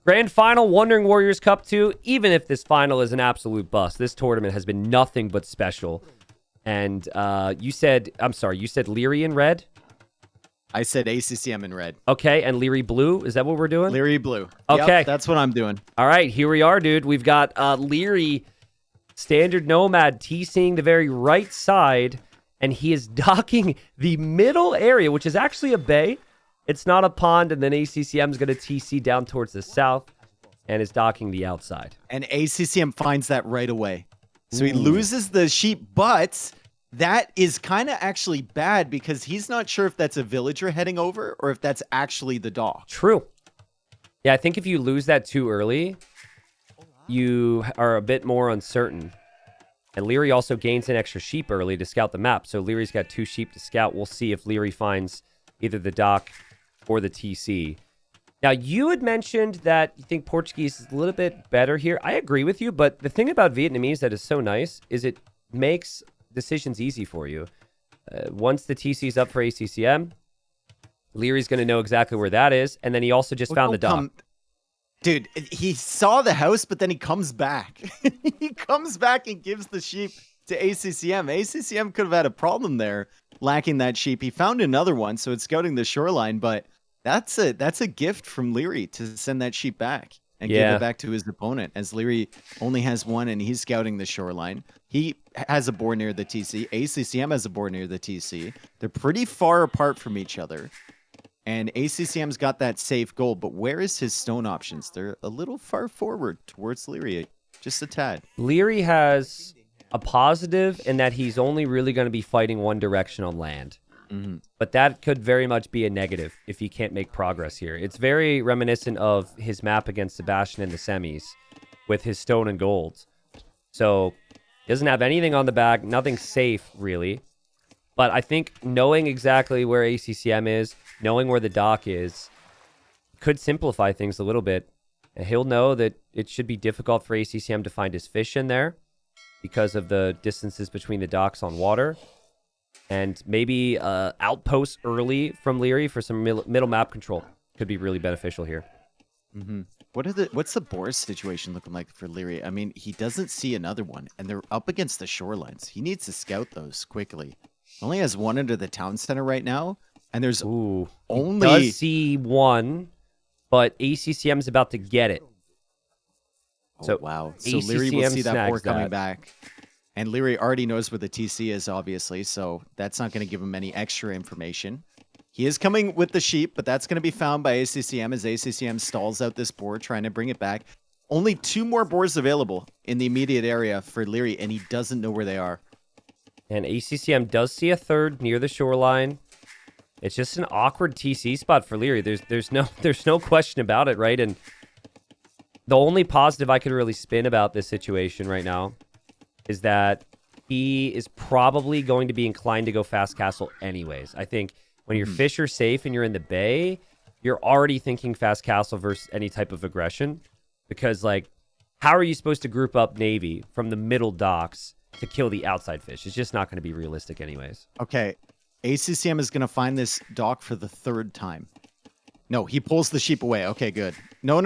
Grand Final, Wandering Warriors Cup 2. Even if this final is an absolute bust, this tournament has been nothing but special. And you said Leary in red? I said ACCM in red. Okay, and Leary blue? Is that what we're doing? Leary blue. Okay. Yep, that's what I'm doing. All right, here we are, dude. We've got Leary, standard nomad, TCing the very right side, and he is docking the middle area, which is actually a bay. It's not a pond, and then ACCM is going to TC down towards the south and is docking the outside. And ACCM finds that right away. So he loses the sheep, but that is kind of actually bad because he's not sure if that's a villager heading over or if that's actually the dock. True. Yeah, I think if you lose that too early, you are a bit more uncertain. And Leary also gains an extra sheep early to scout the map. So Leary's got 2 sheep to scout. We'll see if Leary finds either the dock or the TC. Now, you had mentioned that you think Portuguese is a little bit better here. I agree with you, but the thing about Vietnamese that is so nice is it makes decisions easy for you. Once the TC is up for ACCM, Leary's going to know exactly where that is, and then he also just found the dock. Dude, he saw the house, but then he comes back. He comes back and gives the sheep to ACCM. ACCM could have had a problem there, lacking that sheep. He found another one, so it's scouting the shoreline, but that's a gift from Leary to send that sheep back and give it back to his opponent, as Leary only has one and he's scouting the shoreline. He has a board near the TC. ACCM has a board near the TC. They're pretty far apart from each other. And ACCM's got that safe goal, but where is his stone options? They're a little far forward towards Leary, just a tad. Leary has a positive in that he's only really going to be fighting one direction on land. Mm-hmm. But that could very much be a negative if he can't make progress here. It's very reminiscent of his map against Sebastian in the semis with his stone and gold. So he doesn't have anything on the back, nothing safe really. But I think knowing exactly where ACCM is, knowing where the dock is, could simplify things a little bit. And he'll know that it should be difficult for ACCM to find his fish in there because of the distances between the docks on water. And maybe outposts early from Leary for some middle map control could be really beneficial here. Mm-hmm. What's the boar situation looking like for Leary? I mean, he doesn't see another one, and they're up against the shorelines. He needs to scout those quickly. Only has one under the town center right now, and there's only... He does see one, but ACCM's about to get it. Oh, wow. So Leary will see that boar coming back. And Leary already knows where the TC is, obviously, so that's not going to give him any extra information. He is coming with the sheep, but that's going to be found by ACCM as ACCM stalls out this boar, trying to bring it back. Only 2 more boars available in the immediate area for Leary, and he doesn't know where they are. And ACCM does see a third near the shoreline. It's just an awkward TC spot for Leary. There's no question about it, right? And the only positive I could really spin about this situation right now is that he is probably going to be inclined to go fast castle anyways. I think when your fish are safe and you're in the bay, you're already thinking fast castle versus any type of aggression. Because, like, how are you supposed to group up Navy from the middle docks to kill the outside fish? It's just not going to be realistic anyways. Okay, ACCM is going to find this dock for the 3rd time. No, he pulls the sheep away. Okay, good. No.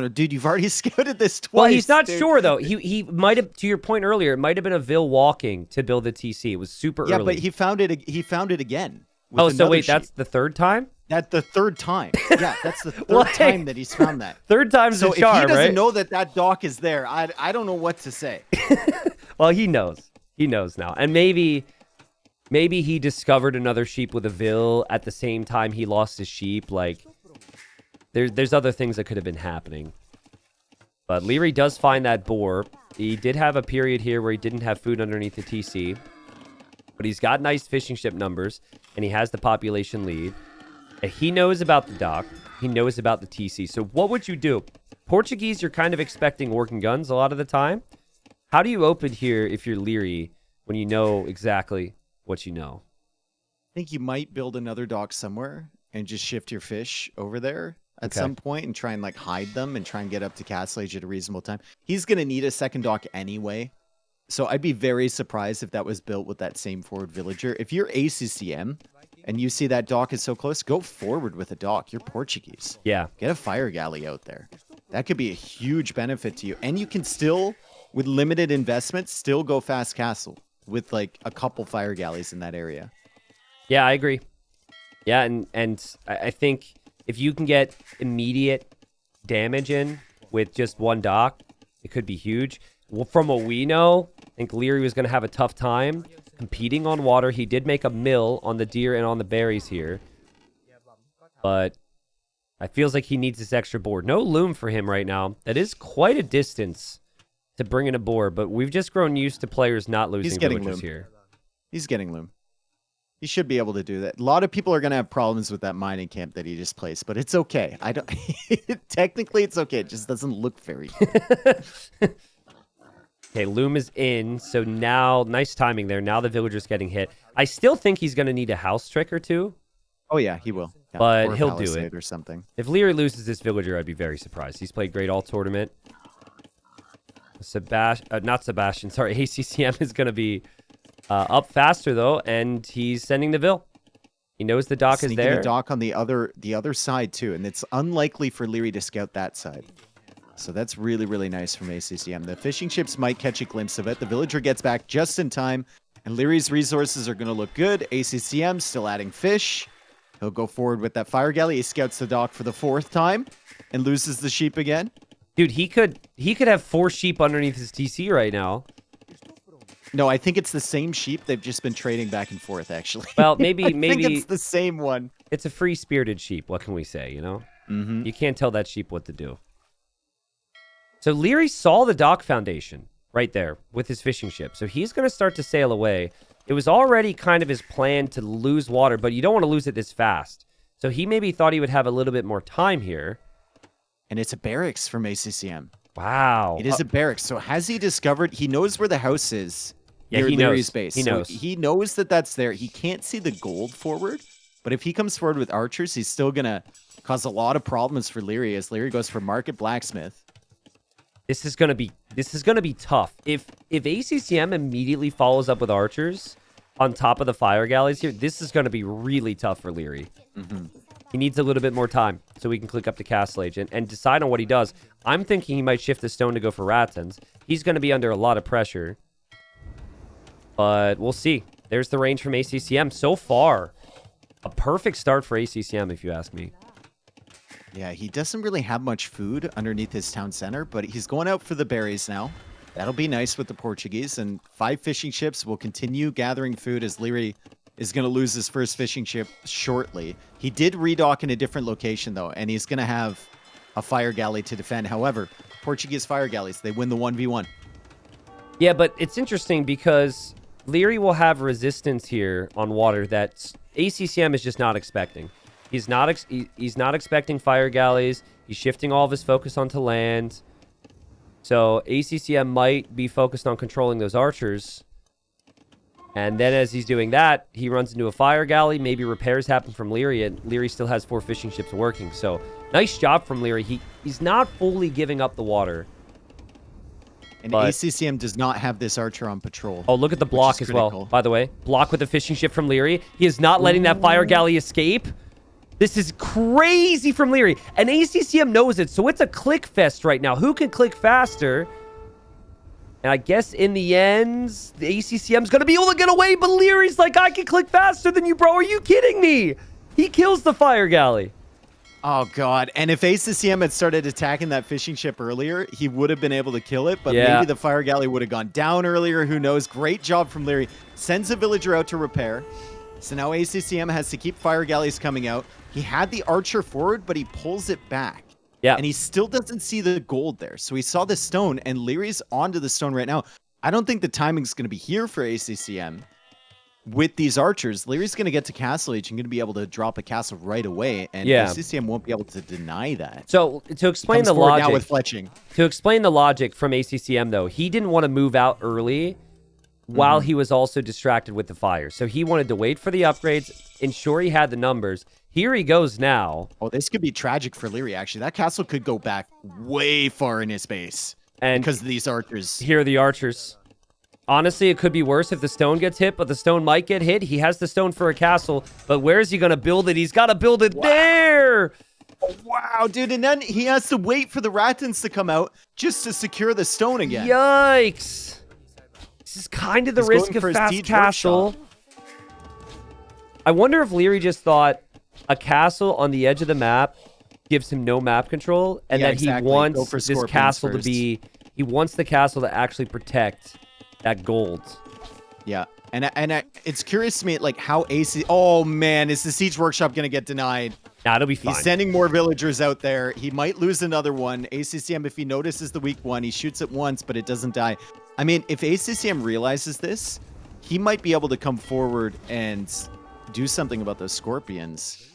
Dude, you've already scouted this twice. Well, he's not dude. sure, though. He might have, to your point earlier, it might have been a Vil walking to build the TC. It was super early. Yeah, but he found it again. Oh, so wait, sheep. that's the 3rd time? That's the 3rd time. Yeah, that's the 3rd time that he's found that. 3rd time's the charm, right? So if he doesn't know that dock is there, I don't know what to say. Well, he knows. He knows now. And maybe he discovered another sheep with a Vil at the same time he lost his sheep. Like, there's other things that could have been happening. But Leary does find that boar. He did have a period here where he didn't have food underneath the TC. But he's got nice fishing ship numbers, and he has the population lead. And he knows about the dock. He knows about the TC. So what would you do? Portuguese, you're kind of expecting working guns a lot of the time. How do you open here if you're Leary when you know exactly what you know? I think you might build another dock somewhere and just shift your fish over there at some point and try and like hide them and try and get up to Castle Age at a reasonable time. He's going to need a second dock anyway. So I'd be very surprised if that was built with that same forward villager. If you're ACCM and you see that dock is so close, go forward with a dock. You're Portuguese. Yeah. Get a fire galley out there. That could be a huge benefit to you. And you can still, with limited investment, still go fast castle with like a couple fire galleys in that area. Yeah, I agree. Yeah, and I think if you can get immediate damage in with just one dock, it could be huge. Well, from what we know, I think Leary was going to have a tough time competing on water. He did make a mill on the deer and on the berries here. But it feels like he needs this extra board. No loom for him right now. That is quite a distance to bring in a board, but we've just grown used to players not losing villagers here. He's getting loom. He should be able to do that. A lot of people are going to have problems with that mining camp that he just placed, but it's okay. I don't. Technically, it's okay. It just doesn't look very good. Okay, loom is in, so now, nice timing there. Now the villager's getting hit. I still think he's going to need a house trick or two. Oh, yeah, he will. Yeah, but or he'll do it. Or something. If Leary loses this villager, I'd be very surprised. He's played great all tournament. Not Sebastian, sorry. ACCM is going to be up faster, though, and he's sending the Vil. He knows the dock is there. The dock on the other side, too, and it's unlikely for Leary to scout that side. So that's really, really nice from ACCM. The fishing ships might catch a glimpse of it. The villager gets back just in time, and Leary's resources are going to look good. ACCM still adding fish. He'll go forward with that fire galley. He scouts the dock for the 4th time and loses the sheep again. Dude, he could have 4 sheep underneath his TC right now. No, I think it's the same sheep. They've just been trading back and forth, actually. Well, maybe I think it's the same one. It's a free-spirited sheep. What can we say, you know? Mm-hmm. You can't tell that sheep what to do. So Leary saw the dock foundation right there with his fishing ship. So he's going to start to sail away. It was already kind of his plan to lose water, but you don't want to lose it this fast. So he maybe thought he would have a little bit more time here. And it's a barracks from ACCM. Wow. It is a barracks. So has he discovered? He knows where the house is. Yeah, he Leary's knows. base. He knows. He knows that that's there. He can't see the gold forward. But if he comes forward with archers, he's still going to cause a lot of problems for Leary as Leary goes for Market Blacksmith. This is gonna be tough. If ACCM immediately follows up with archers on top of the fire galleys here, this is gonna be really tough for Leary. Mm-hmm. He needs a little bit more time so we can click up the castle agent and decide on what he does. I'm thinking he might shift the stone to go for Ratons. He's gonna be under a lot of pressure, but we'll see. There's the range from ACCM so far. A perfect start for ACCM, if you ask me. Yeah, he doesn't really have much food underneath his town center, but he's going out for the berries now. That'll be nice with the Portuguese, and 5 fishing ships will continue gathering food as Leary is going to lose his first fishing ship shortly. He did redock in a different location, though, and he's going to have a fire galley to defend. However, Portuguese fire galleys, they win the 1v1. Yeah, but it's interesting because Leary will have resistance here on water that ACCM is just not expecting. He's not expecting fire galleys. He's shifting all of his focus onto land. So ACCM might be focused on controlling those archers. And then as he's doing that, he runs into a fire galley. Maybe repairs happen from Leary, and Leary still has 4 fishing ships working. So nice job from Leary. He's not fully giving up the water. And ACCM does not have this archer on patrol. Oh, look at the block as well, by the way. Block with the fishing ship from Leary. He is not letting that fire galley escape. This is crazy from Leary. And ACCM knows it, so it's a click fest right now. Who can click faster? And I guess in the end, the ACCM's going to be able to get away, but Leary's like, I can click faster than you, bro. Are you kidding me? He kills the fire galley. Oh, God. And if ACCM had started attacking that fishing ship earlier, he would have been able to kill it, but maybe the fire galley would have gone down earlier. Who knows? Great job from Leary. Sends a villager out to repair. So now ACCM has to keep fire galleys coming out. He had the archer forward, but he pulls it back. Yeah. And he still doesn't see the gold there. So he saw the stone, and Leary's onto the stone right now. I don't think the timing's going to be here for ACCM. With these archers, Leary's going to get to Castle Age and going to be able to drop a castle right away, and ACCM won't be able to deny that. So to explain the logic, now with fletching. To explain the logic from ACCM though, he didn't want to move out early while he was also distracted with the fire. So he wanted to wait for the upgrades, ensure he had the numbers. Here he goes now. Oh, this could be tragic for Leary, actually. That castle could go back way far in his base. And because of these archers. Here are the archers. Honestly, it could be worse if the stone gets hit, but the stone might get hit. He has the stone for a castle, but where is he going to build it? He's got to build it there! Wow, dude. And then he has to wait for the Ratans to come out just to secure the stone again. Yikes. This is kind of the He's risk going of for a fast siege castle. workshop. I wonder if Leary just thought a castle on the edge of the map gives him no map control, and Yeah, that exactly. he wants Go for this scorpions castle to first. be... He wants the castle to actually protect that gold. Yeah. And it's curious to me, like, how AC... Oh, man. Is the siege workshop going to get denied? Nah, it'll be fine. He's sending more villagers out there. He might lose another one. ACCM, if he notices the weak one, he shoots it once, but it doesn't die. I mean, if ACCM realizes this, he might be able to come forward and do something about those scorpions.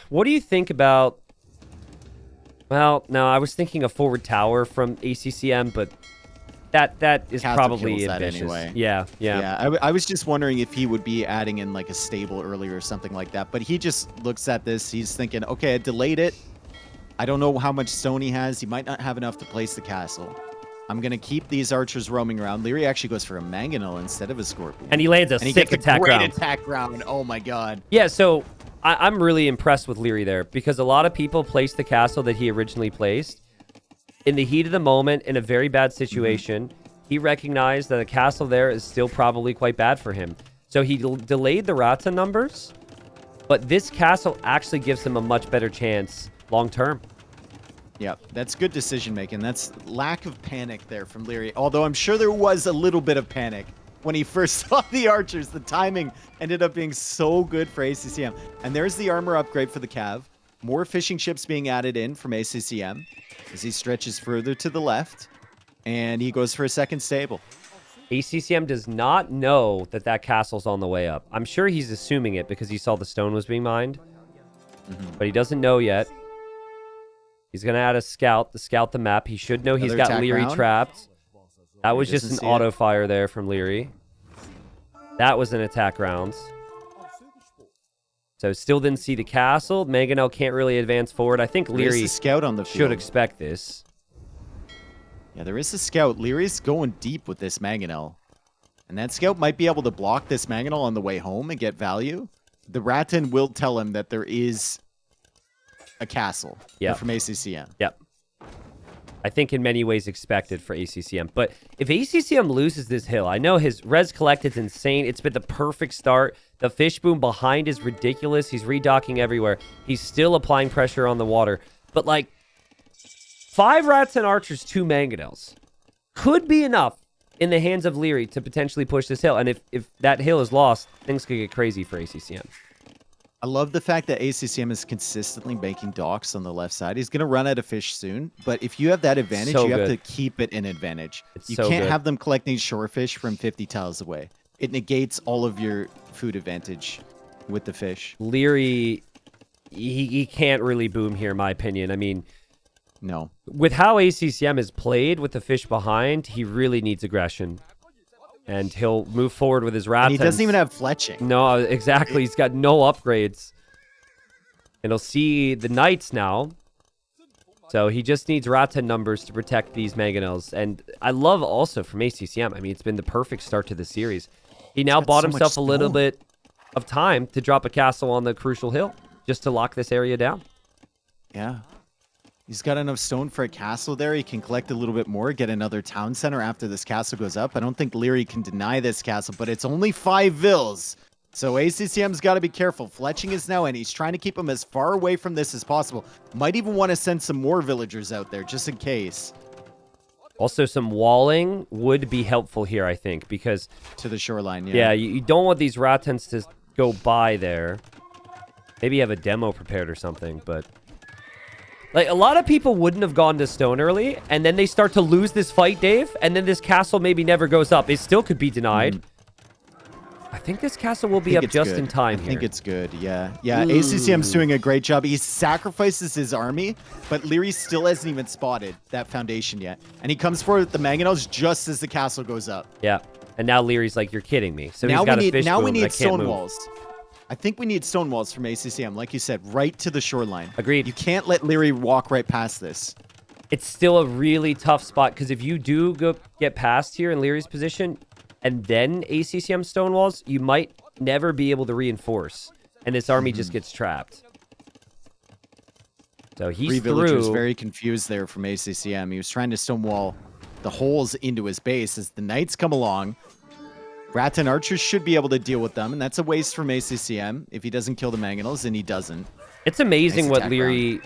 What do you think about... Well, no, I was thinking a forward tower from ACCM, but that is Castle probably kills that ambitious. anyway. Yeah. I was just wondering if he would be adding in like a stable earlier or something like that. But he just looks at this. He's thinking, okay, I delayed it. I don't know how much stone he has. He might not have enough to place the castle. I'm going to keep these archers roaming around. Leary actually goes for a mangonel instead of a scorpion. And he lands a and he sick gets attack a great round. attack round. Oh my god. Yeah, so I'm really impressed with Leary there, because a lot of people placed the castle that he originally placed. In the heat of the moment, in a very bad situation, he recognized that a castle there is still probably quite bad for him. So he delayed the Rata numbers, but this castle actually gives him a much better chance long term. Yeah, that's good decision making. That's lack of panic there from Leary. Although I'm sure there was a little bit of panic when he first saw the archers. The timing ended up being so good for ACCM. And there's the armor upgrade for the Cav. More fishing ships being added in from ACCM as he stretches further to the left. And he goes for a second stable. ACCM does not know that that castle's on the way up. I'm sure he's assuming it because he saw the stone was being mined. But he doesn't know yet. He's going to add a scout to scout the map. He should know he's Another got attack Leary round. trapped. That was He just an doesn't see it. auto fire there from Leary. That was an attack round. So still didn't see the castle. Mangonel can't really advance forward. I think There is Leary a scout on the should field. expect this. Yeah, there is a scout. Leary's going deep with this mangonel. And that scout might be able to block this mangonel on the way home and get value. The Ratan will tell him that there is a castle from ACCM. Yep. I think in many ways expected for ACCM. But if ACCM loses this hill, I know his res collected's insane. It's been the perfect start. The fish boom behind is ridiculous. He's redocking everywhere. He's still applying pressure on the water. But like 5 rats and archers, 2 mangonels could be enough in the hands of Leary to potentially push this hill. And if that hill is lost, things could get crazy for ACCM. I love the fact that ACCM is consistently making docks on the left side. He's going to run out of fish soon, but if you have that advantage, So you have to good. keep it an advantage. It's You so can't good. have them collecting shorefish from 50 tiles away. It negates all of your food advantage with the fish. Leary, he can't really boom here, in my opinion. I mean, No. with how ACCM is played with the fish behind, he really needs aggression. And he'll move forward with his rats. And he doesn't even have fletching. No, exactly. He's got no upgrades. And he'll see the knights now. So he just needs Rata numbers to protect these mangonels. And I love also from ACCM. I mean, it's been the perfect start to the series. He now got bought so much himself a little stone. bit of time to drop a castle on the crucial hill just to lock this area down. Yeah. He's got enough stone for a castle there. He can collect a little bit more, get another town center after this castle goes up. I don't think Leary can deny this castle, but it's only 5 vills. So ACCM's got to be careful. Fletching is now in. He's trying to keep him as far away from this as possible. Might even want to send some more villagers out there just in case Also, some walling would be helpful here, I think, because, to the shoreline. yeah, you don't want these Ratans to go by there. Maybe you have a demo prepared or something, but... Like, a lot of people wouldn't have gone to stone early, and then they start to lose this fight, Dave, and then this castle maybe never goes up. It still could be denied. I think this castle will be up just in time I here. think it's good, yeah. Yeah, ACCM's doing a great job. He sacrifices his army, but Leary still hasn't even spotted that foundation yet. And he comes forward with the mangonels just as the castle goes up. Yeah, and now Leary's like, you're kidding me. So now he's got we a fish need boom, but I need can't stone move. walls. I think we need stone walls from ACCM, like you said, right to the shoreline. Agreed. You can't let Leary walk right past this. It's still a really tough spot, because if you do get past here in Leary's position, and then ACCM stone walls, you might never be able to reinforce, and this army just gets trapped. So he's Three villagers through. very confused there from ACCM. He was trying to stonewall the holes into his base as the knights come along. Rattan archers should be able to deal with them, and that's a waste from ACCM if he doesn't kill the mangonels, and he doesn't. It's amazing Nice what attack Leary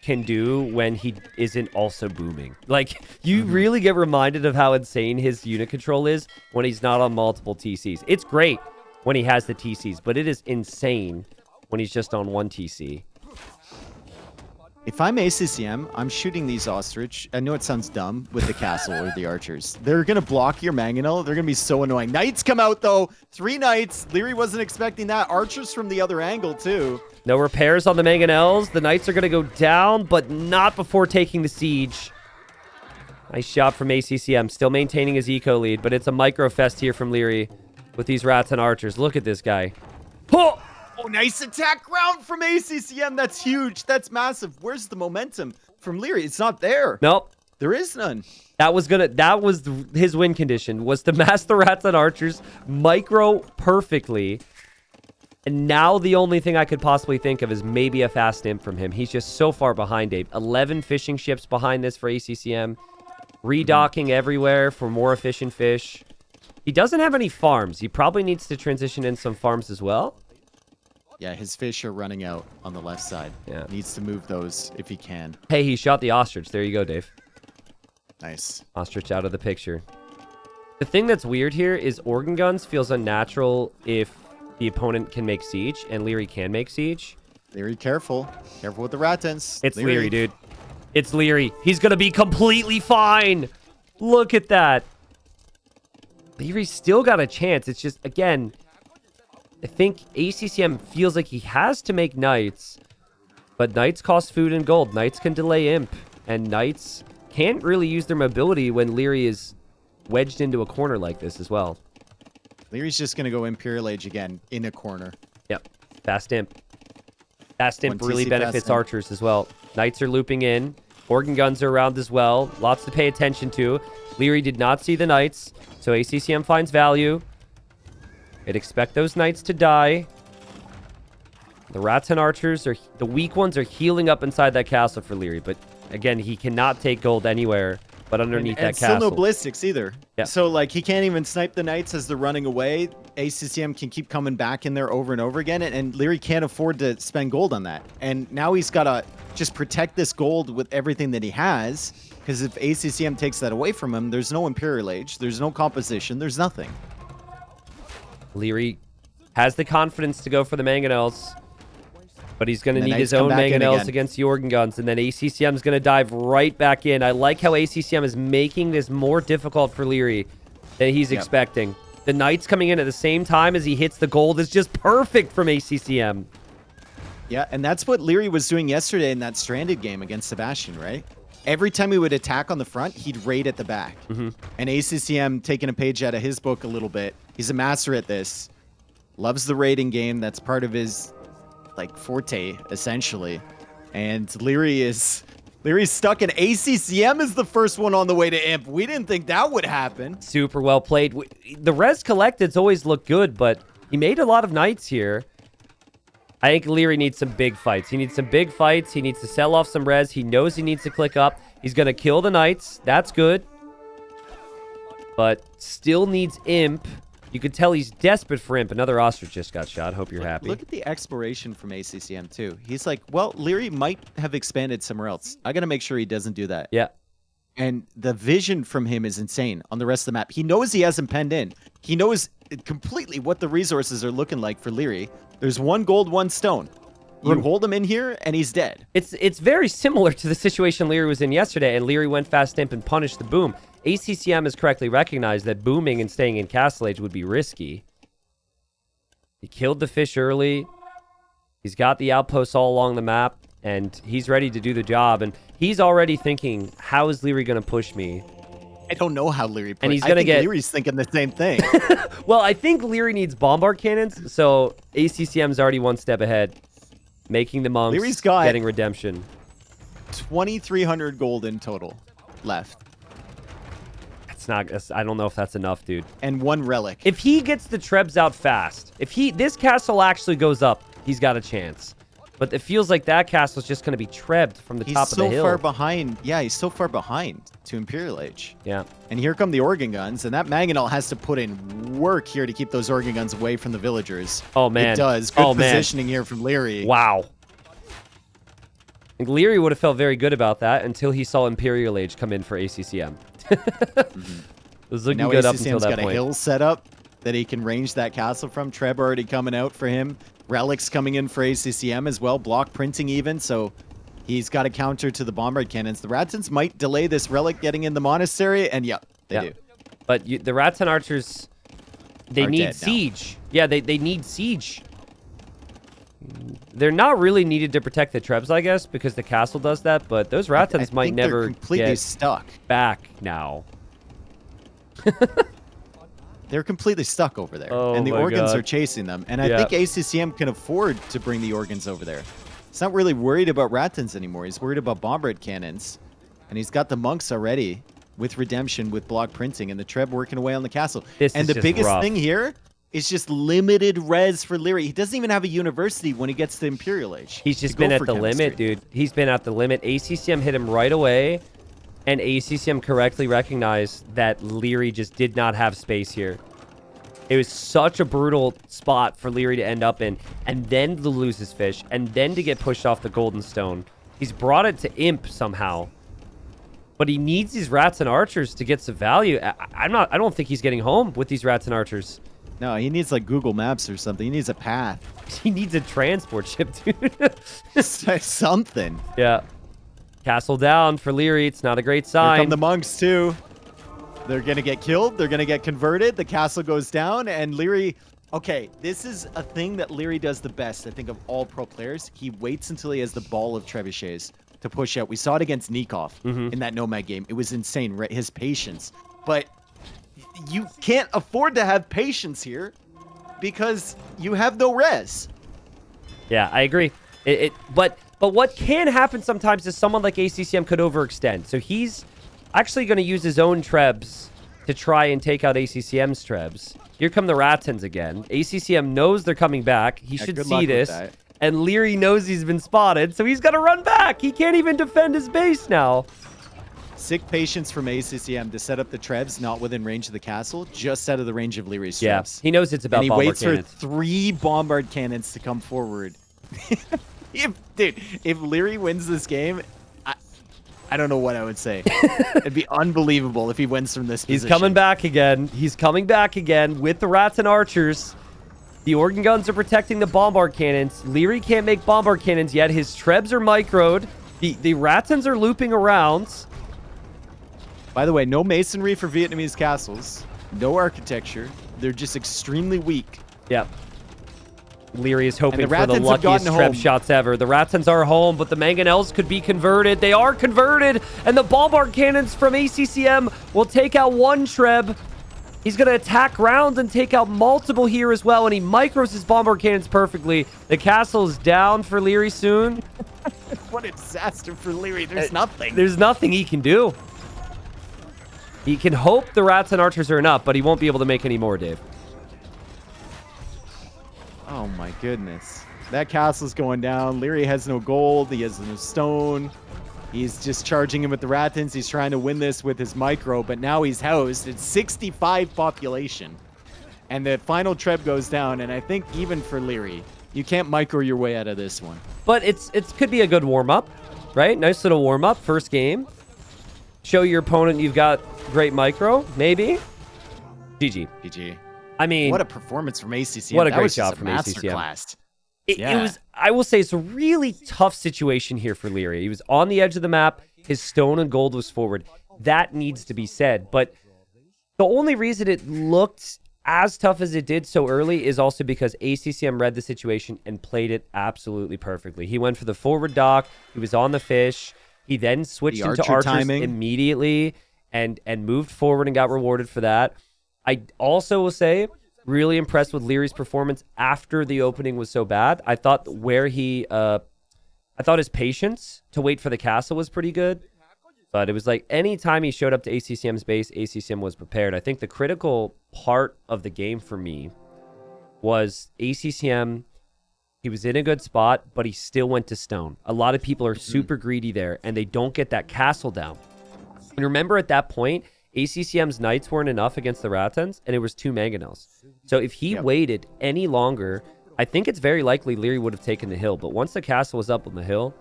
can do when he isn't also booming. Like, you really get reminded of how insane his unit control is when he's not on multiple TCs. It's great when he has the TCs, but it is insane when he's just on one TC. If I'm ACCM, I'm shooting these ostrich. I know it sounds dumb with the castle or the archers. They're going to block your mangonel. They're going to be so annoying. Knights come out, though. 3 knights. Leary wasn't expecting that. Archers from the other angle, too. No repairs on the mangonels. The knights are going to go down, but not before taking the siege. Nice shot from ACCM. Still maintaining his eco lead, but it's a micro fest here from Leary with these rats and archers. Look at this guy. Oh! Oh, nice attack ground from ACCM. That's huge. That's massive. Where's the momentum from Leary? It's not there. Nope. There is none. That was his win condition, was to mass the rats and archers micro perfectly. And now the only thing I could possibly think of is maybe a fast imp from him. He's just so far behind Abe. 11 fishing ships behind this for ACCM. Redocking everywhere for more efficient fish. He doesn't have any farms. He probably needs to transition in some farms as well. Yeah, his fish are running out on the left side. Yeah. Needs to move those if he can. Hey, he shot the ostrich. There you go, Dave. Nice. Ostrich out of the picture. The thing that's weird here is organ guns feels unnatural if the opponent can make siege, and Leary can make siege. Leary, careful. Careful with the rattans. It's Leary, dude. It's Leary. He's going to be completely fine. Look at that. Leary's still got a chance. It's just, again, I think ACCM feels like he has to make knights, but knights cost food and gold. Knights can delay imp, and knights can't really use their mobility when Leary is wedged into a corner like this as well. Leary's just going to go Imperial Age again in a corner. Yep. Fast imp. Fast imp One really TC benefits fast imp. archers as well. Knights are looping in. Organ guns are around as well. Lots to pay attention to. Leary did not see the knights, so ACCM finds value. I'd expect those knights to die. The rats and archers, the weak ones are healing up inside that castle for Leary, but again, he cannot take gold anywhere but underneath that and castle. still no ballistics either. Yeah. So, like, he can't even snipe the knights as they're running away. ACCM can keep coming back in there over and over again, and Leary can't afford to spend gold on that. And now he's got to just protect this gold with everything that he has, because if ACCM takes that away from him, there's no Imperial Age, there's no composition, there's nothing. Leary has the confidence to go for the mangonels, but he's going to And the need knights his own come back in mangonels again. against the organ guns, and then ACCM is going to dive right back in. I like how ACCM is making this more difficult for Leary than he's expecting. The knights coming in at the same time as he hits the gold is just perfect from ACCM. Yeah, and that's what Leary was doing yesterday in that stranded game against Sebastian, right? Every time he would attack on the front, he'd raid at the back. And ACCM taking a page out of his book a little bit. He's a master at this. Loves the raiding game. That's part of his, like, forte, essentially. And Leary's stuck, and ACCM is the first one on the way to Imp. We didn't think that would happen. Super well played. The res collected's always looked good, but he made a lot of knights here. I think Leary needs some big fights. He needs some big fights. He needs to sell off some res. He knows he needs to click up. He's going to kill the knights. That's good. But still needs Imp. You could tell he's desperate for Imp. Another ostrich just got shot. Hope you're happy. Look at the exploration from ACCM, too. He's like, well, Leary might have expanded somewhere else. I got to make sure he doesn't do that. Yeah. And the vision from him is insane on the rest of the map. He knows he hasn't penned in. He knows completely what the resources are looking like for Leary. There's 1 gold, 1 stone. You hold him in here, and he's dead. It's very similar to the situation Leary was in yesterday, and Leary went fast imp and punished the boom. ACCM has correctly recognized that booming and staying in Castle Age would be risky. He killed the fish early. He's got the outposts all along the map, and he's ready to do the job. And he's already thinking, how is Leary going to push me? I don't know how Leary plays. And he's gonna get Leary's thinking the same thing. Well, I think Leary needs bombard cannons, so ACCM's already 1 step ahead. Making the monks, Leary's got getting redemption. 2,300 gold in total left. I don't know if that's enough, dude. And 1 relic. If he gets the Trebs out fast, if this castle actually goes up, he's got a chance. But it feels like that castle's just going to be trebbed from the top of the hill. He's so far behind. Yeah, he's so far behind to Imperial Age. Yeah. And here come the organ guns, and that Mangonel has to put in work here to keep those organ guns away from the villagers. Oh, man. It does. Good man. positioning here from Leary. Wow. And Leary would have felt very good about that until he saw Imperial Age come in for ACCM. It was looking good up until that got point. A hill set up that he can range that castle from. Treb already coming out for him. Relics coming in for ACCM as well. Block printing even, so he's got a counter to the bombard cannons. The Ratons might delay this relic getting in the monastery, and yeah, they do. But the Ratan archers, they need siege. Now. Yeah, they need siege. They're not really needed to protect the Trebs, I guess, because the castle does that, but those Ratans might never completely stuck back now. They're completely stuck over there, Oh and the organs God. are chasing them. And I think ACCM can afford to bring the organs over there. He's not really worried about Ratans anymore. He's worried about bombard cannons, and he's got the monks already with redemption, with block printing, and the Treb working away on the castle. And the biggest thing here is just limited res for Leary. He doesn't even have a university when he gets to Imperial Age. He's just been at the limit, dude. He's been at the limit. ACCM hit him right away. And ACCM correctly recognized that Leary just did not have space here. It was such a brutal spot for Leary to end up in, and then to lose his fish, and then to get pushed off the Golden Stone. He's brought it to Imp somehow. But he needs these Rats and Archers to get some value. I don't think he's getting home with these Rats and Archers. No, he needs like Google Maps or something. He needs a path. He needs a transport ship, dude. Something. Yeah. Castle down for Leary. It's not a great sign. Here come the monks, too. They're going to get killed. They're going to get converted. The castle goes down, and Leary... Okay, this is a thing that Leary does the best, I think, of all pro players. He waits until he has the ball of trebuchets to push out. We saw it against Nikov in that Nomad game. It was insane, right? His patience. But you can't afford to have patience here because you have no res. Yeah, I agree. But what can happen sometimes is someone like ACCM could overextend. So he's actually going to use his own Trebs to try and take out ACCM's Trebs. Here come the Ratans again. ACCM knows they're coming back. He should see this. And Leary knows he's been spotted, so he's got to run back. He can't even defend his base now. Sick patience from ACCM to set up the Trebs not within range of the castle, just out of the range of Leary's Trebs. Yeah, he knows it's about and he bombard waits cannons. for 3 bombard cannons to come forward. If Leary wins this game, I don't know what I would say. It'd be unbelievable if he wins from this position. He's coming back again. He's coming back again with the Rats and Archers. The organ guns are protecting the bombard cannons. Leary can't make bombard cannons yet. His Trebs are microed. The Ratans are looping around. By the way, no masonry for Vietnamese castles. No architecture. They're just extremely weak. Yep. Leary is hoping the for the luckiest Treb shots ever. The Ratans are home, but the Mangonels could be converted. They are converted, and the bombard cannons from ACCM will take out one Treb. He's going to attack grounds and take out multiple here as well, and he micros his bombard cannons perfectly. The castle is down for Leary soon. What a disaster for Leary. There's nothing. There's nothing he can do. He can hope the Rats and Archers are enough, but he won't be able to make any more, Dave. Oh my goodness. That castle's going down. Leary has no gold. He has no stone. He's just charging him with the Ratans. He's trying to win this with his micro, but now he's housed. It's 65 population. And the final Treb goes down, and I think even for Leary, you can't micro your way out of this one. But it could be a good warm-up, right? Nice little warm-up, first game. Show your opponent you've got great micro, maybe. GG. GG. I mean, what a performance from ACCM. What a great job from ACCM. It was, I will say, it's a really tough situation here for Leary. He was on the edge of the map. His stone and gold was forward. That needs to be said. But the only reason it looked as tough as it did so early is also because ACCM read the situation and played it absolutely perfectly. He went for the forward dock. He was on the fish. He then switched into archers immediately and moved forward and got rewarded for that. I also will say, really impressed with Leary's performance after the opening was so bad. I thought his patience to wait for the castle was pretty good. But it was like any time he showed up to ACCM's base, ACCM was prepared. I think the critical part of the game for me was ACCM He was in a good spot, but he still went to stone. A lot of people are super greedy there, and they don't get that castle down. And remember, at that point, ACCM's knights weren't enough against the Ratans, and it was 2 mangonels. So if he waited any longer, I think it's very likely Leary would have taken the hill. But once the castle was up on the hill,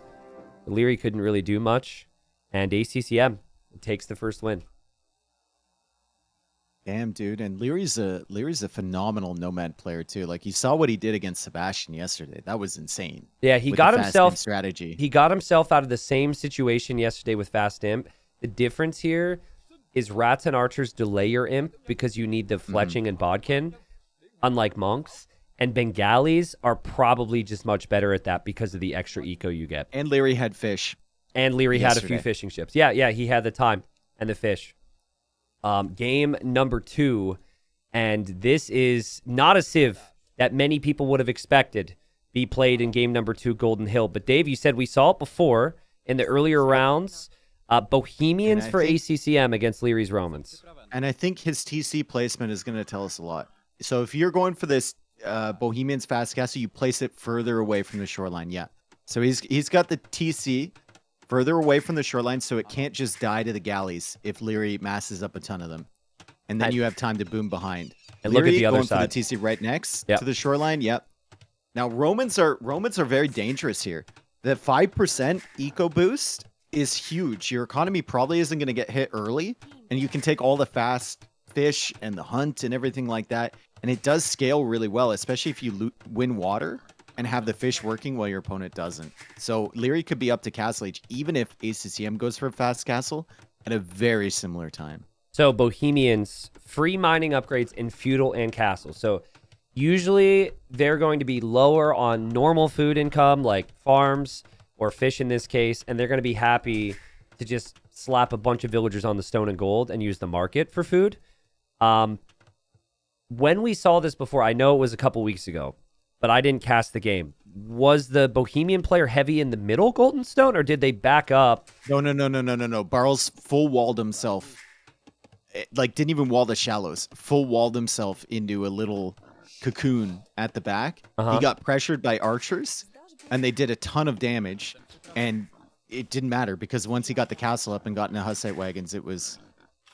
Leary couldn't really do much, and ACCM takes the first win. Damn, dude. And Leary's a phenomenal nomad player too. Like, you saw what he did against Sebastian yesterday. That was insane. Yeah, he with got the fast himself imp strategy. He got himself out of the same situation yesterday with fast imp. The difference here is rats and archers delay your imp because you need the fletching and bodkin, unlike monks. And Bengalis are probably just much better at that because of the extra eco you get. And Leary had fish. And Leary had a few yesterday. fishing ships. Yeah, he had the time and the fish. Game number 2, and this is not a civ that many people would have expected be played in game number 2, Golden Hill. But Dave, you said we saw it before in the earlier rounds. Bohemians for ACCM against Leary's Romans. And I think his TC placement is going to tell us a lot. So if you're going for this Bohemians fast castle, you place it further away from the shoreline. Yeah. So he's got the TC further away from the shoreline, so it can't just die to the galleys if Leary masses up a ton of them. And then you have time to boom behind. And Leary look at the other going side. for the TC right next to the shoreline. Yep. Now Romans are very dangerous here. The 5% eco boost is huge. Your economy probably isn't going to get hit early, and you can take all the fast fish and the hunt and everything like that. And it does scale really well, especially if you win water and have the fish working while your opponent doesn't. So Leary could be up to castle age, even if ACCM goes for a fast castle at a very similar time. So Bohemians, free mining upgrades in feudal and castle. So usually they're going to be lower on normal food income, like farms or fish in this case, and they're going to be happy to just slap a bunch of villagers on the stone and gold and use the market for food. When we saw this before, I know it was a couple weeks ago, but I didn't cast the game. Was the Bohemian player heavy in the middle golden stone, or did they back up? No. Barl's full walled himself. Like, didn't even wall the shallows. Full walled himself into a little cocoon at the back. He got pressured by archers, and they did a ton of damage. And it didn't matter, because once he got the castle up and got into Hussite wagons, it was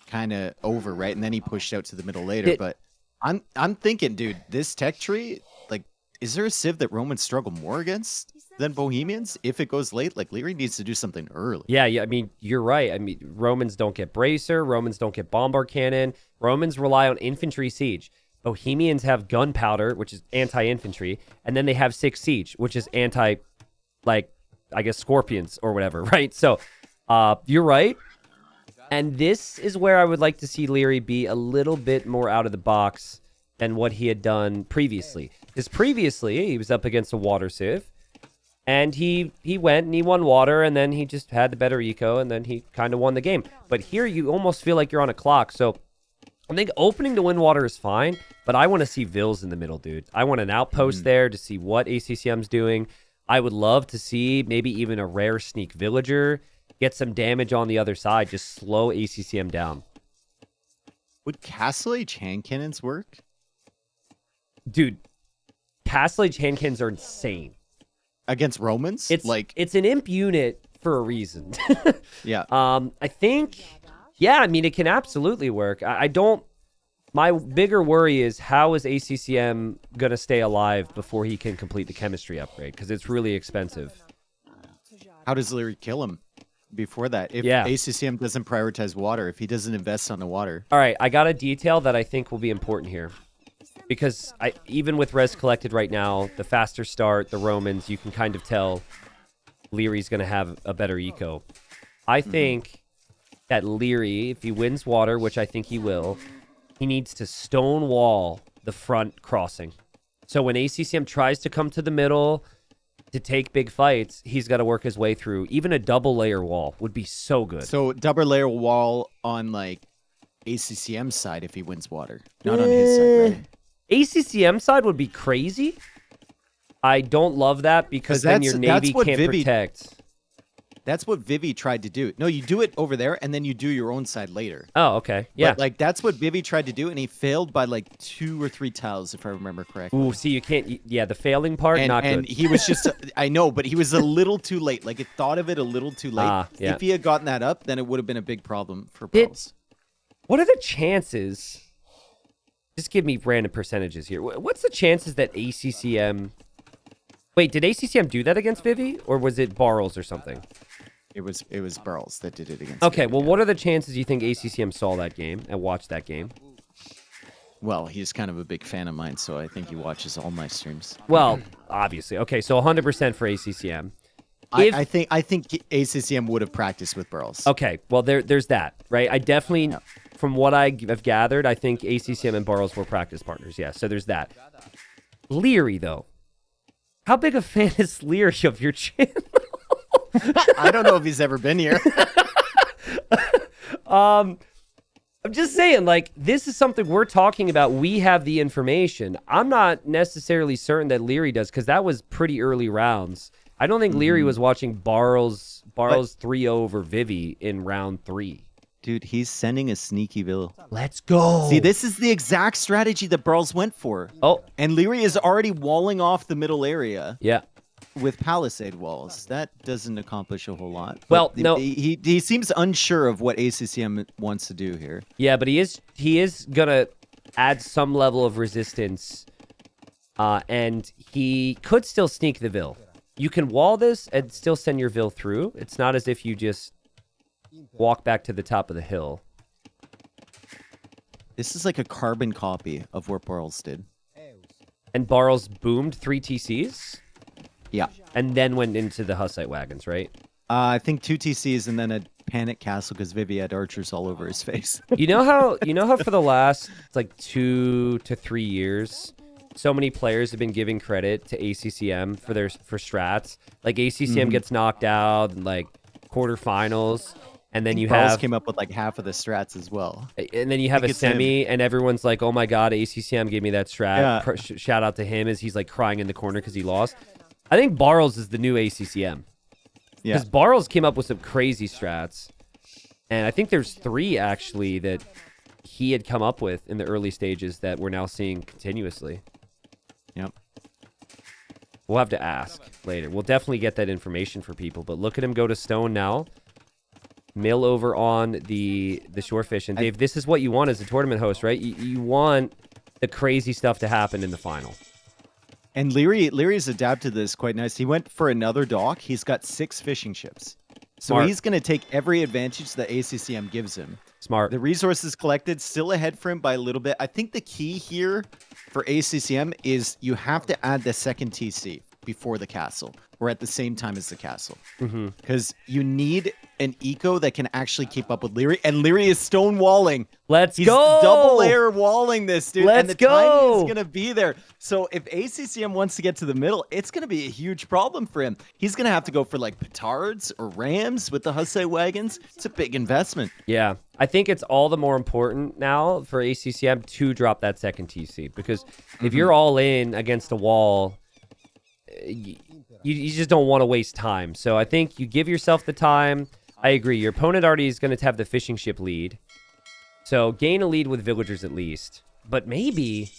kind of over, right? And then he pushed out to the middle later. But I'm thinking, dude, this tech tree, like, is there a civ that Romans struggle more against than Bohemians if it goes late? Like, Leary needs to do something early. Yeah, I mean, you're right. I mean, Romans don't get bracer. Romans don't get bombard cannon. Romans rely on infantry siege. Bohemians have gunpowder, which is anti-infantry. And then they have 6 siege, which is anti, like, I guess, scorpions or whatever, right? So you're right. And this is where I would like to see Leary be a little bit more out of the box than what he had done previously. Because previously, he was up against a water civ, and he went and he won water, and then he just had the better eco, and then he kind of won the game. But here, you almost feel like you're on a clock. So I think opening to win water is fine, but I want to see Vils in the middle, dude. I want an outpost there to see what ACCM's doing. I would love to see maybe even a rare sneak villager get some damage on the other side, just slow ACCM down. Would Castle Age hand cannons work? Dude, Castle Age hand cannons are insane. Against Romans? It's an imp unit for a reason. Yeah. I think, yeah, I mean, it can absolutely work. My bigger worry is, how is ACCM going to stay alive before he can complete the chemistry upgrade? Because it's really expensive. How does Leary kill him before that? If ACCM doesn't prioritize water, if he doesn't invest on the water. All right, I got a detail that I think will be important here. Because even with res collected right now, the faster start, the Romans, you can kind of tell Leary's going to have a better eco. I think that Leary, if he wins water, which I think he will, he needs to stonewall the front crossing. So when ACCM tries to come to the middle to take big fights, he's got to work his way through. Even a double layer wall would be so good. So double layer wall on, like, ACCM's side if he wins water, not on his side, right? ACCM side would be crazy. I don't love that because then your navy can't protect. That's what Vivi tried to do. No, you do it over there, and then you do your own side later. Oh, okay. Yeah. But, like, that's what Vivi tried to do, and he failed by, like, 2 or 3 tiles, if I remember correctly. Ooh, see, you can't. Yeah, the failing part, not and good. he was just, I know, but he was a little too late. Like, it thought of it a little too late. Yeah. If he had gotten that up, then it would have been a big problem for Pearls. What are the chances? Just give me random percentages here. What's the chances that ACCM... Wait, did ACCM do that against Vivi? Or was it Barrels or something? It was Pearls that did it against Okay, Vivi, well, yeah. what are the chances you think ACCM saw that game and watched that game? Well, he's kind of a big fan of mine, so I think he watches all my streams. Well, obviously. Okay, so 100% for ACCM. I think ACCM would have practiced with Pearls. Okay, well, there's that, right? I definitely, from what I have gathered, I think ACCM and Barrels were practice partners, yeah, so there's that. Leary, though. How big a fan is Leary of your channel? I don't know if he's ever been here. I'm just saying, like, this is something we're talking about. We have the information. I'm not necessarily certain that Leary does, because that was pretty early rounds. I don't think Leary was watching Barrels 3-0 over Vivi in round 3. Dude, he's sending a sneaky bill. Let's go. See, this is the exact strategy that Barrels went for. Oh. And Leary is already walling off the middle area. Yeah. With palisade walls. That doesn't accomplish a whole lot. Well, But no. He seems unsure of what ACCM wants to do here. Yeah, but he is going to add some level of resistance. And he could still sneak the Vil. You can wall this and still send your Vil through. It's not as if you just walk back to the top of the hill. This is like a carbon copy of what Barrels did. And Barrels boomed 3 TCs? Yeah. And then went into the Hussite wagons, right? I think 2 TCs and then a panic castle because Vivi had archers all over his face. You know how for the last like 2 to 3 years, so many players have been giving credit to ACCM for strats. Like ACCM gets knocked out in like quarterfinals, and then you Barrels have came up with like half of the strats as well. and then you have a it's him. semi, and everyone's like, "Oh my god, ACCM gave me that strat." Yeah. Shout out to him as he's like crying in the corner because he lost. I think Barrels is the new ACCM. Yeah. Because Barrels came up with some crazy strats. And I think there's 3 actually that he had come up with in the early stages that we're now seeing continuously. Yep. We'll have to ask later. We'll definitely get that information for people. But look at him go to stone now. Mill over on the shore fish. And Dave, this is what you want as a tournament host, right? You want the crazy stuff to happen in the final. And Leary's adapted this quite nice. He went for another dock. He's got 6 fishing ships. So Smart. he's going to take every advantage that ACCM gives him. Smart. The resources collected still ahead for him by a little bit. I think the key here for ACCM is you have to add the second TC before the castle or at the same time as the castle. Because you need an eco that can actually keep up with Leary. And Leary is stone walling. Let's He's go. double layer walling this, dude. Let's and the go. timing is going to be there. So if ACCM wants to get to the middle, it's going to be a huge problem for him. He's going to have to go for like petards or rams with the Hussite wagons. It's a big investment. Yeah. I think it's all the more important now for ACCM to drop that second TC. Because if you're all in against a wall, you just don't want to waste time. So I think you give yourself the time. I agree. Your opponent already is going to have the fishing ship lead. So gain a lead with villagers at least. But maybe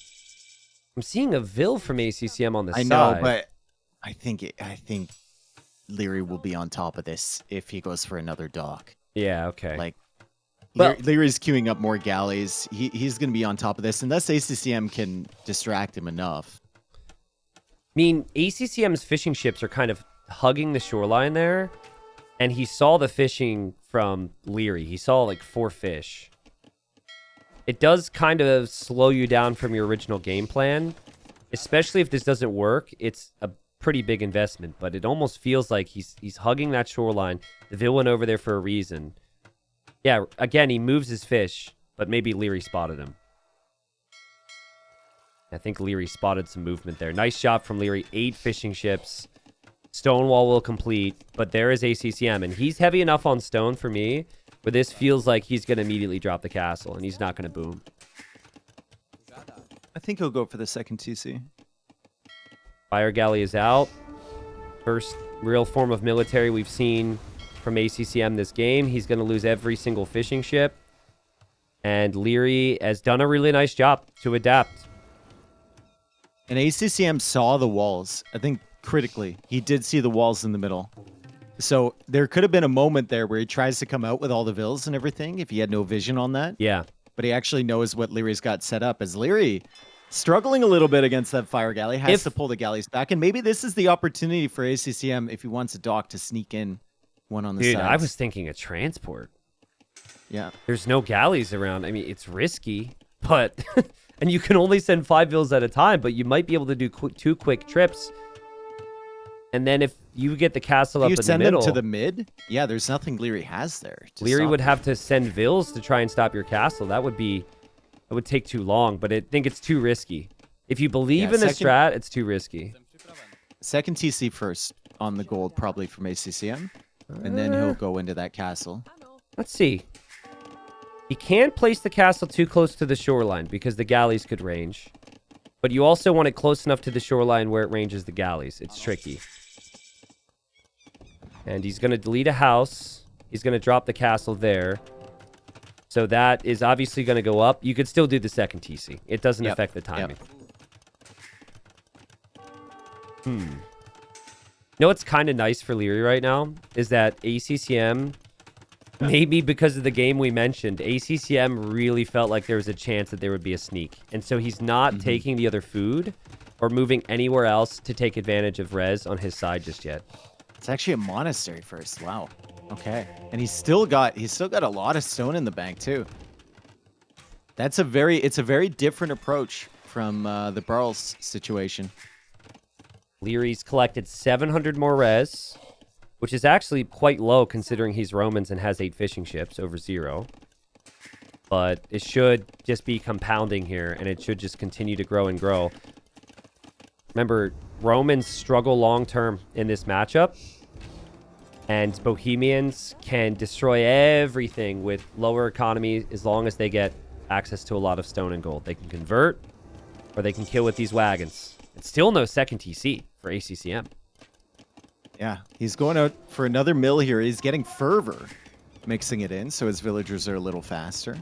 I'm seeing a Vil from ACCM on the side. I know, but I think Leary will be on top of this if he goes for another dock. Yeah, okay. Like, Well- Leary's queuing up more galleys. He's going to be on top of this, unless ACCM can distract him enough. I mean, ACCM's fishing ships are kind of hugging the shoreline there. And he saw the fishing from Leary. He saw like 4 fish. It does kind of slow you down from your original game plan. Especially if this doesn't work. It's a pretty big investment. But it almost feels like he's hugging that shoreline. The Vil went over there for a reason. Yeah, again, he moves his fish. But maybe Leary spotted him. I think Leary spotted some movement there. Nice shot from Leary. 8 fishing ships. Stonewall will complete, but there is ACCM, and he's heavy enough on stone for me, where this feels like he's going to immediately drop the castle, and he's not going to boom. I think he'll go for the second TC. Fire galley is out. First real form of military we've seen from ACCM this game. He's going to lose every single fishing ship. And Leary has done a really nice job to adapt. And ACCM saw the walls. I think critically, he did see the walls in the middle. So there could have been a moment there where he tries to come out with all the vills and everything if he had no vision on that. Yeah. But he actually knows what Leary's got set up. As Leary struggling a little bit against that fire galley, has to pull the galleys back. And maybe this is the opportunity for ACCM, if he wants a dock, to sneak in one on the Dude, sides. I was thinking a transport. Yeah. There's no galleys around. I mean, it's risky, but... and you can only send 5 vills at a time, but you might be able to do 2 quick trips. And then if you get the castle up in the middle... You send them to the mid? Yeah, there's nothing Leary has there. Leary would have to send vills to try and stop your castle. That would take too long, but I think it's too risky. If you believe in the strat, it's too risky. Second TC first on the gold, probably from ACCM. And then he'll go into that castle. Let's see. You can't place the castle too close to the shoreline because the galleys could range. But you also want it close enough to the shoreline where it ranges the galleys. It's tricky. And he's going to delete a house. He's going to drop the castle there. So that is obviously going to go up. You could still do the second TC. It doesn't affect the timing. You know what's kind of nice for Leary right now is that ACCM... Maybe because of the game we mentioned, ACCM really felt like there was a chance that there would be a sneak. And so he's not taking the other food or moving anywhere else to take advantage of res on his side just yet. It's actually a monastery first. Wow. Okay. And he's still got a lot of stone in the bank too. It's a very different approach from the Barles situation. Leary's collected 700 more res, which is actually quite low considering he's Romans and has 8 fishing ships over 0. But it should just be compounding here, and it should just continue to grow and grow. Remember, Romans struggle long-term in this matchup, and Bohemians can destroy everything with lower economy as long as they get access to a lot of stone and gold. They can convert, or they can kill with these wagons. It's still no second TC for ACCM. Yeah, he's going out for another mill here. He's getting fervor, mixing it in, so his villagers are a little faster.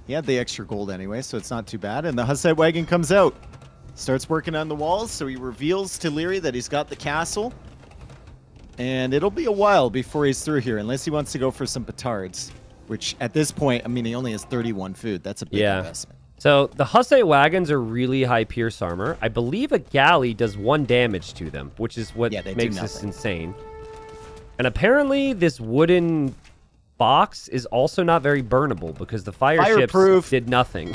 He had the extra gold anyway, so it's not too bad. And the Hussite wagon comes out, starts working on the walls, so he reveals to Leary that he's got the castle. And it'll be a while before he's through here, unless he wants to go for some petards, which at this point, I mean, he only has 31 food. That's a big investment. So the Hussite wagons are really high pierce armor. I believe a galley does 1 damage to them, which is what makes this insane. And apparently this wooden box is also not very burnable because the fire ships did nothing.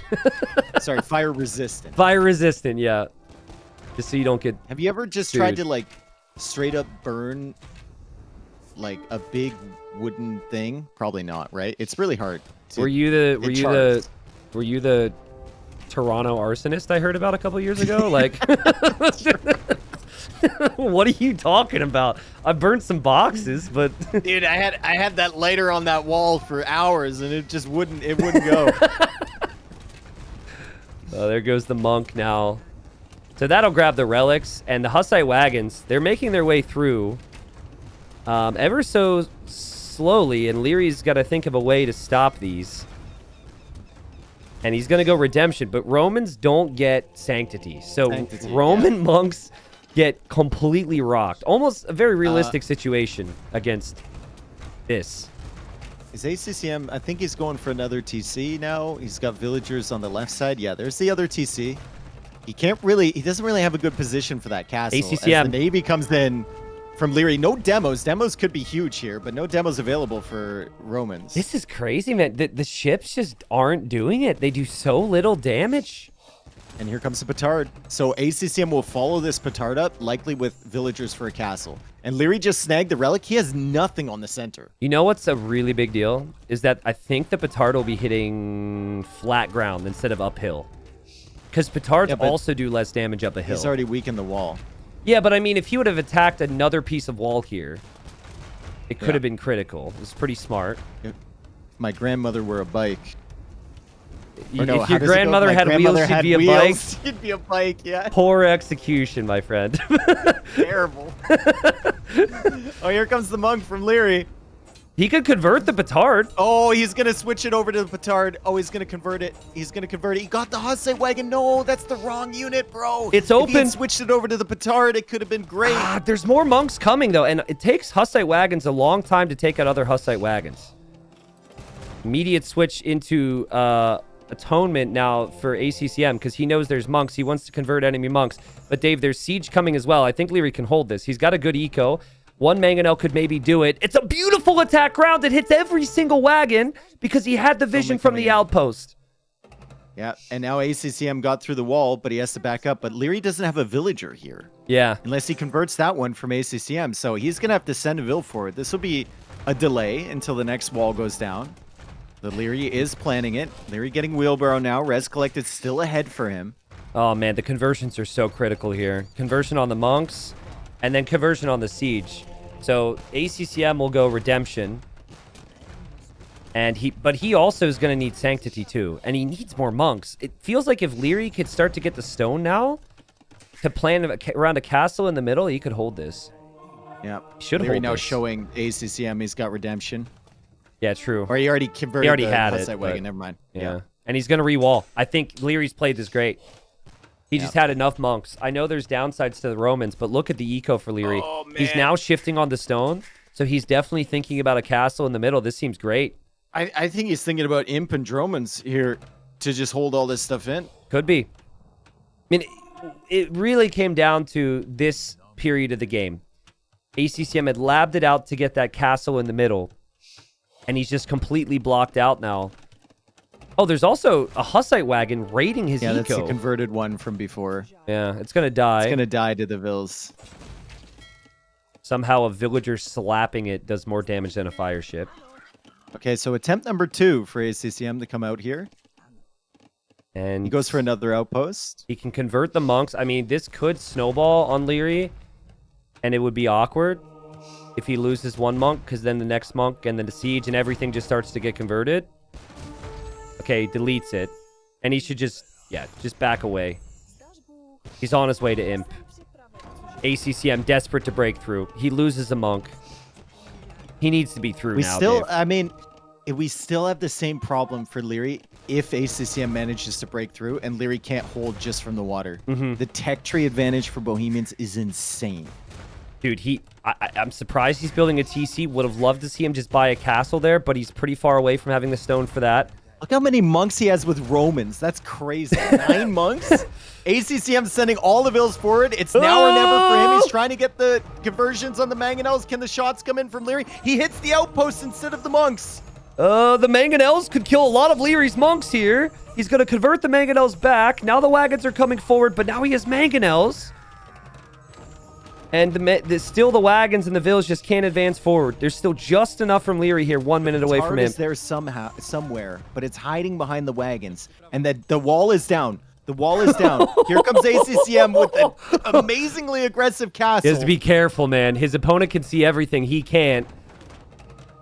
Sorry, fire resistant. Fire resistant, yeah. Just so you don't get... Have you ever just tried to like straight up burn like a big wooden thing? Probably not, right? It's really hard. Were you the Toronto arsonist I heard about a couple years ago? Like, what are you talking about? I burned some boxes, but dude, I had that lighter on that wall for hours, and it just wouldn't go. Oh, there goes the monk now. So that'll grab the relics, and the Hussite wagons. They're making their way through, ever so slowly, and Leary's got to think of a way to stop these. And he's going to go redemption, but Romans don't get sanctity. So Roman monks get completely rocked. Almost a very realistic situation against this. Is ACCM, I think he's going for another TC now. He's got villagers on the left side. Yeah, there's the other TC. He doesn't really have a good position for that castle. ACCM. As the Navy comes in from Leary. No demos. Demos could be huge here, but no demos available for Romans. This is crazy, man. The ships just aren't doing it. They do so little damage. And here comes the petard. So ACCM will follow this petard up, likely with villagers for a castle. And Leary just snagged the relic. He has nothing on the center. You know what's a really big deal? Is that I think the petard will be hitting flat ground instead of uphill. Because petards also do less damage up a hill. He's already weakened the wall. Yeah, but I mean, if he would have attacked another piece of wall here, it could have been critical. It was pretty smart. If my grandmother were a bike. If your grandmother had wheels, she'd be a bike. She'd be a bike, yeah. Poor execution, my friend. Terrible. Oh, here comes the monk from Leary. He could convert the petard. Oh, he's going to switch it over to the petard. Oh, he's going to convert it. He's going to convert it. He got the Hussite wagon. No, that's the wrong unit, bro. It's If open. he had switched it over to the petard, it could have been great. There's more monks coming, though, and it takes Hussite wagons a long time to take out other Hussite wagons. Immediate switch into atonement now for ACCM because he knows there's monks. He wants to convert enemy monks. But, Dave, there's siege coming as well. I think Leary can hold this. He's got a good eco. One mangonel could maybe do it. It's a beautiful attack round. It hits every single wagon because he had the vision from the outpost. Yeah, and now ACCM got through the wall, but he has to back up. But Leary doesn't have a villager here. Yeah. Unless he converts that one from ACCM. So he's going to have to send a Vil forward. This will be a delay until the next wall goes down. The Leary is planning it. Leary getting wheelbarrow now. Res collected still ahead for him. Oh, man, the conversions are so critical here. Conversion on the monks and then conversion on the siege. So ACCM will go redemption. But he also is going to need sanctity too. And he needs more monks. It feels like if Leary could start to get the stone now to plan around a castle in the middle, he could hold this. Yeah. Should Leary hold now this. showing ACCM he's got redemption. Yeah, true. Or he already converted He already the had Hussite it, wagon. but- Never mind. Yeah. And he's going to re-wall. I think Leary's played this great. He just had enough monks. I know there's downsides to the Romans, but look at the eco for Leary. Oh, man. He's now shifting on the stone, so he's definitely thinking about a castle in the middle. This seems great. I think he's thinking about Imp and Dromans here to just hold all this stuff in. Could be. I mean, it really came down to this period of the game. ACCM had labbed it out to get that castle in the middle, and he's just completely blocked out now. Oh, there's also a Hussite wagon raiding his Yeah, eco. that's the converted one from before. Yeah, it's going to die. It's going to die to the Vils. Somehow a villager slapping it does more damage than a fire ship. Okay, so attempt number 2 for ACCM to come out here. And He goes for another outpost. he can convert the monks. I mean, this could snowball on Leary, and it would be awkward if he loses one monk, because then the next monk and then the siege and everything just starts to get converted. Okay, deletes it. And he should just back away. He's on his way to Imp. ACCM desperate to break through. He loses a monk. He needs to be through We now, still, Dave. I mean, we still have the same problem for Leary if ACCM manages to break through and Leary can't hold just from the water. The tech tree advantage for Bohemians is insane. Dude, I'm surprised he's building a TC. Would have loved to see him just buy a castle there, but he's pretty far away from having the stone for that. Look how many monks he has with Romans. That's crazy. 9 monks? ACCM sending all the Vils forward. It's now or never for him. He's trying to get the conversions on the mangonels. Can the shots come in from Leary? He hits the outpost instead of the monks. The mangonels could kill a lot of Leary's monks here. He's going to convert the mangonels back. Now the wagons are coming forward, but now he has mangonels. And still the wagons and the villas just can't advance forward. There's still just enough from Leary here, 1 minute away from him. Is there somewhere, but it's hiding behind the wagons. And the wall is down. The wall is down. Here comes ACCM with an amazingly aggressive castle. He has to be careful, man. His opponent can see everything. He can't.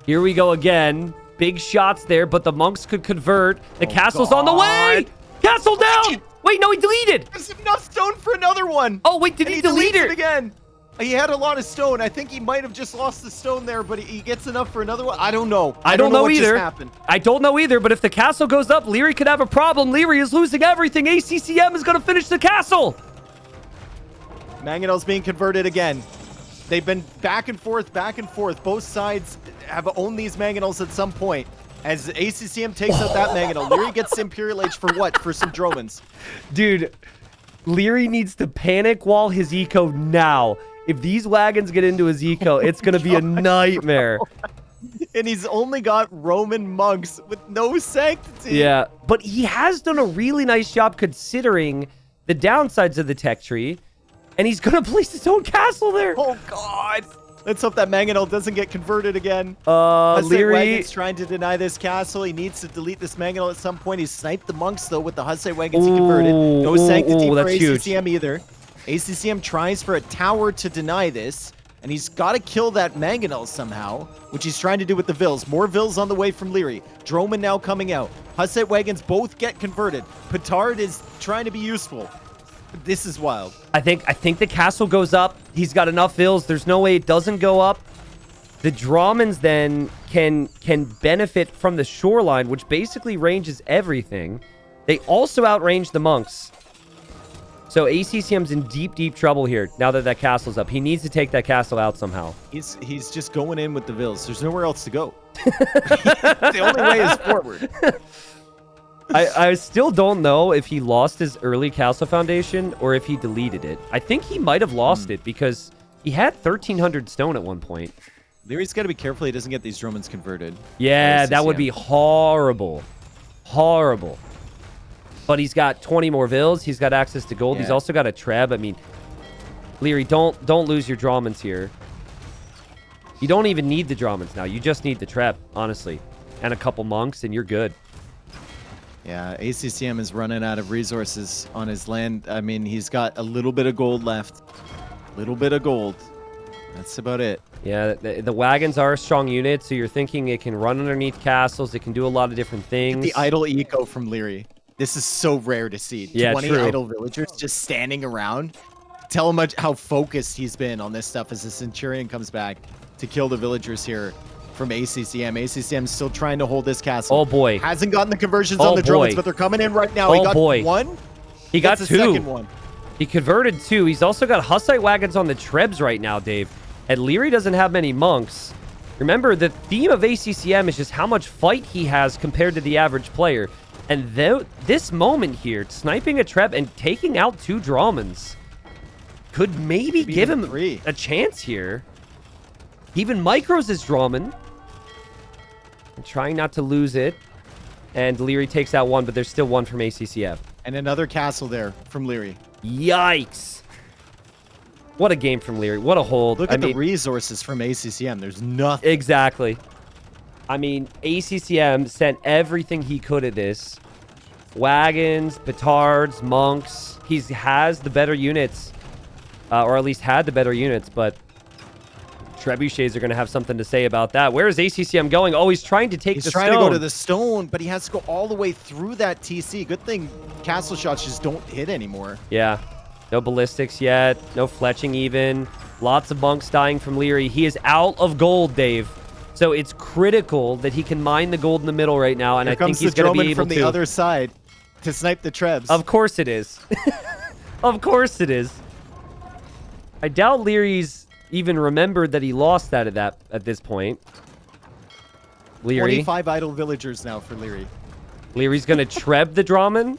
Here we go again. Big shots there, but the monks could convert. The castle's on the way! Castle down! Wait, no, he deleted! There's enough stone for another one! Oh, wait, did he delete deletes it? again? He had a lot of stone. I think he might have just lost the stone there, but he gets enough for another one. I don't know. I don't know what either. Just happened. I don't know either, but if the castle goes up, Leary could have a problem. Leary is losing everything. ACCM is going to finish the castle. Mangonel's being converted again. They've been back and forth, back and forth. Both sides have owned these mangonels at some point. As ACCM takes out that mangonel, Leary gets Imperial Age for what? For some Dromans. Dude, Leary needs to panic wall his eco now. If these wagons get into his eco, it's going to be a nightmare. And he's only got Roman monks with no sanctity. Yeah, but he has done a really nice job considering the downsides of the tech tree. And he's going to place his own castle there. Oh, God. Let's hope that mangonel doesn't get converted again. Hussite wagon's trying to deny this castle. He needs to delete this mangonel at some point. He sniped the monks, though, with the Hussite wagons he converted. No sanctity for ACCM either. ACCM tries for a tower to deny this, and he's got to kill that mangonel somehow, which he's trying to do with the Vils. More Vils on the way from Leary. Droman now coming out. Hussite wagons both get converted. Petard is trying to be useful. This is wild. I think the castle goes up. He's got enough vills. There's no way it doesn't go up. The Dramans then can benefit from the shoreline, which basically ranges everything. They also outrange the monks. So ACCM's in deep, deep trouble here now that that castle's up. He needs to take that castle out somehow. He's just going in with the vills. There's nowhere else to go. The only way is forward. I still don't know if he lost his early castle foundation or if he deleted it. I think he might have lost it because he had 1,300 stone at one point. Leary's got to be careful he doesn't get these Romans converted. Yeah, that would be horrible. Horrible. But he's got 20 more vills. He's got access to gold. Yeah. He's also got a treb. I mean, Leary, don't lose your Drawmans here. You don't even need the Drawmans now. You just need the treb, honestly. And a couple monks, and you're good. Yeah, ACCM is running out of resources on his land. I mean, he's got a little bit of gold left. Little bit of gold. That's about it. Yeah, the wagons are a strong unit, so you're thinking it can run underneath castles. It can do a lot of different things. The idle eco from Leary. This is so rare to see. Yeah, 20 true. idle villagers just standing around. Tell him how focused he's been on this stuff as the Centurion comes back to kill the villagers here from ACCM. ACCM's still trying to hold this castle. Oh, boy. Hasn't gotten the conversions on the drones, but they're coming in right now. Oh, he got boy. one. He got two. Second one. He converted two. He's also got Hussite wagons on the trebs right now, Dave. And Leary doesn't have many monks. Remember, the theme of ACCM is just how much fight he has compared to the average player. And this moment here, sniping a treb and taking out two Drawmans could maybe give him a chance here. He even micros his Drawman. And trying not to lose it. And Leary takes out one, but there's still one from ACCM. And another castle there from Leary. Yikes. What a game from Leary. What a hold. Look at the resources from ACCM. There's nothing. Exactly. I mean, ACCM sent everything he could at this. Wagons, petards, monks. He has the better units. Or at least had the better units, but trebuchets are going to have something to say about that. Where is ACCM going? Oh, he's trying to take the stone. He's trying to go to the stone, but he has to go all the way through that TC. Good thing castle shots just don't hit anymore. Yeah. No ballistics yet. No fletching even. Lots of monks dying from Leary. He is out of gold, Dave. So it's critical that he can mine the gold in the middle right now, and I think he's going to be able from the other side to snipe the trebs. Of course it is. Of course it is. I doubt Leary's even remembered that he lost that at this point. Leary. 25 idle villagers now for Leary. Leary's going to treb the Drawman.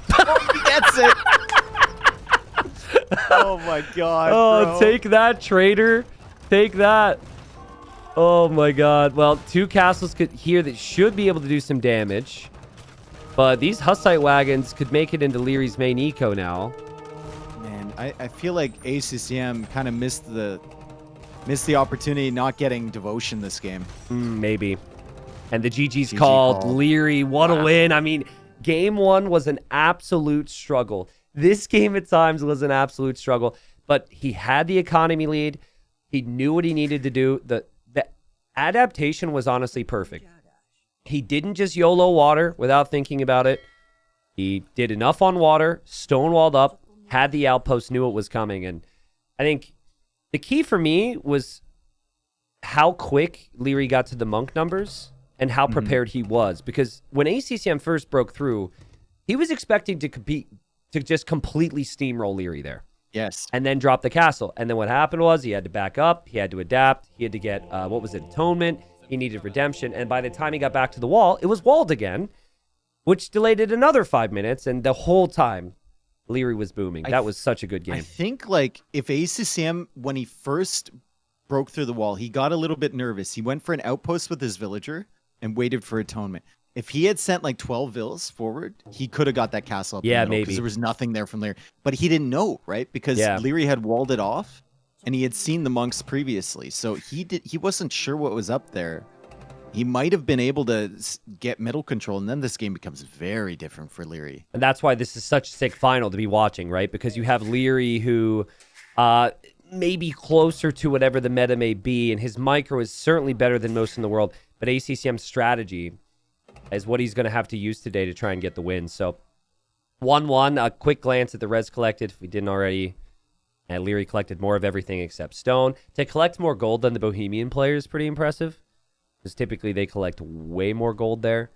He gets it. Oh my god. Oh, bro. Take that, traitor. Take that. Oh my god. Well, two castles here that should be able to do some damage. But these Hussite wagons could make it into Leary's main eco now. Man, I feel like ACCM kind of missed the opportunity not getting devotion this game. Maybe. And the GG's called. Leary, what a win. I mean, game one was an absolute struggle. This game at times was an absolute struggle. But he had the economy lead. He knew what he needed to do. The adaptation was honestly perfect. He didn't just YOLO water without thinking about it. He did enough on water, stonewalled up, had the outpost, knew it was coming. And I think the key for me was how quick Leary got to the monk numbers and how prepared he was. Because when ACCM first broke through, he was expecting to just completely steamroll Leary there. Yes. And then drop the castle. And then what happened was he had to back up. He had to adapt. He had to get, atonement. He needed redemption. And by the time he got back to the wall, it was walled again, which delayed it another 5 minutes. And the whole time, Leary was booming. That was such a good game. I think, like, if ACCM, when he first broke through the wall, he got a little bit nervous. He went for an outpost with his villager and waited for atonement. If he had sent like 12 vills forward, he could have got that castle up. Yeah, maybe. Because there was nothing there from Leary. But he didn't know, right? Because Leary had walled it off and he had seen the monks previously. So he wasn't sure what was up there. He might have been able to get middle control, and then this game becomes very different for Leary. And that's why this is such a sick final to be watching, right? Because you have Leary who may be closer to whatever the meta may be, and his micro is certainly better than most in the world. But ACCM's strategy is what he's going to have to use today to try and get the win. So 1-1, a quick glance at the res collected, if we didn't already. And Leary collected more of everything except stone. To collect more gold than the Bohemian player is pretty impressive. because typically they collect way more gold there.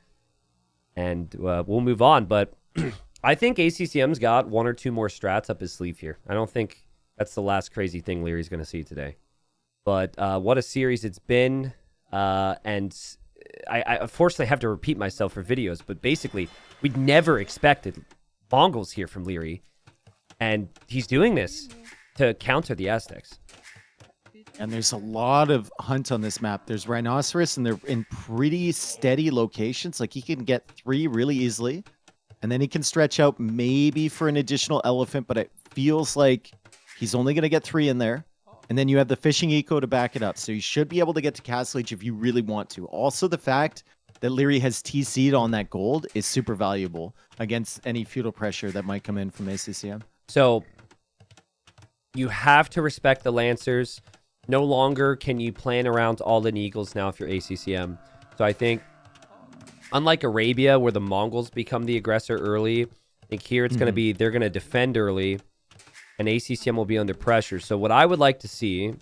And we'll move on, but I think ACCM's got 1 or 2 more strats up his sleeve here. I don't think that's the last crazy thing Leary's going to see today. But what a series it's been. And I unfortunately have to repeat myself for videos, but basically, we'd never expected Mongols here from Leary. And he's doing this to counter the Aztecs. And there's a lot of hunt on this map. There's rhinoceros, and they're in pretty steady locations. Like, he can get 3 really easily. And then he can stretch out maybe for an additional elephant, but it feels like he's only going to get 3 in there. And then you have the fishing eco to back it up. So you should be able to get to Castle Age if you really want to. Also, the fact that Leary has TC'd on that gold is super valuable against any feudal pressure that might come in from ACCM. So you have to respect the Lancers. No longer can you plan around all-in Eagles now if you're ACCM. So I think, unlike Arabia, where the Mongols become the aggressor early, I think here it's going to be they're going to defend early, and ACCM will be under pressure. So what I would like to see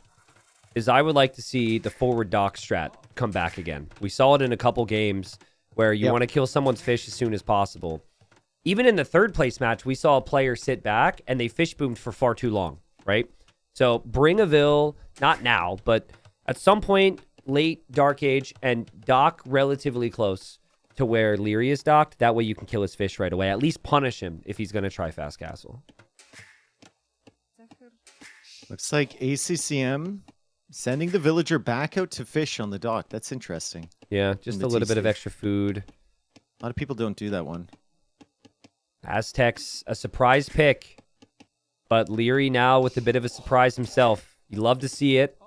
is the forward dock strat come back again. We saw it in a couple games where you want to kill someone's fish as soon as possible. Even in the third place match, we saw a player sit back and they fish boomed for far too long, right? So bring a Vil, not now, but at some point, late Dark Age, and dock relatively close to where Leary is docked. That way you can kill his fish right away. At least punish him if he's going to try Fast Castle. Looks like ACCM sending the villager back out to fish on the dock. That's interesting. Yeah, just a little bit of extra food. A lot of people don't do that one. Aztecs, a surprise pick. But Leary now with a bit of a surprise himself. You love to see it.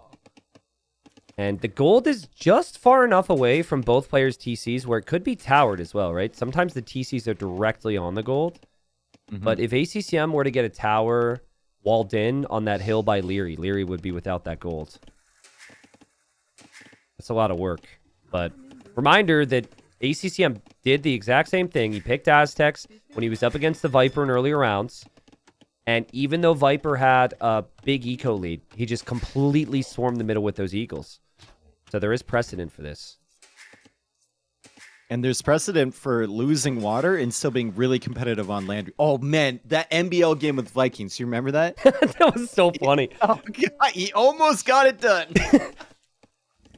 And the gold is just far enough away from both players' TCs where it could be towered as well, right? Sometimes the TCs are directly on the gold. But if ACCM were to get a tower walled in on that hill by Leary, Leary would be without that gold. That's a lot of work. But reminder that ACCM did the exact same thing. He picked Aztecs when he was up against the Viper in earlier rounds. And even though Viper had a big eco lead, he just completely swarmed the middle with those Eagles. So there is precedent for this. And there's precedent for losing water and still being really competitive on land. Oh, man, that NBL game with Vikings. You remember that? That was so funny. Oh, God, he almost got it done.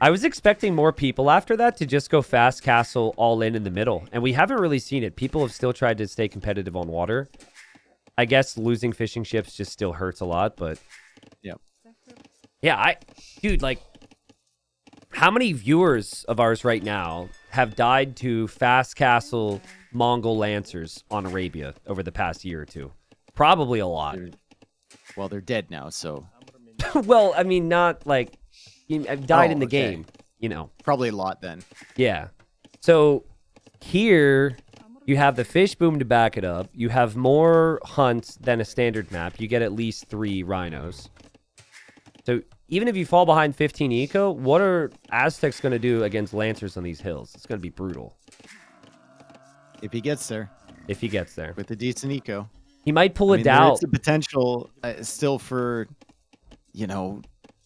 I was expecting more people after that to just go Fast Castle all in the middle. And we haven't really seen it. People have still tried to stay competitive on water. I guess losing fishing ships just still hurts a lot, but... Yeah, dude, like... How many viewers of ours right now have died to Fast Castle Mongol Lancers on Arabia over the past year or two? Probably a lot. Well, they're dead now, so... Well, I mean, not like... I've died in the okay. game, you know. Probably a lot then. Yeah. So, here, you have the fish boom to back it up. You have more hunts than a standard map. You get at least 3 rhinos. So... Even if you fall behind 15 eco, what are Aztecs going to do against Lancers on these hills? It's going to be brutal. If he gets there. If he gets there. With a decent eco. He might pull it There out. is the potential still for, you know,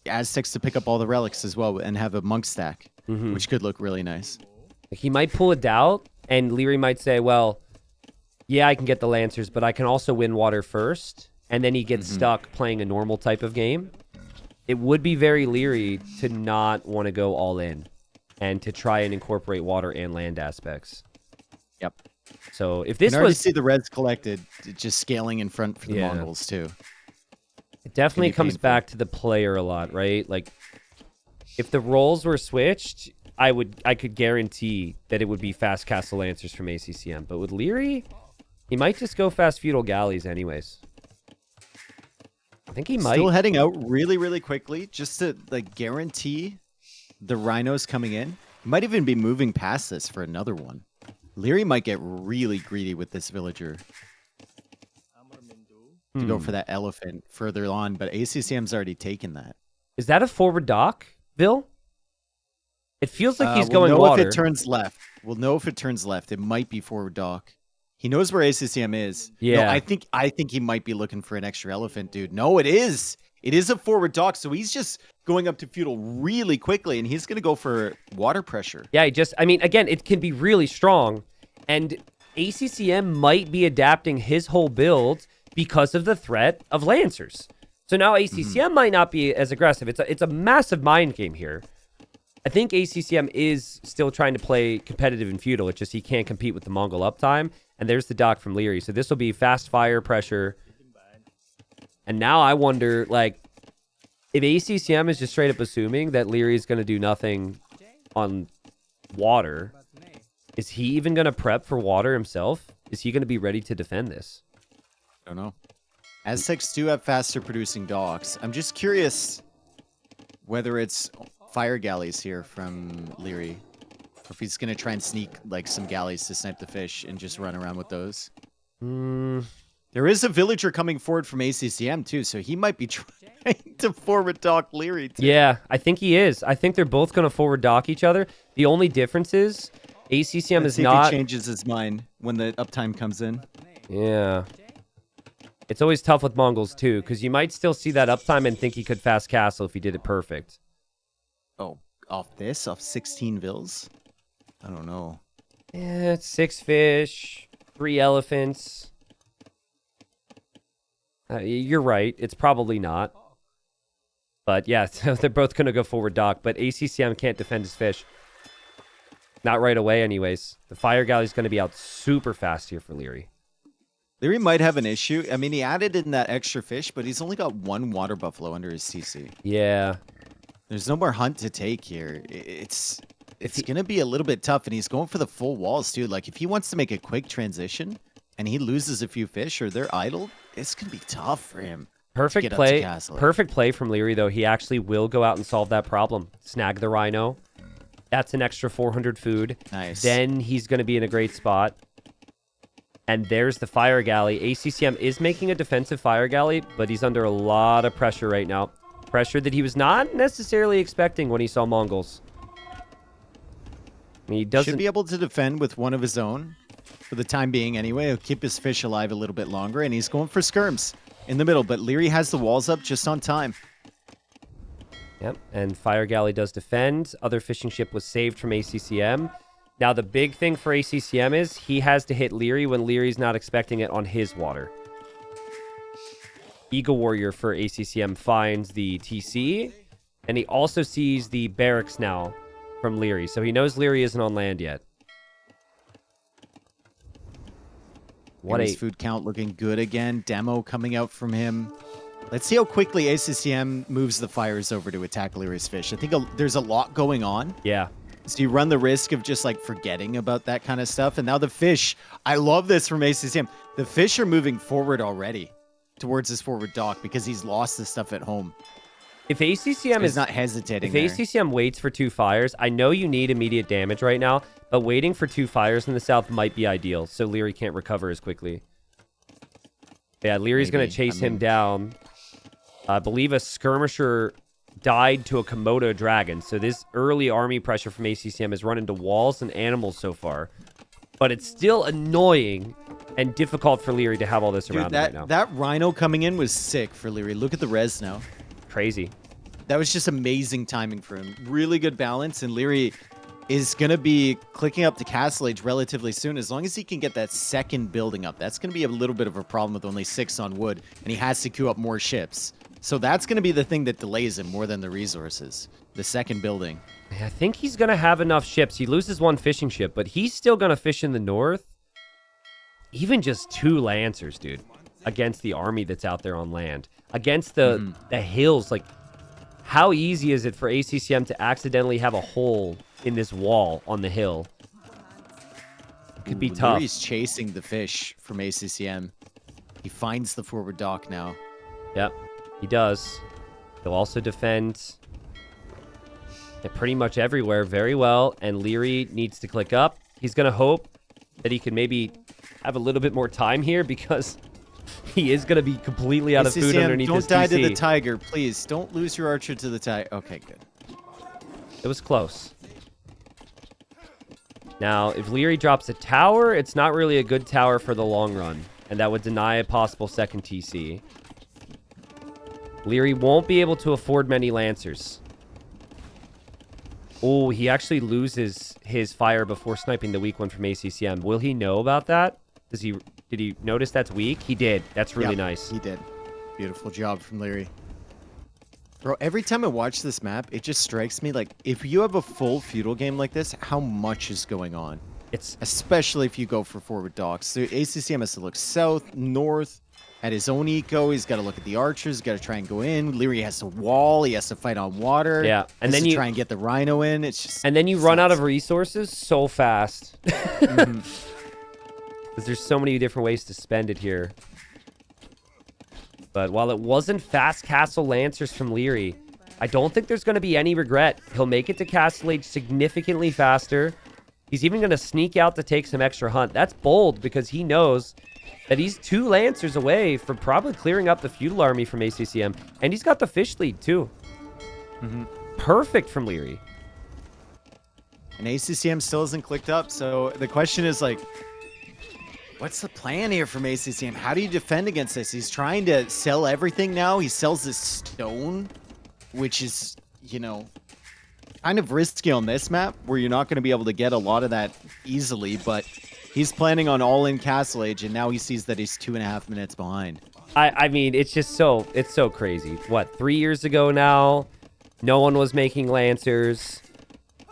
Aztecs to pick up all the relics as well and have a monk stack, which could look really nice. He might pull it out, and Leary might say, well, yeah, I can get the Lancers, but I can also win water first. And then he gets stuck playing a normal type of game. It would be very Leary to not want to go all in and to try and incorporate water and land aspects. Yep. So if this you can already was... see the reds collected, just scaling in front for the Mongols too. It definitely comes back to the player a lot, right? Like, if the roles were switched, I could guarantee that it would be Fast Castle Lancers from ACCM. But with Leary, he might just go Fast Feudal Galleys anyways. I think he might. Still heading out really, really quickly just to like guarantee the rhinos coming in. He might even be moving past this for another one. Leary might get really greedy with this villager to go for that elephant further on, but ACCM's already taken that. Is that a forward dock, Bill? It feels like he's going water. water. If it turns left. We'll know if it turns left. It might be forward dock. He knows where ACCM is. Yeah. No, I think he might be looking for an extra elephant, dude. No, it is. It is a forward dock, so he's just going up to Feudal really quickly, and he's going to go for water pressure. Yeah, I mean, again, it can be really strong, and ACCM might be adapting his whole build because of the threat of Lancers. So now ACCM might not be as aggressive. It's a massive mind game here. I think ACCM is still trying to play competitive in Feudal. It's just he can't compete with the Mongol uptime. And there's the dock from Leary. So this will be fast fire pressure. And now I wonder, like, if ACCM is just straight up assuming that Leary is going to do nothing on water, is he even going to prep for water himself? Is he going to be ready to defend this? I don't know. Aztecs do have faster producing docks. I'm just curious whether it's fire galleys here from Leary, or if he's going to try and sneak like some galleys to snipe the fish and just run around with those. There is a villager coming forward from ACCM too, so he might be trying to forward dock Leary too. Yeah, I think he is. I think they're both going to forward dock each other. The only difference is ACCM is not... If he changes his mind when the uptime comes in. Yeah. It's always tough with Mongols too, because you might still see that uptime and think he could fast castle if he did it perfect. Oh, off 16 vills? I don't know. Yeah, it's 6 fish, 3 elephants. You're right. It's probably not. But yeah, so they're both going to go forward dock, but ACCM can't defend his fish. Not right away anyways. The fire galley is going to be out super fast here for Leary. Leary might have an issue. I mean, he added in that extra fish, but he's only got 1 water buffalo under his CC. Yeah. There's no more hunt to take here. It's going to be a little bit tough, and he's going for the full walls, too. Like, if he wants to make a quick transition and he loses a few fish or they're idle, it's going to be tough for him. Perfect play. Perfect play from Leary, though. He actually will go out and solve that problem. Snag the rhino. That's an extra 400 food. Nice. Then he's going to be in a great spot. And there's the fire galley. ACCM is making a defensive fire galley, but he's under a lot of pressure right now. Pressure that he was not necessarily expecting when he saw Mongols. I mean, he doesn't... Should be able to defend with one of his own for the time being anyway. He'll keep his fish alive a little bit longer, and he's going for skirms in the middle, but Leary has the walls up just on time. Yep, and fire galley does defend. Other fishing ship was saved from ACCM. Now, the big thing for ACCM is he has to hit Leary when Leary's not expecting it on his water. Eagle Warrior for ACCM finds the TC, and he also sees the barracks now from Leary, so he knows Leary isn't on land yet. What his food count looking good again. Demo coming out from him. Let's see how quickly ACCM moves the fires over to attack Leary's fish. I think there's a lot going on. Yeah. So you run the risk of just like forgetting about that kind of stuff. And now the fish, I love this from ACCM. The fish are moving forward already towards his forward dock because he's lost the stuff at home. If ACCM is not hesitating, if ACCM waits for 2 fires, I know you need immediate damage right now, but waiting for 2 fires in the south might be ideal, so Leary can't recover as quickly. Yeah, Leary's going to chase him down. I believe a skirmisher died to a Komodo dragon, so this early army pressure from ACCM has run into walls and animals so far. But it's still annoying and difficult for Leary to have all this around right now. That rhino coming in was sick for Leary. Look at the res now. Crazy. That was just amazing timing for him. Really good balance, and Leary is going to be clicking up to Castle Age relatively soon. As long as he can get that second building up, that's going to be a little bit of a problem with only 6 on wood, and he has to queue up more ships. So that's going to be the thing that delays him more than the resources, the second building. I think he's going to have enough ships. He loses 1 fishing ship, but he's still going to fish in the north. Even just 2 Lancers, dude, against the army that's out there on land. Against the hills, like, how easy is it for ACCM to accidentally have a hole in this wall on the hill? It could be tough. He's chasing the fish from ACCM. He finds the forward dock now. Yep, he does. He'll also defend pretty much everywhere very well, and Leary needs to click up. He's going to hope that he can maybe have a little bit more time here because he is going to be completely out of food underneath his TC. Don't die to the tiger, please. Don't lose your archer to the tiger. Okay, good. It was close. Now, if Leary drops a tower, it's not really a good tower for the long run, and that would deny a possible second TC. Leary won't be able to afford many Lancers. Oh, he actually loses his fire before sniping the weak one from ACCM. Will he know about that? Did he notice that's weak? He did. That's really nice. He did. Beautiful job from Leary. Bro, every time I watch this map, it just strikes me like if you have a full feudal game like this, how much is going on? Especially if you go for forward docks. So ACCM has to look south, north, at his own eco. He's got to look at the archers, got to try and go in. Leary has to wall. He has to fight on water. Yeah, and then you try and get the rhino in. It's just and then you run out of resources so fast. Because there's so many different ways to spend it here. But while it wasn't fast castle lancers from Leary, I don't think there's going to be any regret. He'll make it to Castle Age significantly faster. He's even going to sneak out to take some extra hunt. That's bold because he knows that he's 2 lancers away from probably clearing up the feudal army from ACCM. And he's got the fish lead too. Perfect from Leary. And ACCM still hasn't clicked up. So the question is like, what's the plan here from ACCM? How do you defend against this? He's trying to sell everything now. He sells this stone, which is, you know, kind of risky on this map where you're not going to be able to get a lot of that easily. But he's planning on all-in Castle Age, and now he sees that he's 2.5 minutes behind. I mean, it's so crazy. What, 3 years ago now, no one was making Lancers.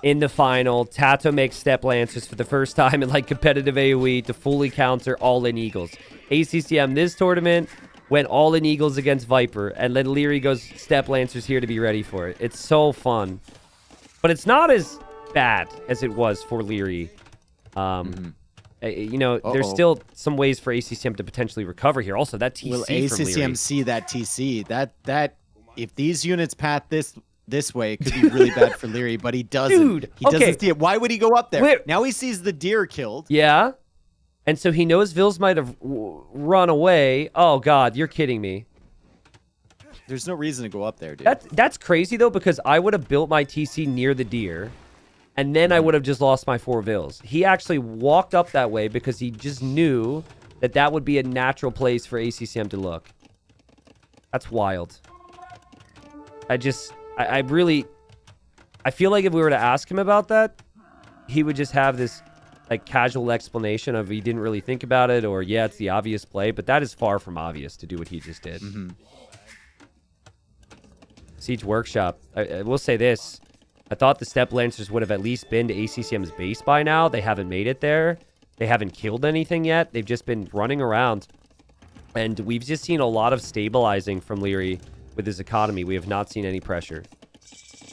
In the final, Tato makes step Lancers for the first time in like competitive AoE to fully counter all-in Eagles. ACCM this tournament went all-in Eagles against Viper, and then Leary goes step Lancers here to be ready for it. It's so fun. But it's not as bad as it was for Leary. You know, there's still some ways for ACCM to potentially recover here. Also, that TC Will from Leary. ACCM see that TC? That if these units path this way, it could be really bad for Leary, but he doesn't. Dude, he doesn't see it. Why would he go up there? Now he sees the deer killed. Yeah. And so he knows Vils might have run away. Oh, God, you're kidding me. There's no reason to go up there, dude. That's crazy, though, because I would have built my TC near the deer, and then I would have just lost my 4 Vils. He actually walked up that way because he just knew that that would be a natural place for ACCM to look. That's wild. I feel like if we were to ask him about that, he would just have this like casual explanation of he didn't really think about it, or yeah, it's the obvious play, but that is far from obvious to do what he just did. Siege Workshop. I will say this. I thought the Step Lancers would have at least been to ACCM's base by now. They haven't made it there. They haven't killed anything yet. They've just been running around. And we've just seen a lot of stabilizing from Leary with his economy. We have not seen any pressure.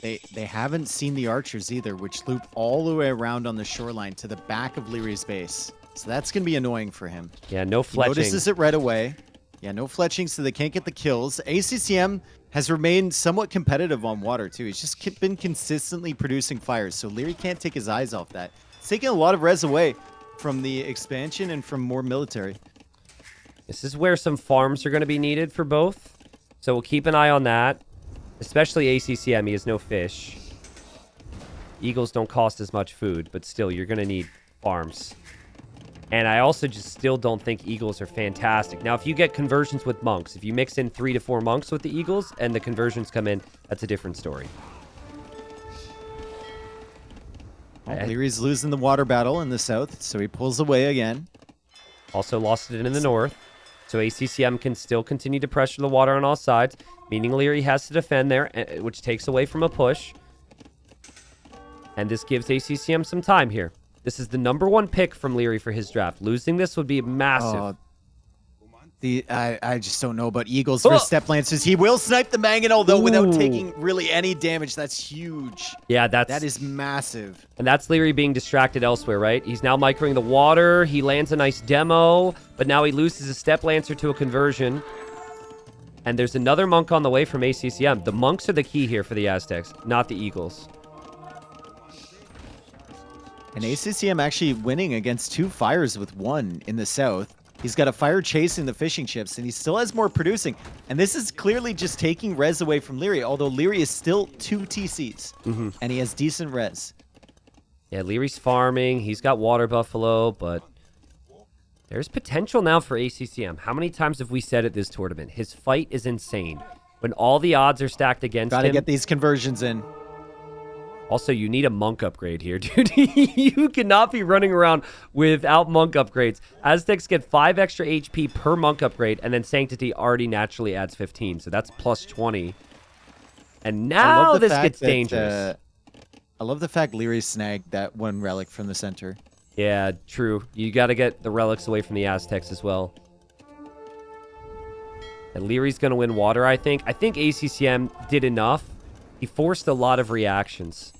They haven't seen the archers either, which loop all the way around on the shoreline to the back of Leary's base. So that's going to be annoying for him. Yeah, no fletching. He notices it right away. Yeah, no fletching, so they can't get the kills. ACCM has remained somewhat competitive on water, too. He's just been consistently producing fires, so Leary can't take his eyes off that. It's taking a lot of res away from the expansion and from more military. This is where some farms are going to be needed for both. So we'll keep an eye on that. Especially ACCM, he has no fish. Eagles don't cost as much food, but still, you're going to need farms. And I also just still don't think Eagles are fantastic. Now, if you get conversions with monks, if you mix in 3 to 4 monks with the Eagles and the conversions come in, that's a different story. Well, Leary's losing the water battle in the south, so he pulls away again. Also lost it in the north. So ACCM can still continue to pressure the water on all sides, meaning Leary has to defend there, which takes away from a push. And this gives ACCM some time here. This is the #1 pick from Leary for his draft. Losing this would be massive. I just don't know about Eagles versus Step Lancers. He will snipe the Mangonel, though, without taking really any damage. That's huge. Yeah, that is massive. And that's Leary being distracted elsewhere, right? He's now microing the water. He lands a nice demo, but now he loses a Step Lancer to a conversion. And there's another monk on the way from ACCM. The monks are the key here for the Aztecs, not the Eagles. And ACCM actually winning against 2 fires with 1 in the south. He's got a fire chasing the fishing ships, and he still has more producing. And this is clearly just taking res away from Leary, although Leary is still 2 TCs, and he has decent res. Yeah, Leary's farming. He's got Water Buffalo, but there's potential now for ACCM. How many times have we said at this tournament? His fight is insane. When all the odds are stacked against Gotta him. get these conversions in. Also, you need a monk upgrade here, dude. You cannot be running around without monk upgrades. Aztecs get 5 extra HP per monk upgrade, and then Sanctity already naturally adds 15, so that's plus 20. And now this gets dangerous. I love the fact Leary snagged that one relic from the center. Yeah, true. You got to get the relics away from the Aztecs as well. And Leary's going to win water, I think. I think ACCM did enough. He forced a lot of reactions.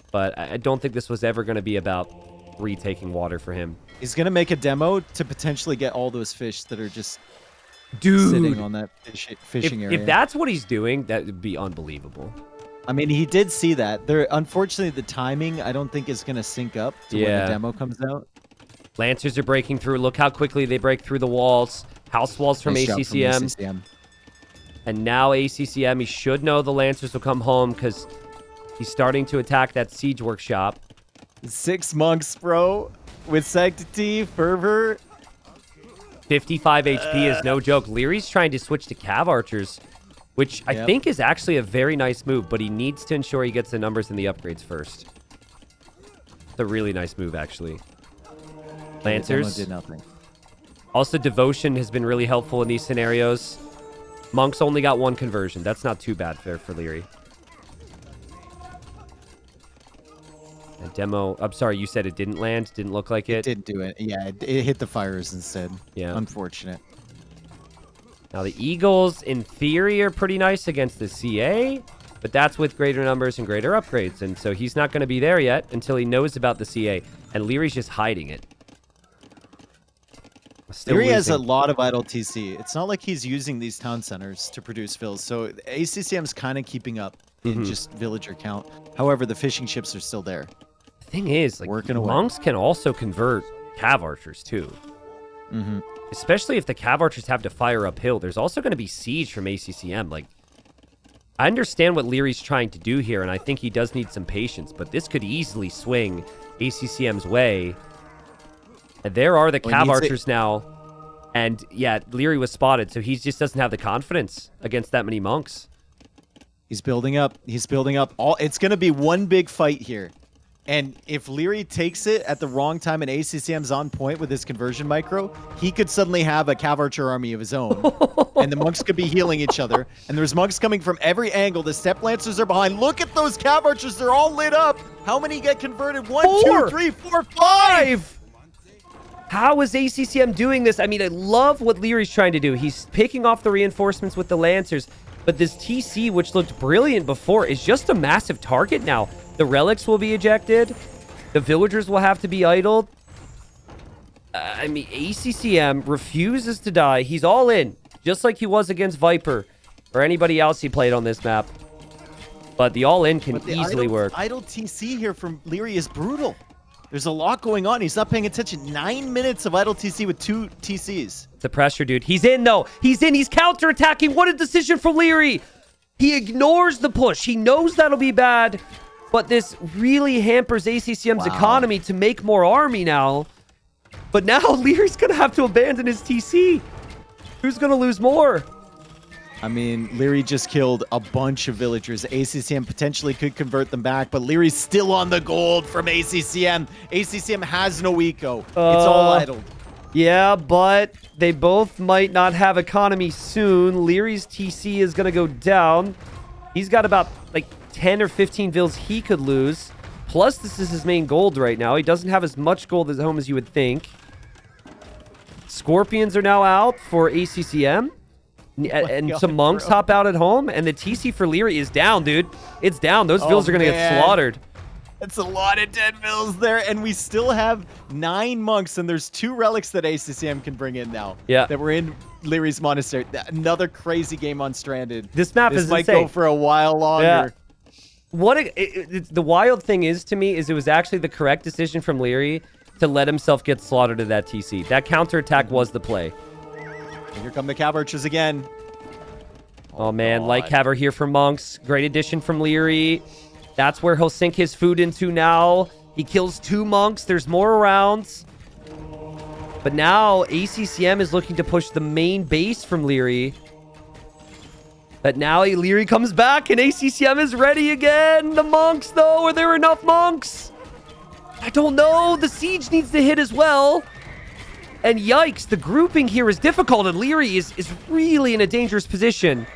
But I don't think this was ever going to be about retaking water for him. He's going to make a demo to potentially get all those fish that are just Dude, sitting on that fishing area. If that's what he's doing, that would be unbelievable. I mean, he did see that. Unfortunately, the timing, I don't think is going to sync up to when the demo comes out. Lancers are breaking through. Look how quickly they break through the walls. House walls from ACCM. And now ACCM, he should know the Lancers will come home because he's starting to attack that siege workshop. 6 monks, bro, with Sanctity, Fervor. 55 HP is no joke. Leary's trying to switch to Cav Archers, which I think is actually a very nice move, but he needs to ensure he gets the numbers and the upgrades first. It's a really nice move, actually. Lancers. Did nothing. Also, Devotion has been really helpful in these scenarios. Monks only got 1 conversion. That's not too bad for Leary. And demo... I'm sorry, you said it didn't land? Didn't look like it? It didn't do it. Yeah, it hit the fires instead. Yeah. Unfortunate. Now, the Eagles, in theory, are pretty nice against the CA, but that's with greater numbers and greater upgrades, and so he's not going to be there yet until he knows about the CA, and Leary's just hiding it. Leary has a lot of idle TC. It's not like he's using these town centers to produce fills, so ACCM's kind of keeping up in just villager count. However, the fishing ships are still there. The thing is, like, working away. Monks can also convert Cav Archers, too. Especially if the Cav Archers have to fire uphill. There's also going to be siege from ACCM. Like, I understand what Leary's trying to do here, and I think he does need some patience, but this could easily swing ACCM's way. And there are the Cav Archers now. And, yeah, Leary was spotted, so he just doesn't have the confidence against that many monks. He's building up. He's building up. It's going to be one big fight here. And if Leary takes it at the wrong time and ACCM's on point with his conversion micro, he could suddenly have a Cav Archer army of his own. And the monks could be healing each other. And there's monks coming from every angle. The Step Lancers are behind. Look at those Cav Archers. They're all lit up. How many get converted? 1, 2, 3, 4, 5. How is ACCM doing this? I mean, I love what Leary's trying to do. He's picking off the reinforcements with the Lancers. But this TC, which looked brilliant before, is just a massive target now. The relics will be ejected. The villagers will have to be idled. I mean, ACCM refuses to die. He's all in, just like he was against Viper or anybody else he played on this map. But the all-in can easily work. Idle TC here from Leary is brutal. There's a lot going on. He's not paying attention. 9 minutes of idle TC with 2 TCs. The pressure, dude. He's in, though. He's in. He's counterattacking. What a decision from Leary. He ignores the push. He knows that'll be bad. But this really hampers ACCM's economy to make more army now. But now Leary's going to have to abandon his TC. Who's going to lose more? I mean, Leary just killed a bunch of villagers. ACCM potentially could convert them back, but Leary's still on the gold from ACCM. ACCM has no eco. It's all idle. Yeah, but they both might not have economy soon. Leary's TC is going to go down. He's got about, like, 10 or 15 vills he could lose. Plus, this is his main gold right now. He doesn't have as much gold at home as you would think. Scorpions are now out for ACCM. And some monks hop out at home, and the TC for Leary is down, dude. It's down. Those vills are going to get slaughtered. That's a lot of dead vills there, and we still have 9 monks, and there's 2 relics that ACCM can bring in now. Yeah. That were in Leary's monastery. Another crazy game on Stranded. This map is might insane. Go for a while longer. Yeah. The wild thing is, to me, is it was actually the correct decision from Leary to let himself get slaughtered to that TC. That counterattack was the play. Here come the Cav Archers again. Oh man, Light Cav are here for monks. Great addition from Leary. That's where he'll sink his food into now. He kills 2 monks. There's more rounds. But now ACCM is looking to push the main base from Leary. But now Leary comes back and ACCM is ready again. The monks, though, are there enough monks? I don't know. The siege needs to hit as well. And yikes, the grouping here is difficult, and Leary is really in a dangerous position.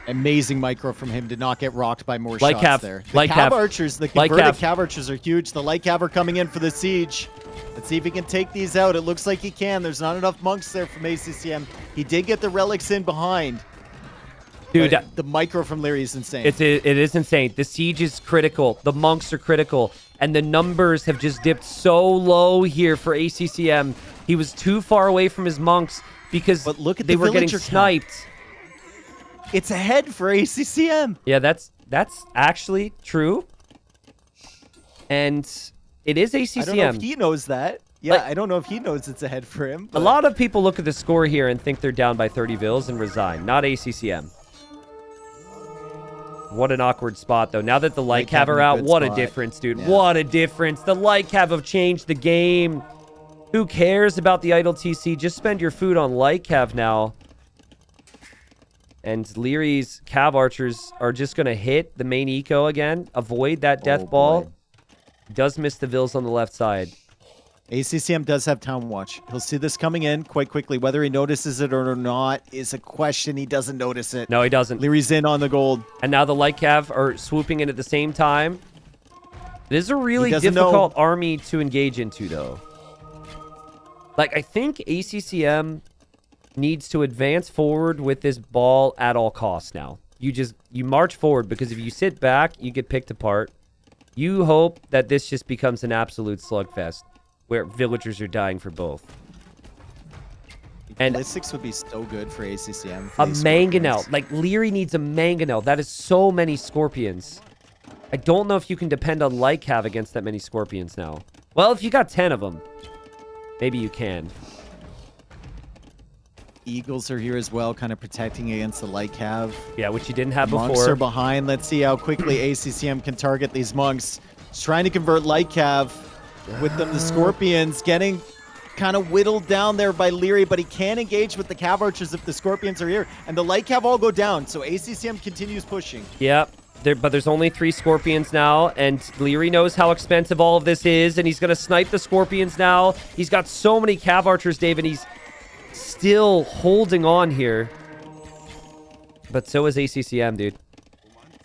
Amazing micro from him to not get rocked by more Light shots cav, there. The light cav cav, archers, the light converted cav. cav archers are huge. The light cav are coming in for the siege. Let's see if he can take these out. It looks like he can. There's not enough monks there from ACCM. He did get the relics in behind. Dude, But the micro from Leary is insane. it is insane. The siege is critical. The monks are critical. And the numbers have just dipped so low here for ACCM. He was too far away from his monks because But look at they the were getting villager count. sniped. It's ahead for ACCM. Yeah, that's actually true. And it is ACCM. I don't know if he knows that. Yeah, Like- I don't know if he knows it's ahead for him. A But lot of people look at the score here and think they're down by 30 vills and resign. Not ACCM. What an awkward spot, though. Now that the light cav Light cav are in a out, good what a spot. difference, dude. Yeah. What a difference. The light cav have changed the game. Who cares about the idle TC? Just spend your food on light cav now. And Leary's cav archers are just going to hit the main eco again. Avoid that death Oh, ball. boy. Does miss the vills on the left side. ACCM does have town watch. He'll see this coming in quite quickly. Whether he notices it or not is a question. He doesn't notice it. No, he doesn't. Leary's in on the gold. And now the light cav are swooping in at the same time. It is a really doesn't difficult army to engage into, though. Like, I think ACCM needs to advance forward with this ball at all costs now. You march forward, because if you sit back, you get picked apart. You hope that this just becomes an absolute slugfest where villagers are dying for both. And Ballistics would be so good for ACCM. a mangonel. Like, Leary needs a mangonel. That is so many scorpions. I don't know if you can depend on light cav against that many scorpions now. Well, if you got 10 of them, maybe you can. Eagles are here as well, kind of protecting against the light cav. Yeah, which you didn't have Monks before. are behind. Let's see how quickly ACCM can target these monks. He's trying to convert light cav with them. The scorpions getting kind of whittled down there by Leary, but he can engage with the cav archers if the scorpions are here. And the light cav all go down, so ACCM continues pushing. Yep. But there's only 3 scorpions now, and Leary knows how expensive all of this is, and he's going to snipe the scorpions now. He's got so many cav archers, Dave, and he's still holding on here. But so is ACCM, dude.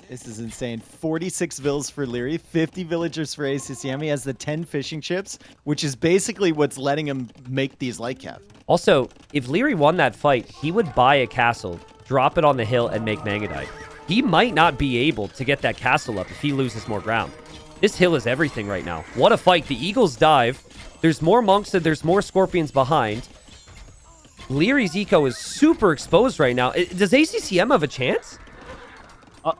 This is insane. 46 vills for Leary, 50 villagers for ACCM. He has the 10 fishing ships, which is basically what's letting him make these light cav. Also, if Leary won that fight, he would buy a castle, drop it on the hill, and make Mangadite. He might not be able to get that castle up if he loses more ground. This hill is everything right now. What a fight. The Eagles dive. There's more monks and there's more scorpions behind. Leary's eco is super exposed right now. Does ACCM have a chance?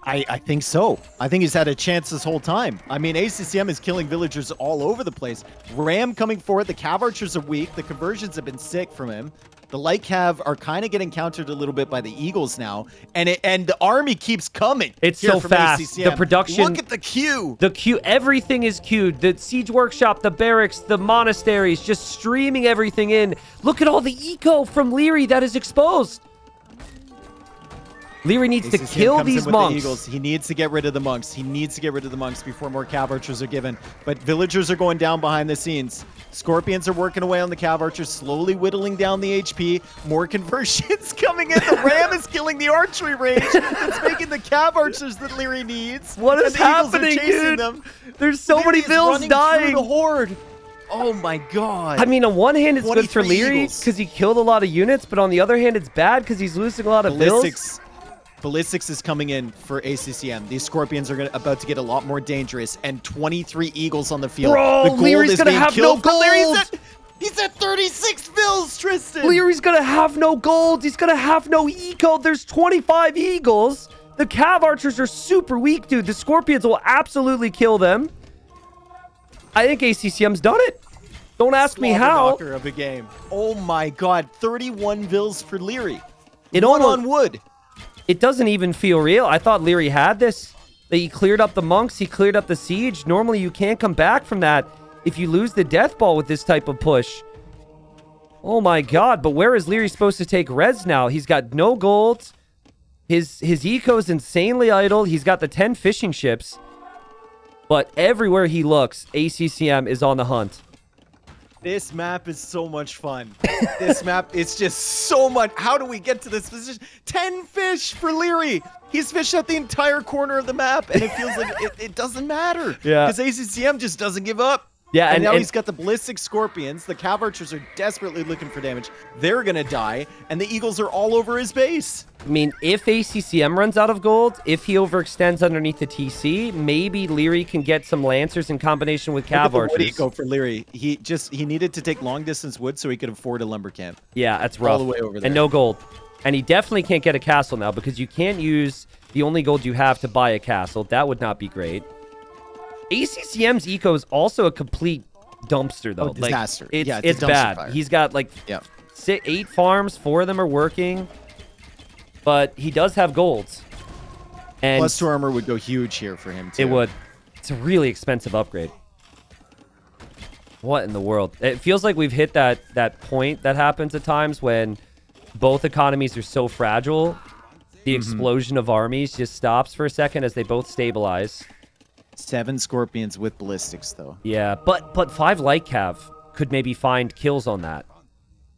I think so. I think he's had a chance this whole time. I mean, ACCM is killing villagers all over the place. Ram coming forward. The cav archers are weak. The conversions have been sick from him. The light cav are kind of getting countered a little bit by the Eagles now. And the army keeps coming. It's here so from fast. ACCM. The production... Look at the queue. The queue, everything is queued. The siege workshop, the barracks, the monasteries, just streaming everything in. Look at all the eco from Leary that is exposed. Leary needs to ACCM kill comes in these with monks. The Eagles. He needs to get rid of the monks. He needs to get rid of the monks before more cav archers are given. But villagers are going down behind the scenes. Scorpions are working away on the cav archers, slowly whittling down the HP. More conversions coming in. The ram is killing the archery range. It's making the cav archers that Leary needs. What is and the Eagles are happening, chasing dude? them. There's so Leary many is vills running dying. through the horde. Oh my god. I mean, on one hand, it's good for 23 Leary Eagles. because he killed a lot of units, but on the other hand, it's bad because he's losing a lot of vills. Ballistics is coming in for ACCM. These Scorpions are about to get a lot more dangerous, and 23 Eagles on the field. Bro, the gold Leary's is gonna being have killed no for Leary. gold. He's at 36 vills, Tristan. Leary's gonna have no gold. He's gonna have no eco. There's 25 eagles. The cav archers are super weak, dude. The scorpions will absolutely kill them. I think ACCM's done it. Don't ask me how. Knocker of a game. Oh my god, 31 vills for Leary. It One almost- on wood. It doesn't even feel real. I thought Leary had this. That he cleared up the monks. He cleared up the siege. Normally, you can't come back from that if you lose the death ball with this type of push. Oh my god. But where is Leary supposed to take res now? He's got no gold. His eco's insanely idle. He's got the 10 fishing ships. But everywhere he looks, ACCM is on the hunt. This map is so much fun. This map is just so much. How do we get to this position? 10 fish for Leary. He's fished out the entire corner of the map, and it feels like it doesn't matter. Yeah. Because ACCM just doesn't give up. Yeah, and now he's got the ballistic scorpions. The cav archers are desperately looking for damage. They're going to die, and the eagles are all over his base. I mean, if ACCM runs out of gold, if he overextends underneath the TC, maybe Leary can get some lancers in combination with cav archers. What do you go for Leary? He needed to take long distance wood so he could afford a lumber camp. Yeah, that's rough. All the way over there. And no gold. And he definitely can't get a castle now because you can't use the only gold you have to buy a castle. That would not be great. ACCM's eco is also a complete dumpster, though. Oh, disaster. Like, yeah, it's a dumpster bad. fire. He's got like 8 farms, 4 of them are working, but he does have golds. And Plus 2 armor would go huge here for him, too. it would. It's a really expensive upgrade. What in the world? It feels like we've hit that point that happens at times when both economies are so fragile. The explosion of armies just stops for a second as they both stabilize. 7 scorpions with ballistics, though. Yeah, but 5 light cav could maybe find kills on that.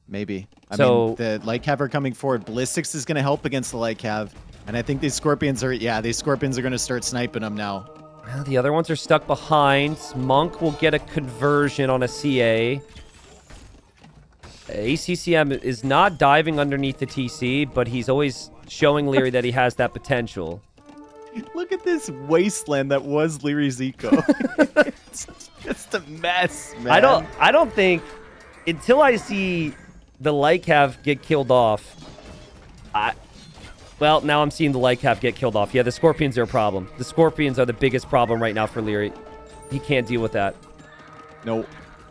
Maybe. I So- mean, the light cav are coming forward. Ballistics is going to help against the light cav. And I think these scorpions are going to start sniping them now. Well, the other ones are stuck behind. Monk will get a conversion on a CA. ACCM is not diving underneath the TC, but he's always showing Leary that he has that potential. Look at this wasteland that was Leary's eco. It's just a mess, man. I don't think until I see the light cav get killed off. Well, now I'm seeing the light cav get killed off. Yeah, the scorpions are a problem. The scorpions are the biggest problem right now for Leary. He can't deal with that. No.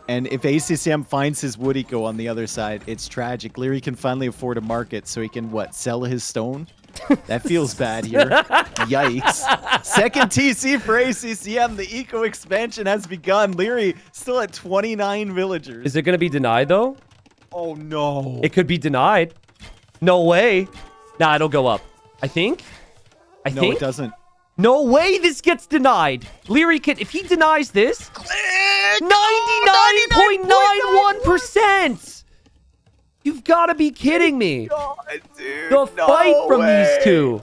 And if ACCM finds his wood eco on the other side, it's tragic. Leary can finally afford a market so he can, sell his stone? That feels bad here. Yikes. Second TC for ACCM. The eco expansion has begun. Leary still at 29 villagers. Is it going to be denied, though? Oh, no. It could be denied. No way. Nah, it'll go up. I think. No, it doesn't. No way this gets denied. Leary can, if he denies this, 99.91%. You've got to be kidding me. God, dude, The fight from way. these two.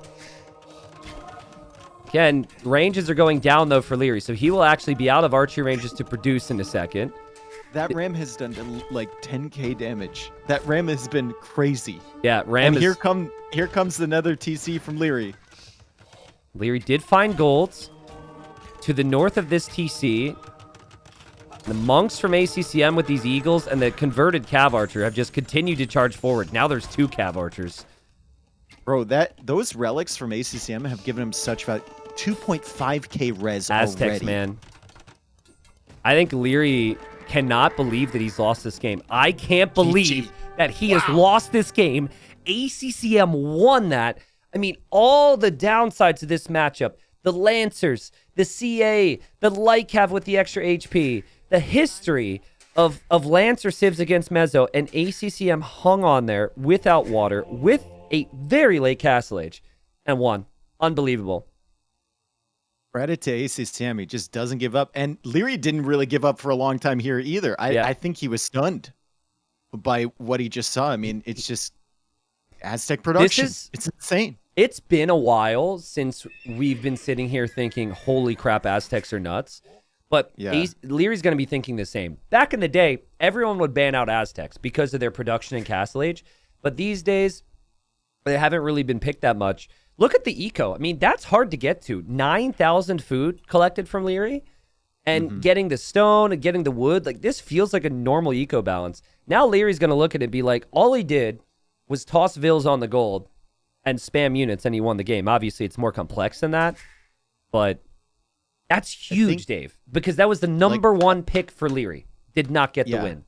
Again, ranges are going down, though, for Leary, so he will actually be out of archery ranges to produce in a second. That ram has done like 10k damage. That ram has been crazy. Yeah, Ram And is... here comes another TC from Leary. Leary did find golds. To the north of this TC, the monks from ACCM with these eagles and the converted cav archer have just continued to charge forward. Now there's 2 cav archers. Bro, those relics from ACCM have given him such value. 2.5k res Aztecs, already. man. I think Leary cannot believe that he's lost this game. I can't believe that he has lost this game. ACCM won that. I mean, all the downsides of this matchup, the Lancers, the CA, the light cav with the extra HP, the history of Lancer civs against Mezzo, and ACCM hung on there without water, with a very late Castle Age, and won. Unbelievable. Credit to ACCM. He just doesn't give up. And Leary didn't really give up for a long time here either. I think he was stunned by what he just saw. I mean, it's just Aztec production. It's insane. It's been a while since we've been sitting here thinking, holy crap, Aztecs are nuts. But Leary's going to be thinking the same. Back in the day, everyone would ban out Aztecs because of their production in Castle Age. But these days, they haven't really been picked that much. Look at the eco. I mean, that's hard to get to. 9,000 food collected from Leary. And getting the stone and getting the wood. Like, this feels like a normal eco balance. Now Leary's going to look at it and be like, all he did was toss Vills on the gold and spam units, and he won the game. Obviously, it's more complex than that, but that's huge, Dave, because that was the number one pick for Leary. Did not get the win.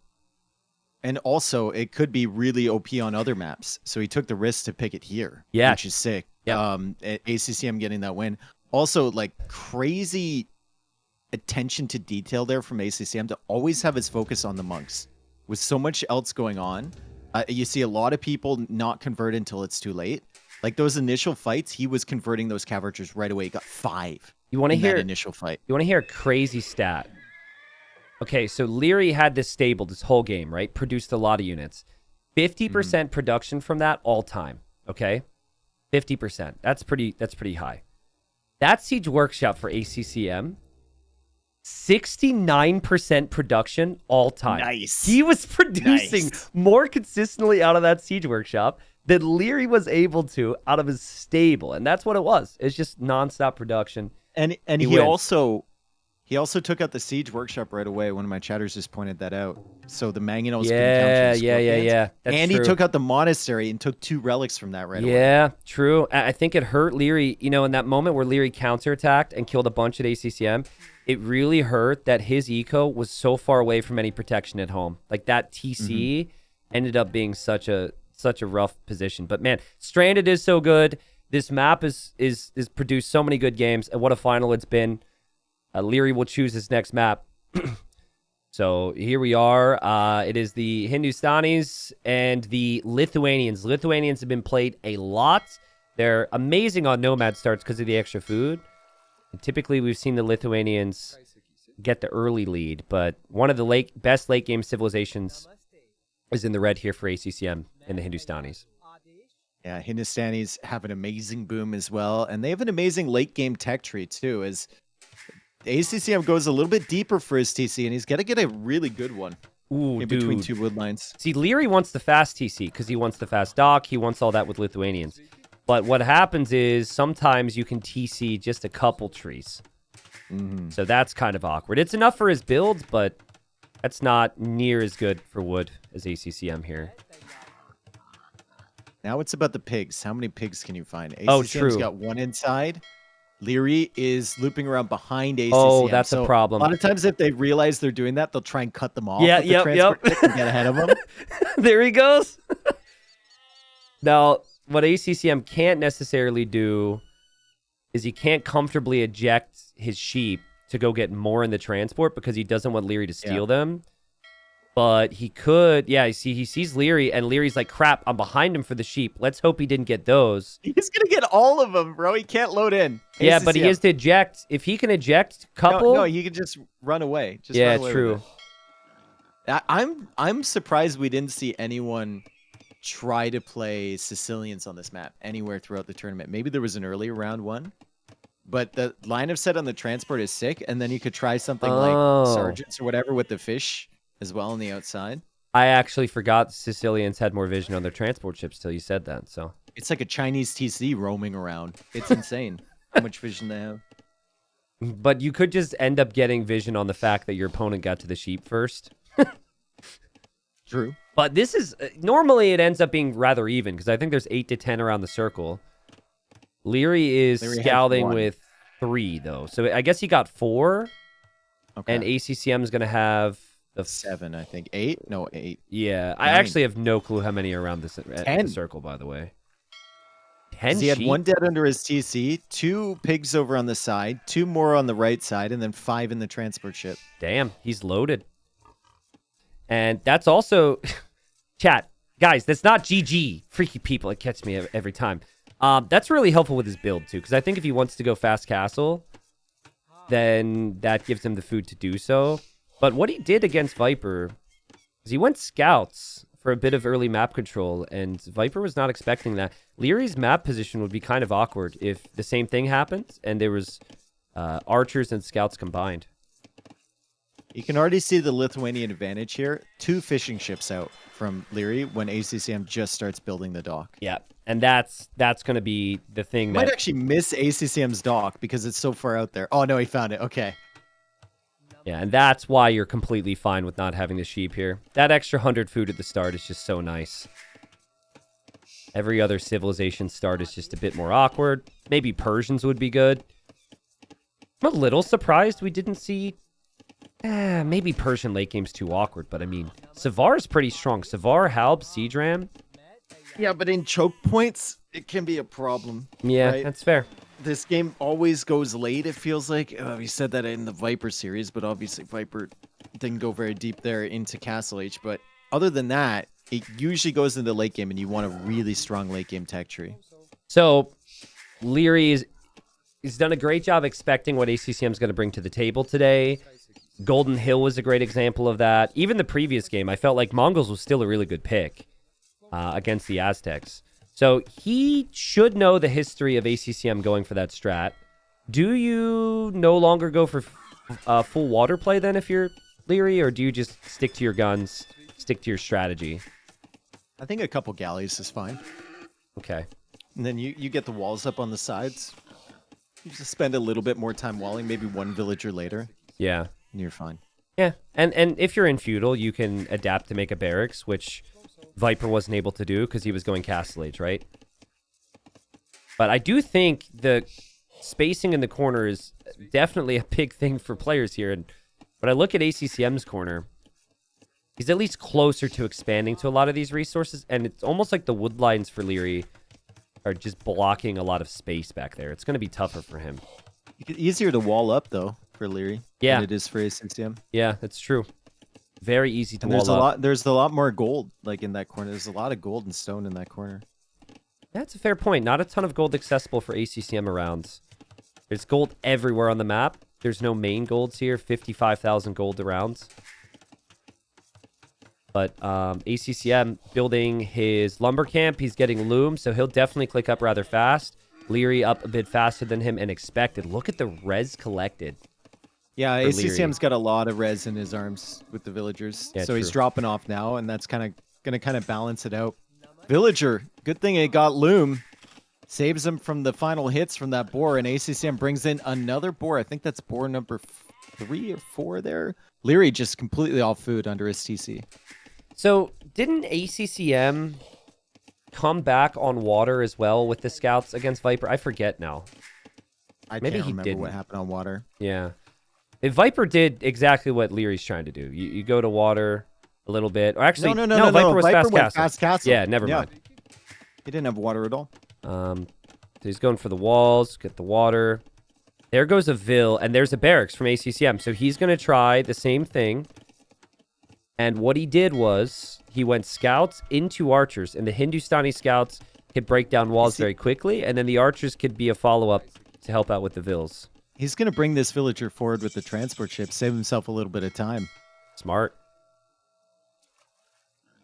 And also, it could be really OP on other maps, so he took the risk to pick it here, which is sick. Yeah. ACCM getting that win. Also, like, crazy attention to detail there from ACCM to always have his focus on the monks. With so much else going on, you see a lot of people not convert until it's too late. Like those initial fights, he was converting those cav archers right away. He got 5 You want to in that hear initial fight. You want to hear a crazy stat? Okay, so Leary had this stable this whole game, right? Produced a lot of units. 50% production from that all time. Okay, 50%. That's pretty high. That siege workshop for ACCM, 69% production all time. Nice. He was producing more consistently out of that siege workshop than Leary was able to out of his stable, and that's what it was. It's just nonstop production. And he also took out the siege workshop right away. One of my chatters just pointed that out. So the Mangonels couldn't counter the Scorpions. That's and true. he took out the monastery and took 2 relics from that right away. Yeah, true. I think it hurt Leary, you know, in that moment where Leary counterattacked and killed a bunch at ACCM, it really hurt that his eco was so far away from any protection at home. Like that TC ended up being such a rough position. But man, Stranded is so good. This map is produced so many good games, and what a final it's been. Leary will choose his next map. So here we are. It is the Hindustanis and the Lithuanians. Lithuanians have been played a lot. They're amazing on nomad starts because of the extra food. And typically, we've seen the Lithuanians get the early lead, but one of the best late game civilizations is in the red here for ACCM and the Hindustanis. Yeah, Hindustanis have an amazing boom as well, and they have an amazing late game tech tree too. As ACCM goes a little bit deeper for his TC, and he's got to get a really good one in between 2 wood lines. See, Leary wants the fast TC because he wants the fast dock. He wants all that with Lithuanians. But what happens is sometimes you can TC just a couple trees. So that's kind of awkward. It's enough for his builds, but that's not near as good for wood as ACCM here. Now it's about the pigs. How many pigs can you find? Oh, ACCM's true. got 1 inside. Leary is looping around behind ACCM. Oh, that's a problem. A lot of times if they realize they're doing that, they'll try and cut them off. Yeah, with the transport kit and get ahead of them. There he goes. Now, what ACCM can't necessarily do is he can't comfortably eject his sheep to go get more in the transport because he doesn't want Leary to steal them. But he could, he sees Leary, and Leary's like, crap, I'm behind him for the sheep. Let's hope he didn't get those. He's going to get all of them, bro. He can't load in. Yeah, ACCM. but he has to eject. If he can eject a couple... No, he can just run away. Yeah, true. I'm surprised we didn't see anyone try to play Sicilians on this map anywhere throughout the tournament. Maybe there was an earlier round one, but the line of sight on the transport is sick, and then you could try something like Sergeants or whatever with the fish as well on the outside. I actually forgot Sicilians had more vision on their transport ships till you said that. So it's like a Chinese TC roaming around. It's insane how much vision they have. But you could just end up getting vision on the fact that your opponent got to the sheep first. True. But this is normally it ends up being rather even because I think there's 8 to 10 around the circle. Leary is scouting with 3 though, so I guess he got 4. Okay. And ACCM is going to have 7, I think. 8? No, 8. Yeah, 9. I actually have no clue how many are around this the circle. By the way, 10. He had 1 dead under his TC, 2 pigs over on the side, 2 more on the right side, and then 5 in the transport ship. Damn, he's loaded. And that's also, chat, guys, that's not GG. Freaky people, it catches me every time. That's really helpful with his build, too, because I think if he wants to go fast castle, then that gives him the food to do so. But what he did against Viper is he went scouts for a bit of early map control, and Viper was not expecting that. Leary's map position would be kind of awkward if the same thing happened, and there was archers and scouts combined. You can already see the Lithuanian advantage here. 2 fishing ships out from Leary when ACCM just starts building the dock. Yeah, and that's going to be the thing that... Might actually miss ACCM's dock because it's so far out there. Oh, no, he found it. Okay. Yeah, and that's why you're completely fine with not having the sheep here. That extra 100 food at the start is just so nice. Every other civilization start is just a bit more awkward. Maybe Persians would be good. I'm a little surprised we didn't see... maybe Persian late game's too awkward, but I mean, Savar is pretty strong. Savar, Halb, Siege Ram. Yeah, but in choke points, it can be a problem. Yeah, right? That's fair. This game always goes late, it feels like. We said that in the Viper series, but obviously Viper didn't go very deep there into Castle H. But other than that, it usually goes into the late game, and you want a really strong late game tech tree. So Leary he's done a great job expecting what ACCM is going to bring to the table today. Golden Hill was a great example of that. Even the previous game, I felt like Mongols was still a really good pick against the Aztecs. So he should know the history of ACCM going for that strat. Do you no longer go for full water play then if you're Leary, or do you just stick to your guns, stick to your strategy? I think a couple galleys is fine. Okay. And then you get the walls up on the sides. You just spend a little bit more time walling, maybe one villager later, Yeah. and you're fine. Yeah, and if you're in Feudal, you can adapt to make a barracks, which Viper wasn't able to do because he was going Castle Age, right? But I do think the spacing in the corner is definitely a big thing for players here. And when I look at ACCM's corner, he's at least closer to expanding to a lot of these resources, and it's almost like the wood lines for Leary are just blocking a lot of space back there. It's going to be tougher for him. Easier to wall up though for Leary Yeah. than it is for ACCM. Yeah, that's true. Very easy to And wall up. there's a lot more gold like in that corner. There's a lot of gold and stone in that corner. That's a fair point. Not a ton of gold accessible for ACCM around. There's gold everywhere on the map. There's no main golds here. 55,000 gold around. But ACCM building his lumber camp. He's getting loom, so he'll definitely click up rather fast. Leary up a bit faster than him and expected. Look at the res collected. Yeah, for ACCM's Leary. got a lot of res in his arms with the villagers. Yeah, so he's true. dropping off now, and that's going to balance it out. Villager, good thing it got loom. Saves him from the final hits from that boar, and ACCM brings in another boar. I think that's boar number 3 or 4 there. Leary just completely off food under his TC. So didn't ACCM come back on water as well with the scouts against Viper? I forget now. Maybe Can't he remember didn't. what happened on water. Yeah. If Viper did exactly what Leary's trying to do. You go to water a little bit. Or actually, No. Viper was Viper fast went castle. fast castle. Yeah, never mind. He didn't have water at all. So he's going for the walls, get the water. There goes a Vil, and there's a barracks from ACCM. So he's going to try the same thing. And what he did was he went scouts into archers, and the Hindustani scouts could break down walls very quickly, and then the archers could be a follow-up to help out with the Vils. He's going to bring this villager forward with the transport ship, save himself a little bit of time. Smart.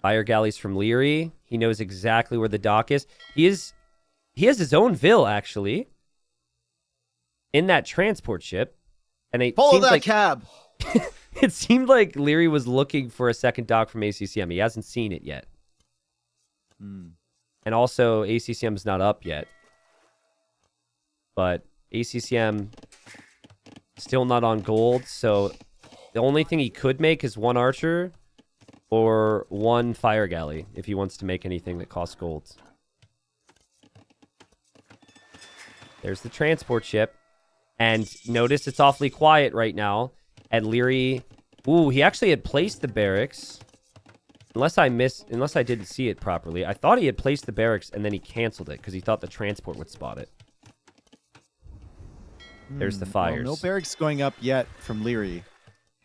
Fire galleys from Leary. He knows exactly where the dock is. He has his own Vil, actually, in that transport ship. And it Follow seems that like cab! it seemed like Leary was looking for a second dock from ACCM. He hasn't seen it yet. And also, ACCM's not up yet. But ACCM still not on gold, so the only thing he could make is one archer or one fire galley if he wants to make anything that costs gold. There's the transport ship. And notice it's awfully quiet right now. And Leary... Ooh, he actually had placed the barracks. Unless I didn't see it properly. I thought he had placed the barracks and then he canceled it because he thought the transport would spot it. There's the fires. Well, no barracks going up yet from Leary.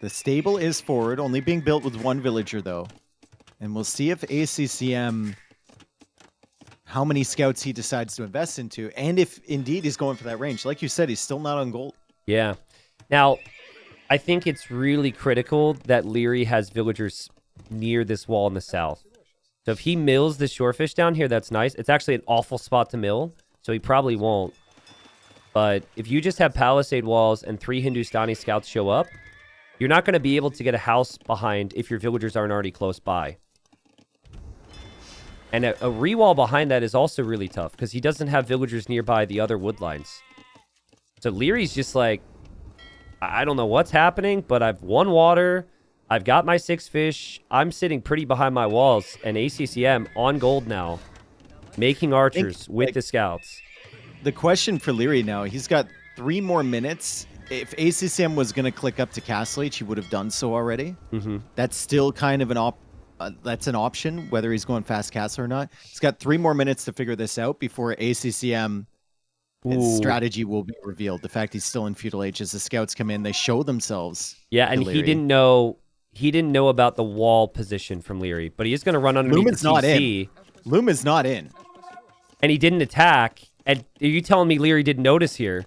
The stable is forward, only being built with one villager, though. And we'll see if ACCM... how many scouts he decides to invest into, and if indeed he's going for that range. Like you said, he's still not on gold. Yeah. Now, I think it's really critical that Leary has villagers near this wall in the south. So if he mills the shorefish down here, that's nice. It's actually an awful spot to mill, so he probably won't. But if you just have palisade walls and 3 Hindustani scouts show up, you're not going to be able to get a house behind if your villagers aren't already close by. And a rewall behind that is also really tough because he doesn't have villagers nearby the other wood lines. So Leary's just like, I don't know what's happening, but I've won water. I've got my 6 fish. I'm sitting pretty behind my walls. And ACCM on gold now, making archers with the scouts. The question for Leary now, he's got 3 more minutes. If ACCM was going to click up to Castle H, he would have done so already. Mm-hmm. That's still kind of that's an option, whether he's going fast castle or not. He's got 3 more minutes to figure this out before ACCM his strategy will be revealed. The fact he's still in Feudal Age as the scouts come in, they show themselves. Yeah, and he didn't know about the wall position from Leary, but he is going to run underneath Loom is the not CC. in. Loom is not in. and he didn't attack. And are you telling me Leary didn't notice here?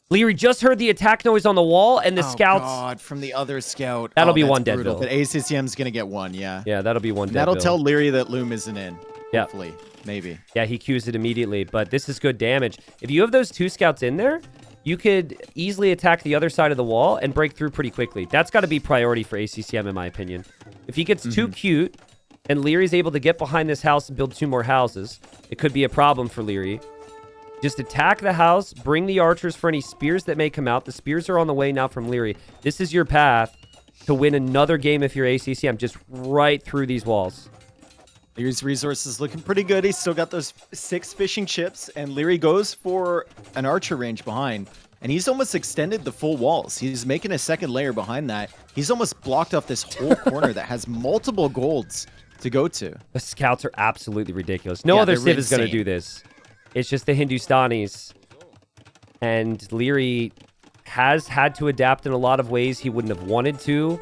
Leary just heard the attack noise on the wall, and the scouts. Oh God, from the other scout. That'll be that's one dead brutal. bill. But ACCM's gonna get one. Yeah. Yeah, that'll be one dead That'll bill. tell Leary that Loom isn't in. Yeah. Hopefully, maybe. Yeah, he cues it immediately, but this is good damage. If you have those 2 scouts in there, you could easily attack the other side of the wall and break through pretty quickly. That's got to be priority for ACCM, in my opinion. If he gets too cute and Leary's able to get behind this house and build 2 more houses, it could be a problem for Leary. Just attack the house, bring the archers for any spears that may come out. The spears are on the way now from Leary. This is your path to win another game if you're ACCM, just right through these walls. Leary's resources looking pretty good. He's still got those 6 fishing chips, and Leary goes for an archer range behind. And he's almost extended the full walls. He's making a second layer behind that. He's almost blocked off this whole corner that has multiple golds to go to. The scouts are absolutely ridiculous. No Yeah, other they're Civ is going to insane. do this. It's just the Hindustanis. And Leary has had to adapt in a lot of ways he wouldn't have wanted to.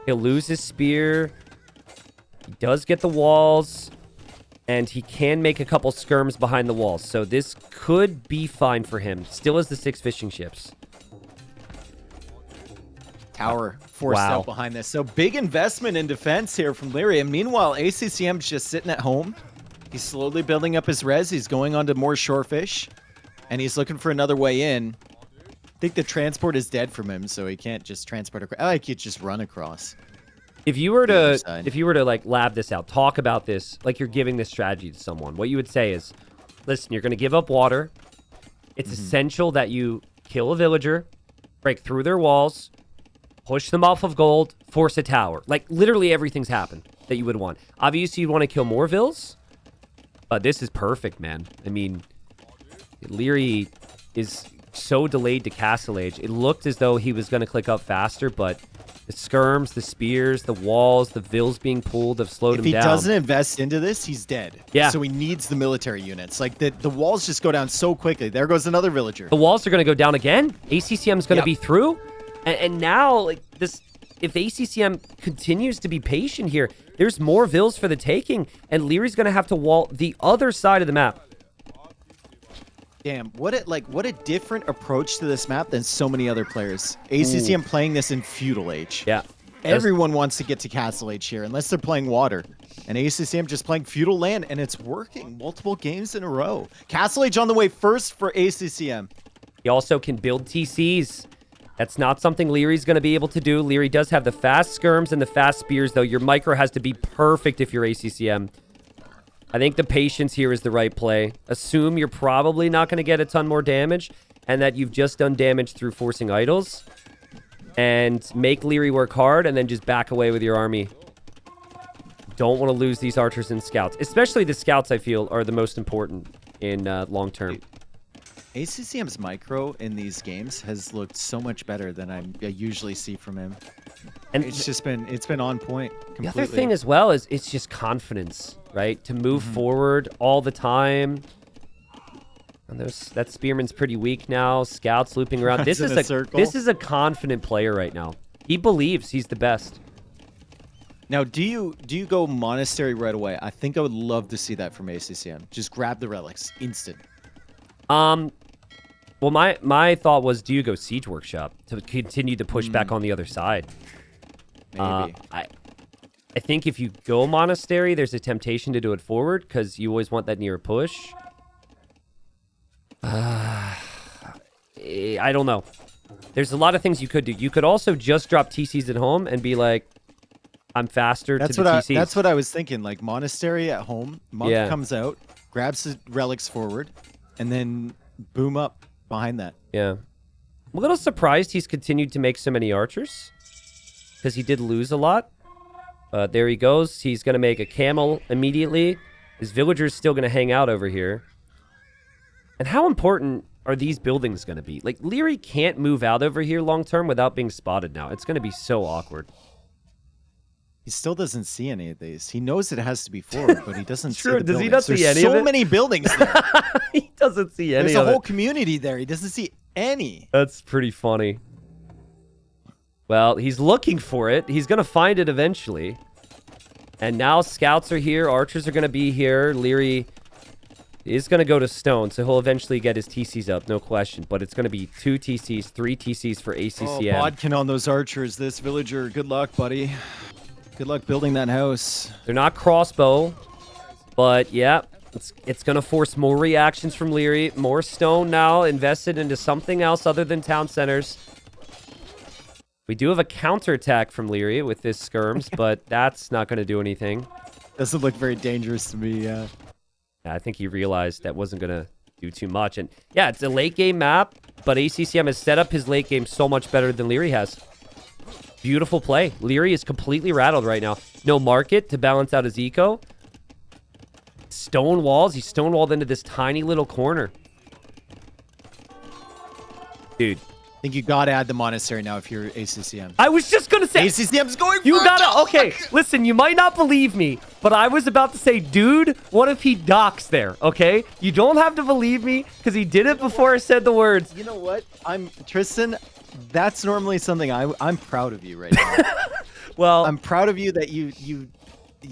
He'll lose his spear. He does get the walls. And he can make a couple skirms behind the walls. So this could be fine for him. Still has the 6 fishing ships. Tower forced Wow. out behind this. So big investment in defense here from Leary. And meanwhile, ACCM's just sitting at home. He's slowly building up his res. He's going on to more shorefish. And he's looking for another way in. I think the transport is dead from him, so he can't just transport across. I could just run across. If you were other to side. like lab this out, talk about this, like you're giving this strategy to someone, what you would say is, listen, you're going to give up water. It's essential that you kill a villager, break through their walls, push them off of gold, force a tower. Like literally everything's happened that you would want. Obviously, you'd want to kill more vills. This is perfect, man. I mean, Leary is so delayed to Castle Age. It looked as though he was going to click up faster, but the skirms, the spears, the walls, the vills being pulled have slowed If him he down. doesn't invest into this, he's dead. Yeah. So he needs the military units. Like the walls just go down so quickly. There goes another villager. The walls are going to go down again. ACCM is going to Yep. be through. And now, like this, if ACCM continues to be patient here, there's more vills for the taking, and Leary's going to have to wall the other side of the map. Damn, what a different approach to this map than so many other players. ACCM playing this in Feudal Age. Yeah. Everyone wants to get to Castle Age here, unless they're playing Water. And ACCM just playing Feudal Land, and it's working multiple games in a row. Castle Age on the way first for ACCM. He also can build TCs. That's not something Leary's going to be able to do. Leary does have the fast skirms and the fast spears, though. Your micro has to be perfect if you're ACCM. I think the patience here is the right play. Assume you're probably not going to get a ton more damage, and that you've just done damage through forcing idols. And make Leary work hard, and then just back away with your army. Don't want to lose these archers and scouts. Especially the scouts, I feel, are the most important in long term. ACCM's micro in these games has looked so much better than I usually see from him. And It's been on point completely. the other thing as well is it's just confidence, right? To move forward all the time. And that spearman's pretty weak now. Scouts looping around. Runs This in is a circle. this is a confident player right now. He believes he's the best. Now, do you go monastery right away? I think I would love to see that from ACCM. Just grab the relics, instant. Well, my thought was, do you go siege workshop to continue to push back on the other side? Maybe. I think if you go monastery, there's a temptation to do it forward because you always want that near push. I don't know. There's a lot of things you could do. You could also just drop TCs at home and be like, I'm faster to the TCs. That's what I was thinking. Like monastery at home, monk Yeah. comes out, grabs the relics forward, and then boom up behind that. Yeah. I'm a little surprised he's continued to make so many archers because he did lose a lot. There he goes. He's going to make a camel immediately. His villager's still going to hang out over here. And how important are these buildings going to be? Like, Leary can't move out over here long term without being spotted now. It's going to be so awkward. He still doesn't see any of these. He knows it has to be forward, but he doesn't True. see the Does he buildings. not see There's any of so it? many buildings there. He doesn't see any There's a of whole it. community there. He doesn't see any. That's pretty funny. Well, he's looking for it. He's going to find it eventually. And now scouts are here. Archers are going to be here. Leary is going to go to stone, so he'll eventually get his TCs up, no question. But it's going to be 2 TCs, 3 TCs for Oh, ACCM. bodkin on those archers. This villager. Good luck, buddy. Good luck building that house. They're not crossbow, but yeah, it's going to force more reactions from Leary. More stone now invested into something else other than town centers. We do have a counterattack from Leary with this skirms, but that's not going to do anything. Doesn't look very dangerous to me, yeah. I think he realized that wasn't going to do too much. And yeah, it's a late game map, but ACCM has set up his late game so much better than Leary has. Beautiful play. Leary is completely rattled right now. No market to balance out his eco. Stone walls. He's stonewalled into this tiny little corner. Dude. I think you gotta add the monastery now if you're ACCM. I was just gonna say ACCM's going you for gotta okay, listen, you might not believe me, but I was about to say, dude, what if he docks there? Okay? You don't have to believe me because he did it before I said the words. You know what? Tristan, that's normally something I'm proud of you right now. Well, I'm proud of you that you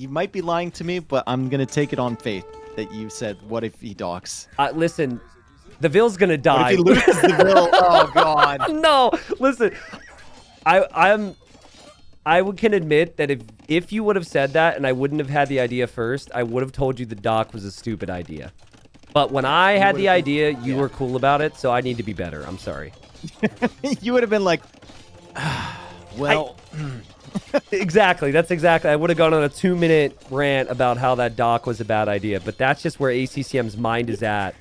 might be lying to me, but I'm gonna take it on faith that you said, what if he docks? Listen, the Ville's gonna die. What if he loses the Ville? Oh god. No, listen. I can admit that if you would have said that and I wouldn't have had the idea first, I would have told you the dock was a stupid idea. But when I had the idea, you were cool about it, so I need to be better. I'm sorry. You would have been like, well. Exactly. That's exactly. I would have gone on a 2-minute rant about how that dock was a bad idea, but that's just where ACCM's mind is at.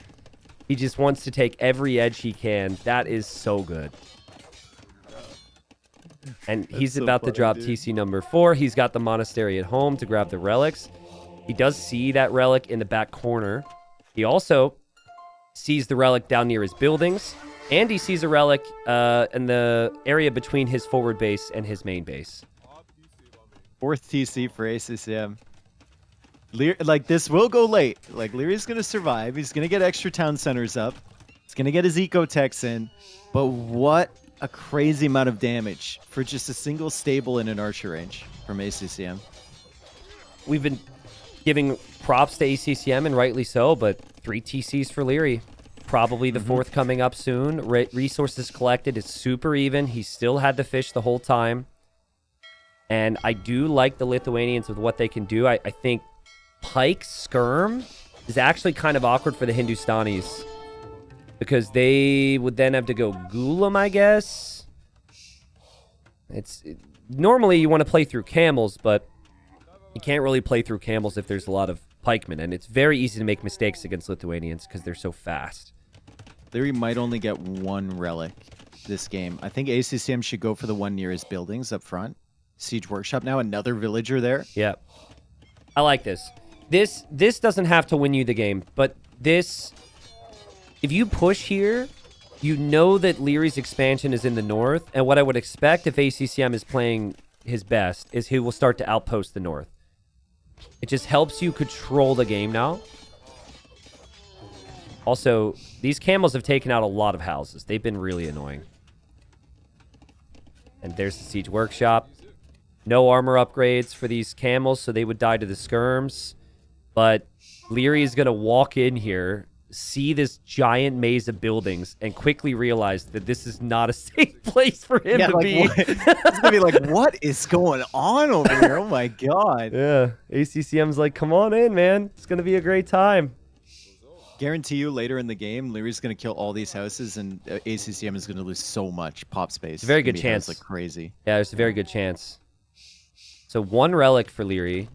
He just wants to take every edge he can. That is so good. And he's about to drop TC number 4. He's got the monastery at home to grab the relics. He does see that relic in the back corner. He also sees the relic down near his buildings. And he sees a relic in the area between his forward base and his main base. 4th TC for ACCM. Like, this will go late. Like, Leary's going to survive. He's going to get extra town centers up. He's going to get his eco-techs in. But what a crazy amount of damage for just a single stable in an archer range from ACCM. We've been giving props to ACCM, and rightly so, but 3 TCs for Leary. Probably the 4th coming up soon. Resources collected is super even. He still had the fish the whole time. And I do like the Lithuanians with what they can do. I think Pike Skirm is actually kind of awkward for the Hindustanis because they would then have to go Gulam, I guess. Normally you want to play through camels, but you can't really play through camels if there's a lot of pikemen, and it's very easy to make mistakes against Lithuanians because they're so fast. Leary might only get 1 relic this game. I think ACCM should go for the one near his buildings up front. Siege Workshop now, another villager there. Yeah. I like this. This doesn't have to win you the game, but this, if you push here, you know that Leary's expansion is in the north, and what I would expect if ACCM is playing his best is he will start to outpost the north. It just helps you control the game now. Also, these camels have taken out a lot of houses. They've been really annoying. And there's the Siege Workshop. No armor upgrades for these camels, so they would die to the skirms. But Leary is going to walk in here, see this giant maze of buildings, and quickly realize that this is not a safe place for him to be. It's going to be like, what is going on over here? Oh, my God. Yeah. ACCM's like, come on in, man. It's going to be a great time. Guarantee you later in the game, Leary's going to kill all these houses, and ACCM is going to lose so much pop space. It's a very good chance. Like crazy. Yeah, there's a very good chance. So 1 relic for Leary.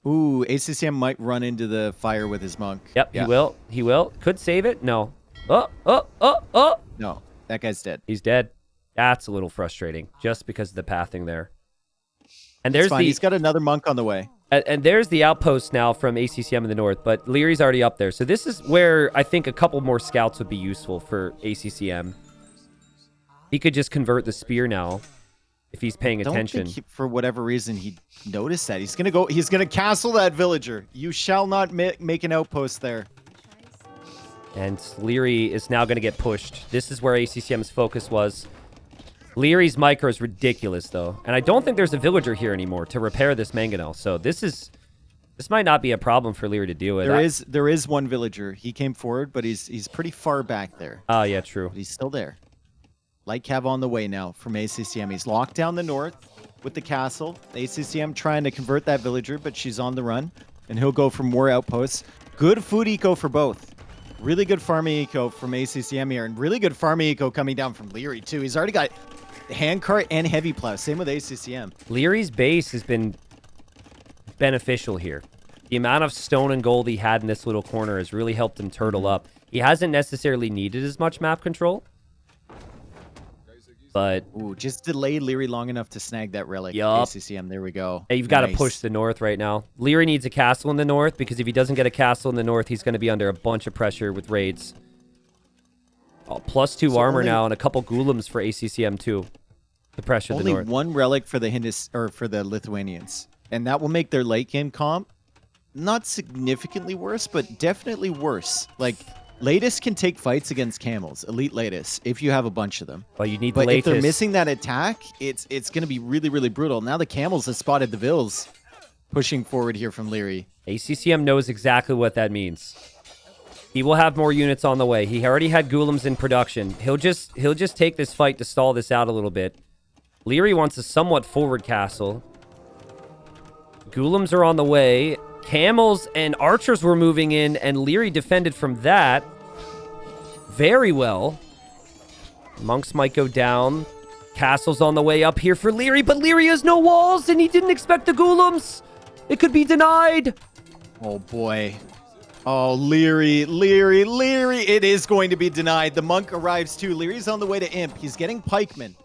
Ooh, ACCM might run into the fire with his monk. Yep, yeah. He will. He will. Could save it. No. Oh. No, that guy's dead. He's dead. That's a little frustrating, just because of the pathing there. And there's he's got another monk on the way. And there's the outpost now from ACCM in the north, but Leary's already up there. So this is where I think a couple more scouts would be useful for ACCM. He could just convert the spear now if he's paying attention. For whatever reason, he noticed that. He's gonna castle that villager. You shall not make an outpost there. And Leary is now going to get pushed. This is where ACCM's focus was. Leary's micro is ridiculous, though. And I don't think there's a villager here anymore to repair this mangonel. So this is This might not be a problem for Leary to deal with. There is one villager. He came forward, but he's pretty far back there. Oh, yeah, true. But he's still there. Light Cav on the way now from ACCM. He's locked down the north with the castle. ACCM trying to convert that villager, but she's on the run. And he'll go for more outposts. Good food eco for both. Really good farming eco from ACCM here. And really good farming eco coming down from Leary, too. He's already got handcart and heavy plow. Same with ACCM. Leary's base has been beneficial here. The amount of stone and gold he had in this little corner has really helped him turtle up. He hasn't necessarily needed as much map control. But ooh, just delay Leary long enough to snag that relic. Yup. ACCM, there we go. Hey, you've got to push the north right now. Leary needs a castle in the north, because if he doesn't get a castle in the north, he's going to be under a bunch of pressure with raids. Oh, +2 armor now and a couple Ghoulems for ACCM too. The pressure the north. Only one relic for the for the Lithuanians, and that will make their late game comp not significantly worse, but definitely worse. Like, Latest can take fights against camels, elite Latest, if you have a bunch of them. Well, you need the but latest. If they're missing that attack, it's going to be really, really brutal. Now the camels have spotted the Vills pushing forward here from Leary. ACCM knows exactly what that means. He will have more units on the way. He already had Ghoulems in production. He'll just take this fight to stall this out a little bit. Leary wants a somewhat forward castle. Ghoulems are on the way. Camels and archers were moving in, and Leary defended from that very well. Monks might go down. Castle's on the way up here for Leary, but Leary has no walls, and he didn't expect the Ghoulems. It could be denied. Oh, boy. Oh, Leary. It is going to be denied. The monk arrives too. Leary's on the way to Imp. He's getting pikemen.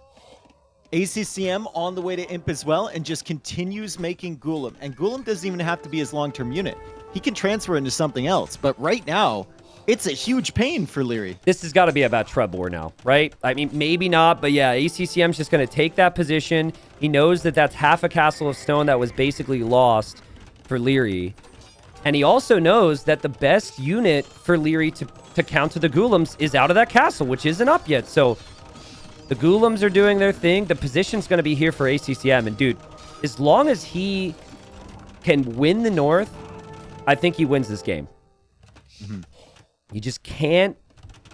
ACCM on the way to Imp as well, and just continues making Ghoulem. And Ghoulem doesn't even have to be his long-term unit. He can transfer into something else. But right now, it's a huge pain for Leary. This has got to be about Trebor now, right? I mean, maybe not, but yeah, ACCM's just going to take that position. He knows that that's half a castle of stone that was basically lost for Leary. And he also knows that the best unit for Leary to counter the Ghoulems is out of that castle, which isn't up yet. So the Ghoulems are doing their thing. The position's going to be here for ACCM. And dude, as long as he can win the North, I think he wins this game. Mm-hmm. You just can't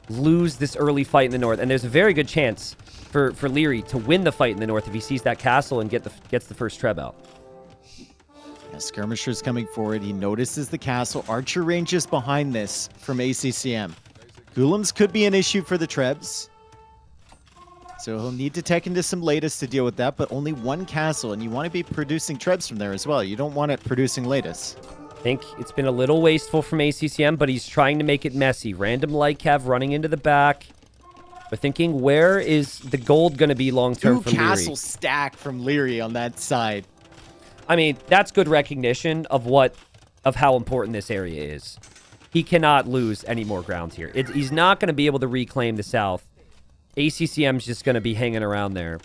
lose this early fight in the North. And there's a very good chance for Leary to win the fight in the North if he sees that castle and gets the first Treb out. Yeah, Skirmisher's coming forward. He notices the castle. Archer ranges behind this from ACCM. Ghoulems could be an issue for the Trebs. So he'll need to tech into some latest to deal with that, but only one castle, and you want to be producing Trebs from there as well. You don't want it producing latest. I think it's been a little wasteful from ACCM, but he's trying to make it messy. Random light cav running into the back. We're thinking, where is the gold going to be long-term from Leary? Two castles stack from Leary on that side. I mean, that's good recognition of how important this area is. He cannot lose any more ground here. He's not going to be able to reclaim the south. ACCM's just going to be hanging around there.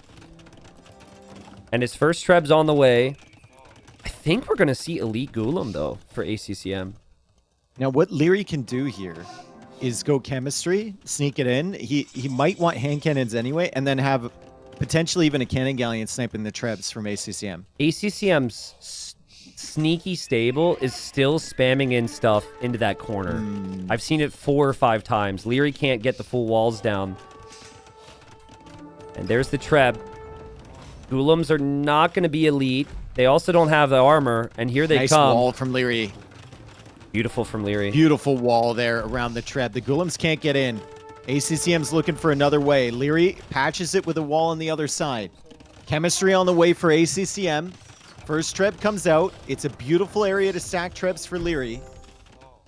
And his first Treb's on the way. I think we're going to see Elite Ghoulam, though, for ACCM. Now, what Leary can do here is go chemistry, sneak it in. He might want hand cannons anyway, and then have potentially even a cannon galleon sniping the Trebs from ACCM. ACCM's sneaky stable is still spamming in stuff into that corner. I've seen it 4 or 5 times. Leary can't get the full walls down. And there's the Treb. Ghoulems are not going to be elite. They also don't have the armor, and here they come. Nice wall from Leary. Beautiful from Leary. Beautiful wall there around the Treb. The Ghoulems can't get in. ACCM's looking for another way. Leary patches it with a wall on the other side. Chemistry on the way for ACCM. First Treb comes out. It's a beautiful area to stack Trebs for Leary.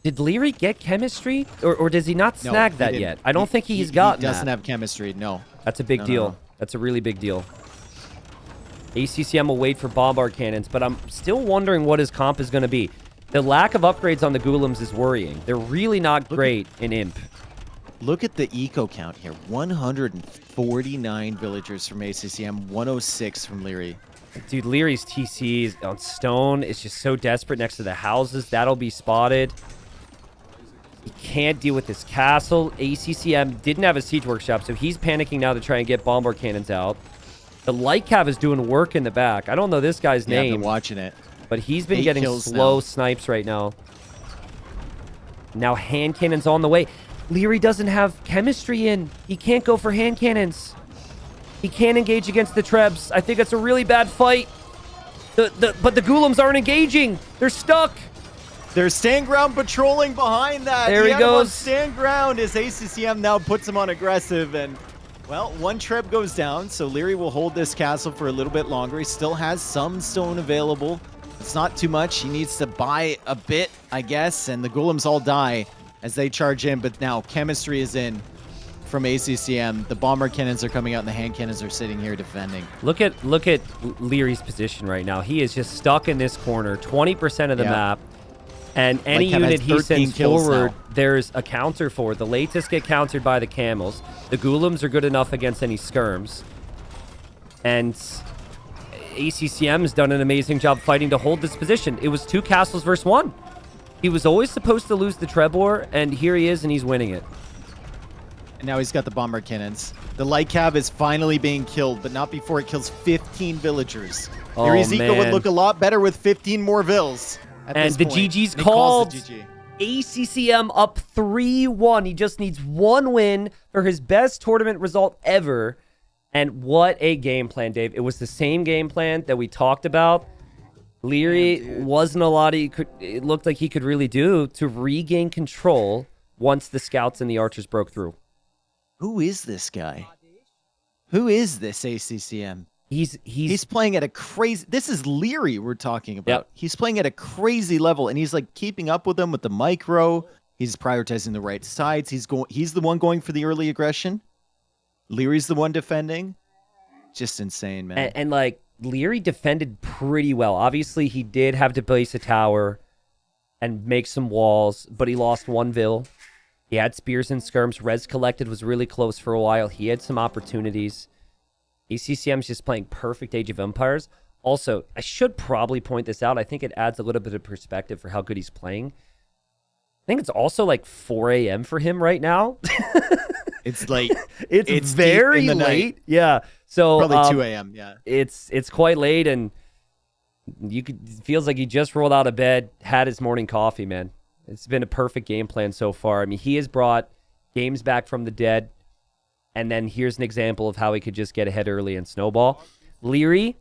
Did Leary get chemistry? Or does he not snag he that didn't. yet? I don't think he's gotten that. He doesn't have chemistry, no. That's a big deal. No. That's a really big deal. ACCM will wait for bombard cannons, but I'm still wondering what his comp is going to be. The lack of upgrades on the Ghoulems is worrying. They're really not great in Imp. Look at the eco count here. 149 villagers from ACCM, 106 from Leary. Dude, Leary's TCs on stone is just so desperate next to the houses. That'll be spotted. He can't deal with this castle. ACCM didn't have a siege workshop, so he's panicking now to try and get bombard cannons out. The light cav is doing work in the back. I don't know this guy's name. I've been watching it. But he's been 8 getting kills slow now. snipes right now. Now hand cannons on the way. Leary doesn't have chemistry in. He can't go for hand cannons. He can't engage against the Trebs. I think it's a really bad fight. But the Ghoulims aren't engaging. They're stuck. They're stand ground patrolling behind that. There he had him on goes. stand ground as ACCM now puts him on aggressive. And, well, one Treb goes down, so Leary will hold this castle for a little bit longer. He still has some stone available. It's not too much. He needs to buy a bit, I guess, and the Ghoulims all die as they charge in. But now chemistry is in from ACCM. The bomber cannons are coming out, and the hand cannons are sitting here defending. Look at Leary's position right now. He is just stuck in this corner, 20% of the map. And any Kev has unit he 13 sends kills forward, now. there's a counter for. The latest get countered by the camels. The Ghoulims are good enough against any skirms. And ACCM has done an amazing job fighting to hold this position. It was 2 castles versus 1. He was always supposed to lose the Trebor, and here he is, and he's winning it. And now he's got the bomber cannons. The light cab is finally being killed, but not before it kills 15 villagers. Oh, Leary's eco would man. look a lot better with 15 more vills. And the point. GG's And he calls called. it GG. ACCM up 3-1. He just needs 1 win for his best tournament result ever. And what a game plan, Dave. It was the same game plan that we talked about. Leary wasn't a lot it looked like he could really do to regain control once the scouts and the archers broke through. Who is this guy? Who is this ACCM? He's playing at a crazy... This is Leary we're talking about. Yep. He's playing at a crazy level, and he's like keeping up with them with the micro. He's prioritizing the right sides. He's the one going for the early aggression. Leary's the one defending. Just insane, man. and like Leary defended pretty well. Obviously, he did have to place a tower and make some walls, but he lost 1 vill. He had spears and skirms. Res collected was really close for a while. He had some opportunities. ACCM's just playing perfect Age of Empires. Also, I should probably point this out. I think it adds a little bit of perspective for how good he's playing. I think it's also like 4 a.m. for him right now. It's late. It's very deep in the late. night. Yeah. So Probably 2 a.m. Yeah. It's quite late, and it feels like he just rolled out of bed, had his morning coffee, man. It's been a perfect game plan so far. I mean, he has brought games back from the dead, and then here's an example of how he could just get ahead early and snowball. Leary,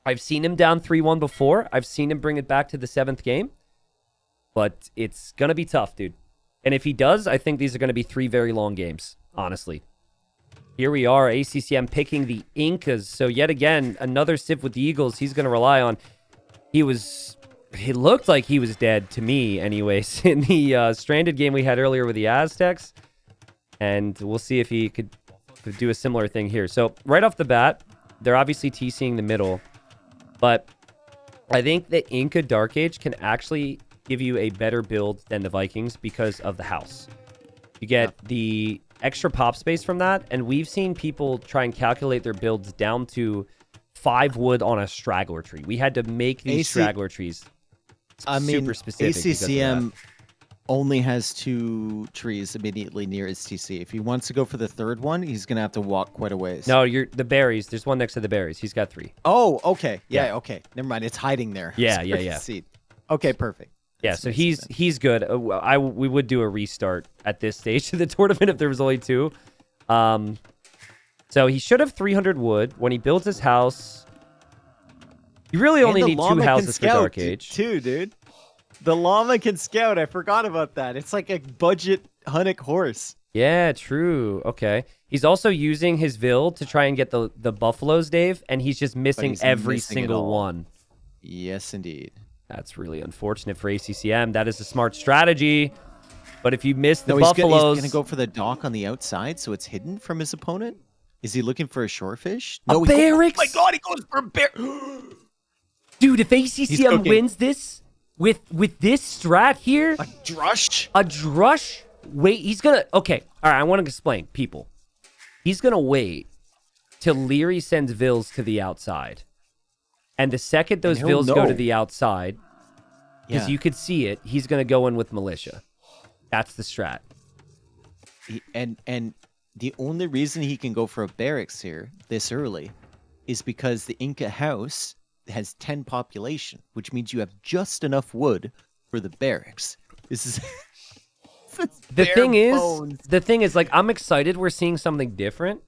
I've seen him down 3-1 before. I've seen him bring it back to the 7th game, but it's going to be tough, dude. And if he does, I think these are going to be 3 very long games, honestly. Here we are, ACCM picking the Incas. So yet again, another Civ with the Eagles he's going to rely on. He looked like he was dead to me anyways in the stranded game we had earlier with the Aztecs. And we'll see if he could do a similar thing here. So right off the bat, they're obviously TCing the middle. But I think the Inca Dark Age can actually give you a better build than the Vikings because of the house. You get the extra pop space from that, and we've seen people try and calculate their builds down to 5 wood on a straggler tree. We had to make these straggler trees super specific. ACCM only has 2 trees immediately near his TC. If he wants to go for the 3rd one, he's going to have to walk quite a ways. No, the berries. There's one next to the berries. He's got 3. Oh, okay. Yeah, okay. Never mind. It's hiding there. Yeah. Okay, perfect. Yeah, so he's good. We would do a restart at this stage of the tournament if there was only 2. So he should have 300 wood. When he builds his house, you really only need 2 houses for Dark Age. Too, dude. The llama can scout. I forgot about that. It's like a budget Hunnic horse. Yeah, true. Okay. He's also using his Vil to try and get the buffaloes, Dave, and he's just missing every single one. Yes, indeed. That's really unfortunate for ACCM. That is a smart strategy. But if you miss the He's buffaloes... going to go for the dock on the outside so it's hidden from his opponent? Is he looking for a shorefish? No, barracks? Oh my god, he goes for a bear. Dude, if ACCM wins this with this strat here... A drush? A drush? Wait, he's going to... Okay, all right, I want to explain, people. He's going to wait till Leary sends Vils to the outside. And the second those Vils go to the outside, because you could see it, he's going to go in with militia. That's the strat. And the only reason he can go for a barracks here this early is because the Inca house has 10 population, which means you have just enough wood for the barracks. This is The thing is, like, I'm excited we're seeing something different,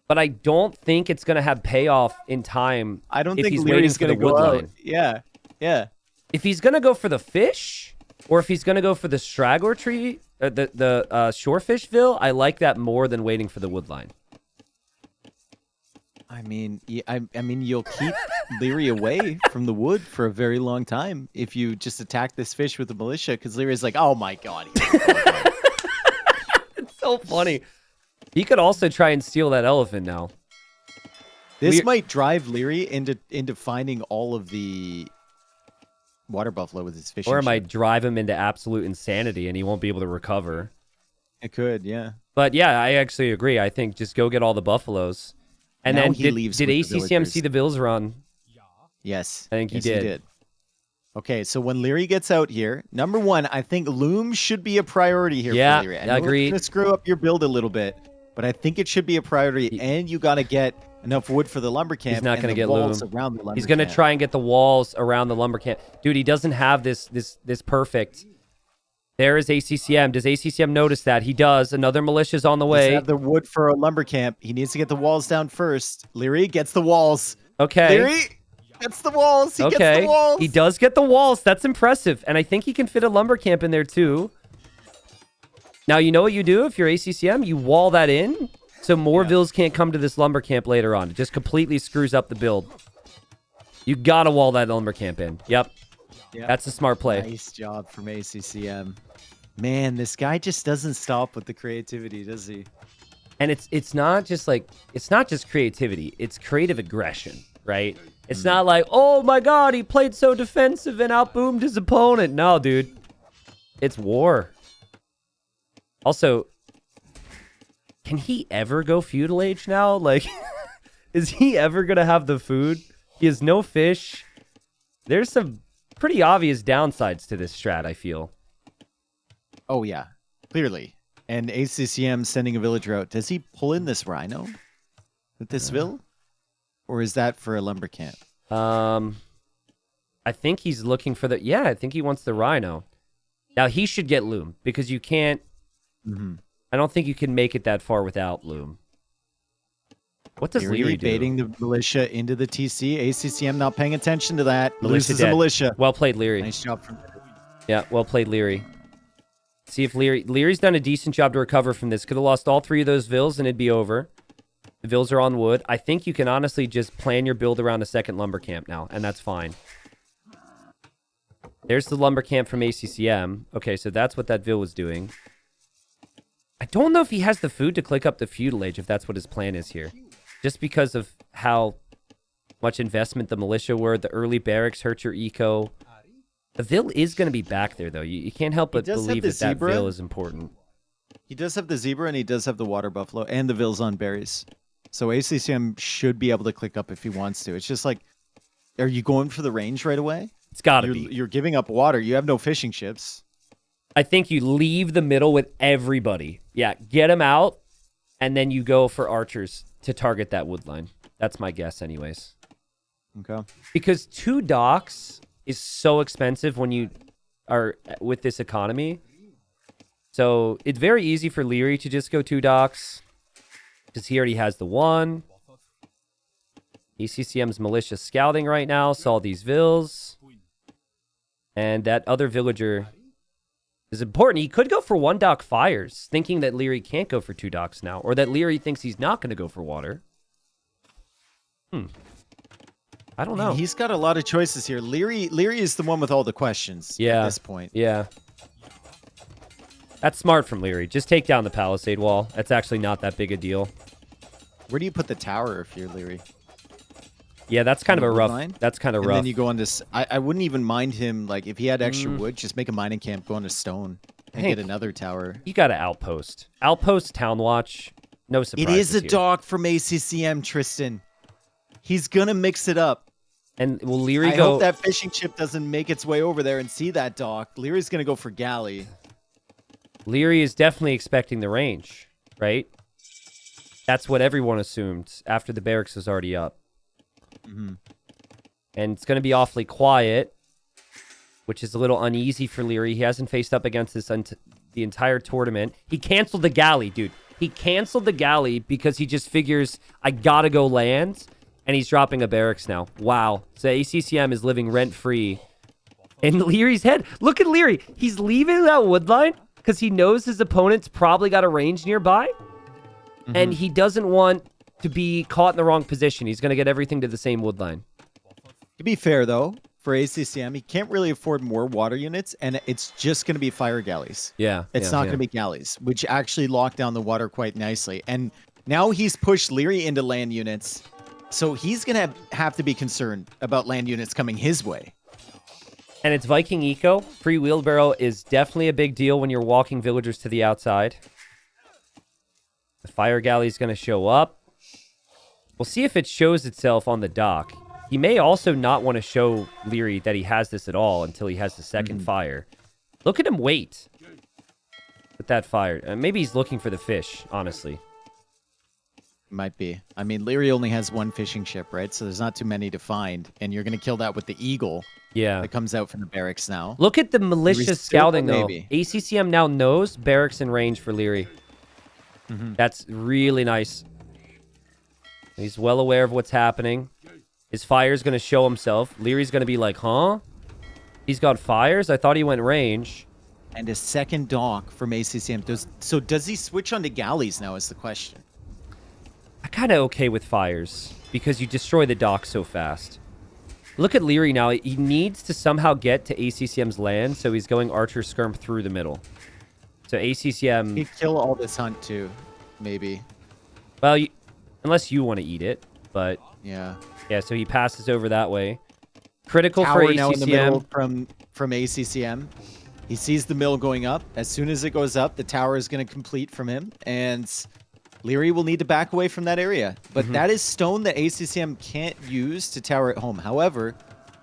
but I don't think it's gonna have payoff in time. I don't if think he's Leary's waiting for gonna the go wood out. line. Yeah. If he's gonna go for the fish, or if he's gonna go for the straggler tree, the shorefishville, I like that more than waiting for the wood line. I mean, you'll keep Leary away from the wood for a very long time if you just attack this fish with the militia, because Leary's like, oh my god. It's so funny. He could also try and steal that elephant now. This might drive Leary into finding all of the water buffalo with his fishing Or it ship. might drive him into absolute insanity and he won't be able to recover. It could, yeah. But yeah, I actually agree. I think just go get all the buffaloes. And Now then he did leaves with the ACCM villagers. see the Bills run? Yes. I think he Yes, did. Okay, so when Leary gets out here, number one, I think loom should be a priority here Yeah, for Leary. I agree. It's going to screw up your build a little bit, but I think it should be a priority, and you got to get enough wood for the lumber camp. He's not going to get walls loom. around the lumber He's going to camp. try and get the walls around the lumber camp. Dude, he doesn't have this perfect. There is ACCM. Does ACCM notice that? He does. Another militia's on the Does way. have the wood for a lumber camp. He needs to get the walls down first. Leary gets the walls. Okay. Leary gets the walls. He Okay. gets the walls. He does get the walls. That's impressive. And I think he can fit a lumber camp in there too. Now, you know what you do if you're ACCM? You wall that in so more vills can't come to this lumber camp later on. It just completely screws up the build. You got to wall that lumber camp in. Yep. That's a smart play. Nice job from ACCM. Man, this guy just doesn't stop with the creativity, does he? And it's not just creativity. It's creative aggression, right? It's not like, oh my god, he played so defensive and outboomed his opponent. No, dude. It's war. Also, can he ever go feudal age now? Like, is he ever going to have the food? He has no fish. There's some pretty obvious downsides to this strat, I feel. Oh, yeah. Clearly. And ACCM sending a villager out. Does he pull in this rhino with this vill? Or is that for a lumber camp? I think he's looking for the... Yeah, I think he wants the rhino. Now, he should get loom, because you can't... I don't think you can make it that far without loom. What does Leary do? Baiting the militia into the TC. ACCM not paying attention to that. Militia Loses a dead. militia. Well played, Leary. Nice job from Yeah, well played, Leary. See if Leary's done a decent job to recover from this. Could have lost all 3 of those vills and it'd be over. The vills are on wood. I think you can honestly just plan your build around a second lumber camp now, and that's fine. There's the lumber camp from ACCM. Okay, so that's what that vill was doing. I don't know if he has the food to click up the feudal age, if that's what his plan is here. Just because of how much investment the militia were. The early barracks hurt your eco. The vill is going to be back there, though. You can't help but believe that vill is important. He does have the zebra, and he does have the water buffalo, and the vills on berries. So ACCM should be able to click up if he wants to. It's just like, are you going for the range right away? It's got to be. You're giving up water. You have no fishing ships. I think you leave the middle with everybody. Yeah, get them out, and then you go for archers to target that wood line. That's my guess anyways. Okay. Because 2 docks is so expensive when you are with this economy. So it's very easy for Leary to just go 2 docks because he already has the 1. ECCM's militia scouting right now. Saw these vills. And that other villager is important. He could go for 1 dock fires, thinking that Leary can't go for 2 docks now, or that Leary thinks he's not going to go for water. I don't know. He's got a lot of choices here. Leary is the one with all the questions at this point. Yeah. That's smart from Leary. Just take down the palisade wall. That's actually not that big a deal. Where do you put the tower if you're Leary? Yeah, that's kind of a rough. Line? That's kind of And rough. then you go on this. I wouldn't even mind him, like, if he had extra wood, just make a mining camp, go on to stone, and get another tower. You got to outpost. Outpost, town watch. No surprise. It is a dock from ACCM, Tristan. He's gonna mix it up. And will Leary I go? hope that fishing ship doesn't make its way over there and see that dock. Leary's gonna go for galley. Leary is definitely expecting the range, right? That's what everyone assumed after the barracks was already up. And it's going to be awfully quiet, which is a little uneasy for Leary. He hasn't faced up against this the entire tournament. He canceled the galley, dude. He canceled the galley because he just figures, I gotta go land, and he's dropping a barracks now. Wow. So ACCM is living rent-free in Leary's head. Look at Leary. He's leaving that wood line because he knows his opponent's probably got a range nearby, and he doesn't want to be caught in the wrong position. He's going to get everything to the same wood line. To be fair, though, for ACCM, he can't really afford more water units, and it's just going to be fire galleys. Yeah. It's not going to be galleys, which actually lock down the water quite nicely. And now he's pushed Leary into land units, so he's going to have to be concerned about land units coming his way. And it's Viking Eco. Free wheelbarrow is definitely a big deal when you're walking villagers to the outside. The fire galley is going to show up. We'll see if it shows itself on the dock. He may also not want to show Leary that he has this at all until he has the second fire. Look at him wait with that fire. Maybe he's looking for the fish, honestly. Might be. I mean, Leary only has one fishing ship, right? So there's not too many to find. And you're going to kill that with the eagle Yeah. that comes out from the barracks now. Look at the malicious scouting, though. Maybe. ACCM now knows barracks in range for Leary. That's really nice. He's well aware of what's happening. His fire's going to show himself. Leary's going to be like, huh? He's got fires? I thought he went range. And a second dock from ACCM. Does he switch onto galleys now is the question. I'm kind of okay with fires because you destroy the dock so fast. Look at Leary now. He needs to somehow get to ACCM's land, so he's going Archer Skirm through the middle. So ACCM... He'd kill all this hunt too, maybe. Well, unless you want to eat it, but... Yeah. Yeah, so he passes over that way. Critical Tower for ACCM. now in the middle from ACCM. He sees the mill going up. As soon as it goes up, the tower is going to complete from him, and Leary will need to back away from that area. But that is stone that ACCM can't use to tower at home. However,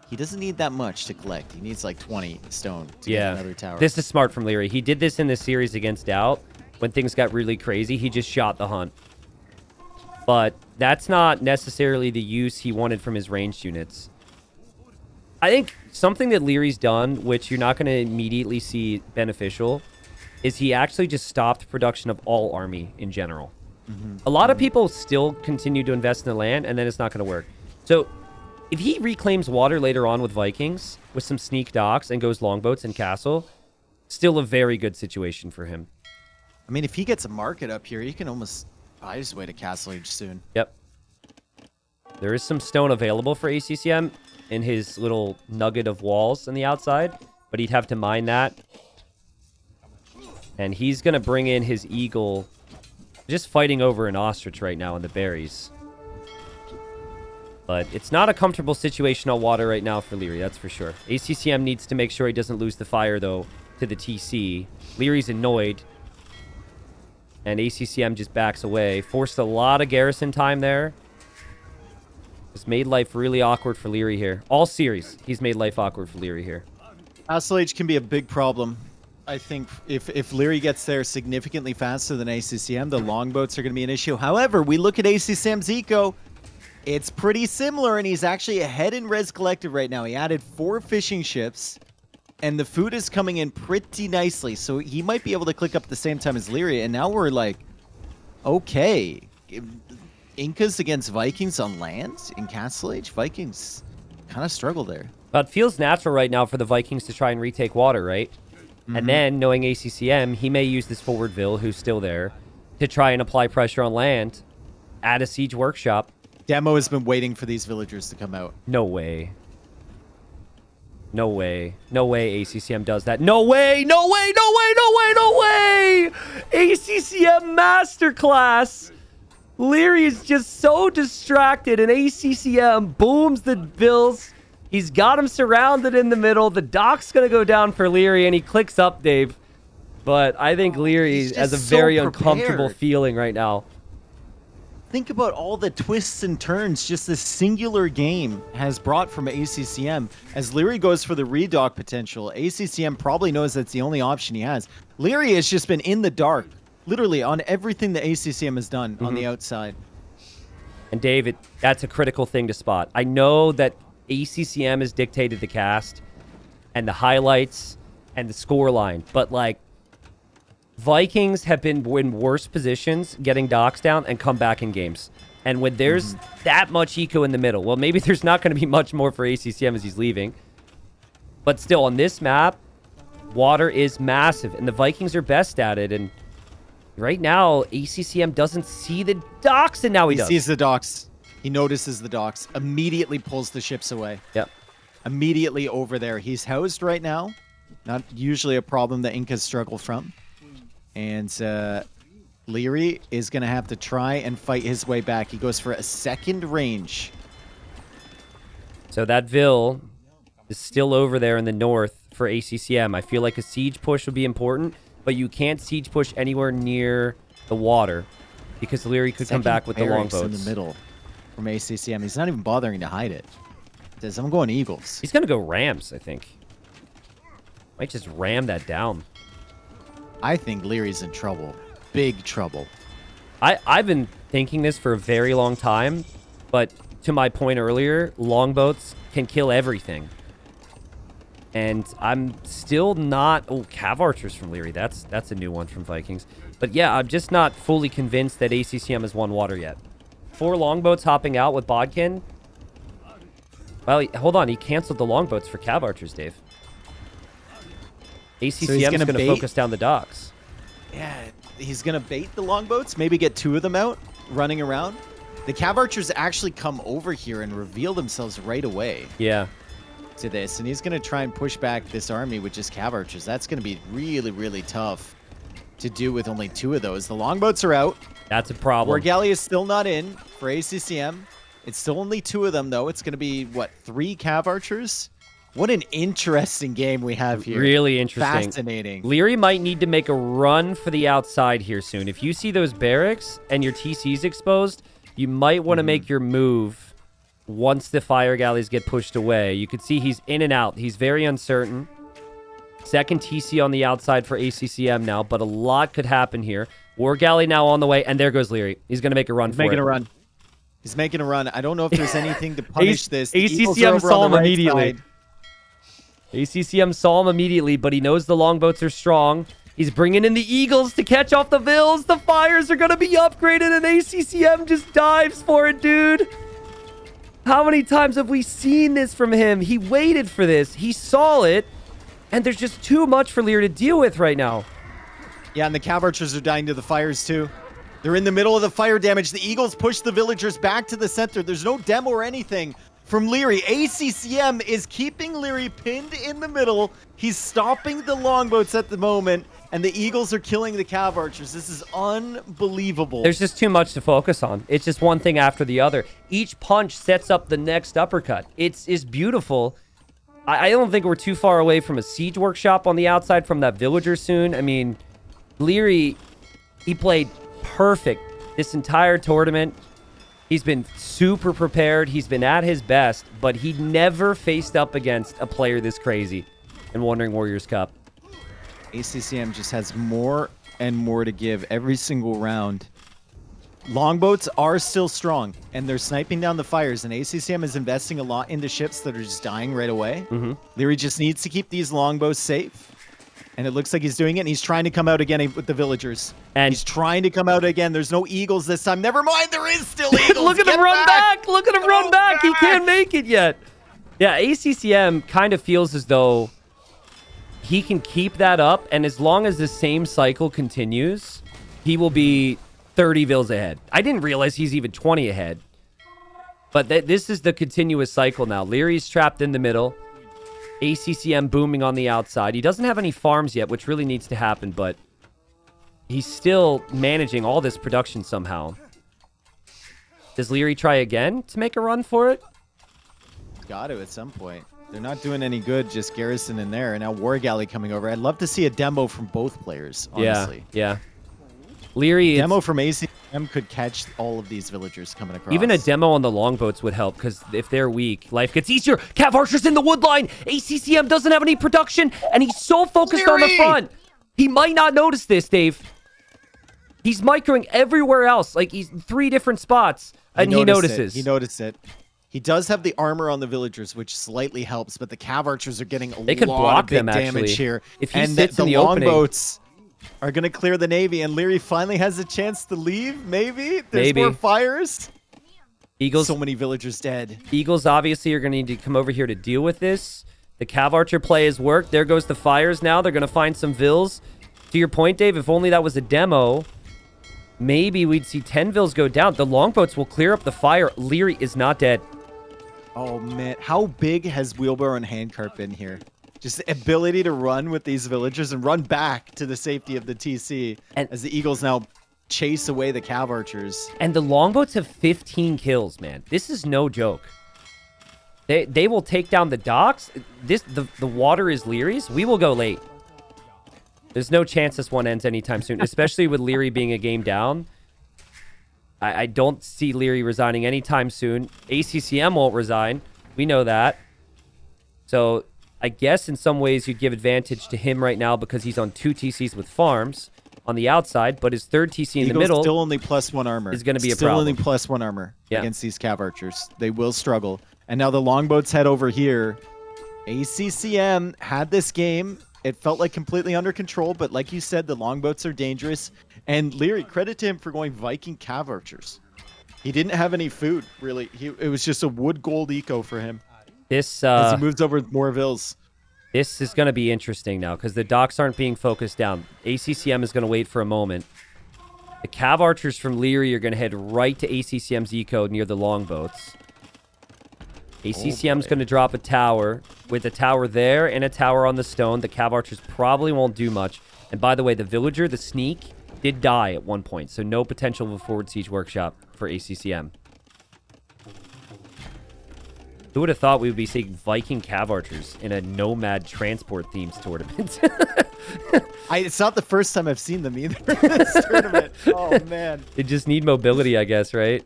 he doesn't need that much to collect. He needs like 20 stone to get another tower. This is smart from Leary. He did this in the series against Doubt. When things got really crazy, he just shot the hunt. But that's not necessarily the use he wanted from his ranged units. I think something that Leary's done, which you're not going to immediately see beneficial, is he actually just stopped production of all army in general. A lot of people still continue to invest in the land, and then it's not going to work. So if he reclaims water later on with Vikings, with some sneak docks, and goes longboats and castle, still a very good situation for him. I mean, if he gets a market up here, he can almost buy his way to Castle Age soon. Yep. There is some stone available for ACCM in his little nugget of walls on the outside, but he'd have to mine that. And he's going to bring in his eagle, just fighting over an ostrich right now in the berries. But it's not a comfortable situation on water right now for Leary, that's for sure. ACCM needs to make sure he doesn't lose the fire, though, to the TC. Leary's annoyed. And ACCM just backs away. Forced a lot of garrison time there. Just made life really awkward for Leary here. All series, he's made life awkward for Leary here. Castle Age can be a big problem. I think if Leary gets there significantly faster than ACCM, the longboats are going to be an issue. However, we look at ACCM's eco. It's pretty similar, and he's actually ahead in Res Collective right now. He added 4 fishing ships, and the food is coming in pretty nicely. So he might be able to click up at the same time as Leary. And now we're like, okay. Incas against Vikings on land in Castle Age? Vikings kind of struggle there. But it feels natural right now for the Vikings to try and retake water, right? And then, knowing ACCM, he may use this forward Vil, who's still there, to try and apply pressure on land, add a siege workshop. Demo has been waiting for these villagers to come out. No way. No way. No way ACCM does that. No way! No way! No way! No way! No way! ACCM masterclass! Leary is just so distracted, and ACCM booms the Vils. He's got him surrounded in the middle. The dock's going to go down for Leary, and he clicks up, Dave. But I think Leary has a very uncomfortable feeling right now. Think about all the twists and turns just this singular game has brought from ACCM. As Leary goes for the redock potential, ACCM probably knows that's the only option he has. Leary has just been in the dark, literally, on everything that ACCM has done on the outside. And David, that's a critical thing to spot. I know that ACCM has dictated the cast and the highlights and the score line. But, like, Vikings have been in worse positions getting docks down and come back in games. And when there's that much eco in the middle, well, maybe there's not going to be much more for ACCM as he's leaving. But still, on this map, water is massive, and the Vikings are best at it. And right now, ACCM doesn't see the docks, and now he does. He sees the docks. He notices the docks. Immediately pulls the ships away. Yep. Immediately over there. He's housed right now. Not usually a problem that Incas struggle from. And Leary is going to have to try and fight his way back. He goes for a second range. So that Vil is still over there in the north for ACCM. I feel like a siege push would be important, but you can't siege push anywhere near the water because Leary could come back with the longboats. In the middle from ACCM. He's not even bothering to hide it. He says, I'm going Eagles. He's going to go Rams, I think. Might just ram that down. I think Leary's in trouble. Big trouble. I've been thinking this for a very long time, but to my point earlier, longboats can kill everything. And I'm still not... Oh, Cav Archers from Leary. That's a new one from Vikings. But yeah, I'm just not fully convinced that ACCM has won water yet. 4 longboats hopping out with Bodkin. Well, hold on. He canceled the longboats for Cav Archers, Dave. ACCM is going to focus down the docks. Yeah, he's going to bait the longboats. Maybe get 2 of them out, running around. The Cav Archers actually come over here and reveal themselves right away. Yeah. To this, and he's going to try and push back this army with just Cav Archers. That's going to be really, really tough to do with only 2 of those. The longboats are out. That's a problem. War Galley is still not in for ACCM. It's still only 2 of them, though. It's going to be, what, 3 Cav Archers? What an interesting game we have here. Really interesting. Fascinating. Leary might need to make a run for the outside here soon. If you see those barracks and your TC's exposed, you might want to make your move once the fire galleys get pushed away. You can see he's in and out. He's very uncertain. Second TC on the outside for ACCM now, but a lot could happen here. War galley now on the way, and there goes Leary. He's going to make a run for it. He's making a run. I don't know if there's anything to punish this. ACCM saw him immediately. ACCM saw him immediately, but he knows the longboats are strong. He's bringing in the Eagles to catch off the Vils. The fires are going to be upgraded, and ACCM just dives for it, dude. How many times have we seen this from him? He waited for this. He saw it, and there's just too much for Lear to deal with right now. Yeah, and the Cav Archers are dying to the fires, too. They're in the middle of the fire damage. The Eagles push the villagers back to the center. There's no demo or anything from Leary. ACCM is keeping Leary pinned in the middle. He's stopping the longboats at the moment, and the Eagles are killing the Cav Archers. This is unbelievable. There's just too much to focus on. It's just one thing after the other. Each punch sets up the next uppercut. It's beautiful. I don't think we're too far away from a siege workshop on the outside from that villager soon. I mean, Leary, he played perfect this entire tournament. He's been super prepared. He's been at his best, but he never faced up against a player this crazy in Wandering Warriors Cup. ACCM just has more and more to give every single round. Longboats are still strong, and they're sniping down the fires, and ACCM is investing a lot into ships that are just dying right away. Leary just needs to keep these longbows safe, and it looks like he's doing it, and he's trying to come out again with the villagers. And he's trying to come out again. There's no Eagles this time. Never mind, there is still Eagles. Look at him run back. Look at him run back. He can't make it yet. Yeah, ACCM kind of feels as though he can keep that up, and as long as the same cycle continues, he will be 30 Vils ahead. I didn't realize he's even 20 ahead. But this is the continuous cycle now. Leary's trapped in the middle. ACCM booming on the outside. He doesn't have any farms yet, which really needs to happen, but he's still managing all this production somehow. Does Leary try again to make a run for it? Got to at some point. They're not doing any good, just Garrison in there. And now War Galley coming over. I'd love to see a demo from both players, honestly. Yeah. Leary... Demo from ACM could catch all of these villagers coming across. Even a demo on the longboats would help, because if they're weak, life gets easier. Cav Archer's in the wood line. ACCM doesn't have any production, and he's so focused on the front. He might not notice this, Dave. He's microing everywhere else. Like, he's 3 different spots, and he notices. He noticed it. He does have the armor on the villagers, which slightly helps, but the cav archers are getting a They could lot block of big them, damage actually. here. If he and sits the in the opening- longboats are going to clear the navy, and Leary finally has a chance to leave. Maybe there's Maybe. more fires. Eagles. So many villagers dead. Eagles obviously are going to need to come over here to deal with this. The cav archer play has worked. There goes the fires now. They're going to find some vills. To your point, Dave, if only that was a demo, maybe we'd see 10 vills go down. The longboats will clear up the fire. Leary is not dead. Oh, man. How big has Wheelbarrow and Handcart been here? Just the ability to run with these villagers and run back to the safety of the TC And- as the Eagles now chase away the cav archers. And the longboats have 15 kills, man. This is no joke. They will take down the docks. The water is Leary's. We will go late. There's no chance this one ends anytime soon, especially with Leary being a game down. I don't see Leary resigning anytime soon. ACCM won't resign. We know that. So I guess in some ways you'd give advantage to him right now because he's on 2 TCs with farms on the outside, but his third TC in the middle still only +1 armor. is gonna be a still problem. only +1 armor Yeah. against these cav archers. They will struggle. And now the longboats head over here. ACCM had this game. It felt like completely under control, but like you said, the longboats are dangerous. And Leary, credit to him for going Viking cav archers. He didn't have any food, really. It was just a wood gold eco for him This as he moves over with more vills. This is going to be interesting now because the docks aren't being focused down. ACCM is going to wait for a moment. The cav archers from Leary are going to head right to ACCM's eco near the longboats. ACCM's going to drop a tower with a tower there and a tower on the stone. The cav archers probably won't do much. And by the way, the villager, the sneak, did die at one point. So no potential of a forward siege workshop for ACCM. Who would have thought we would be seeing Viking cav archers in a nomad transport themes tournament? It's not the first time I've seen them either in this tournament. Oh, man. They just need mobility, I guess, right?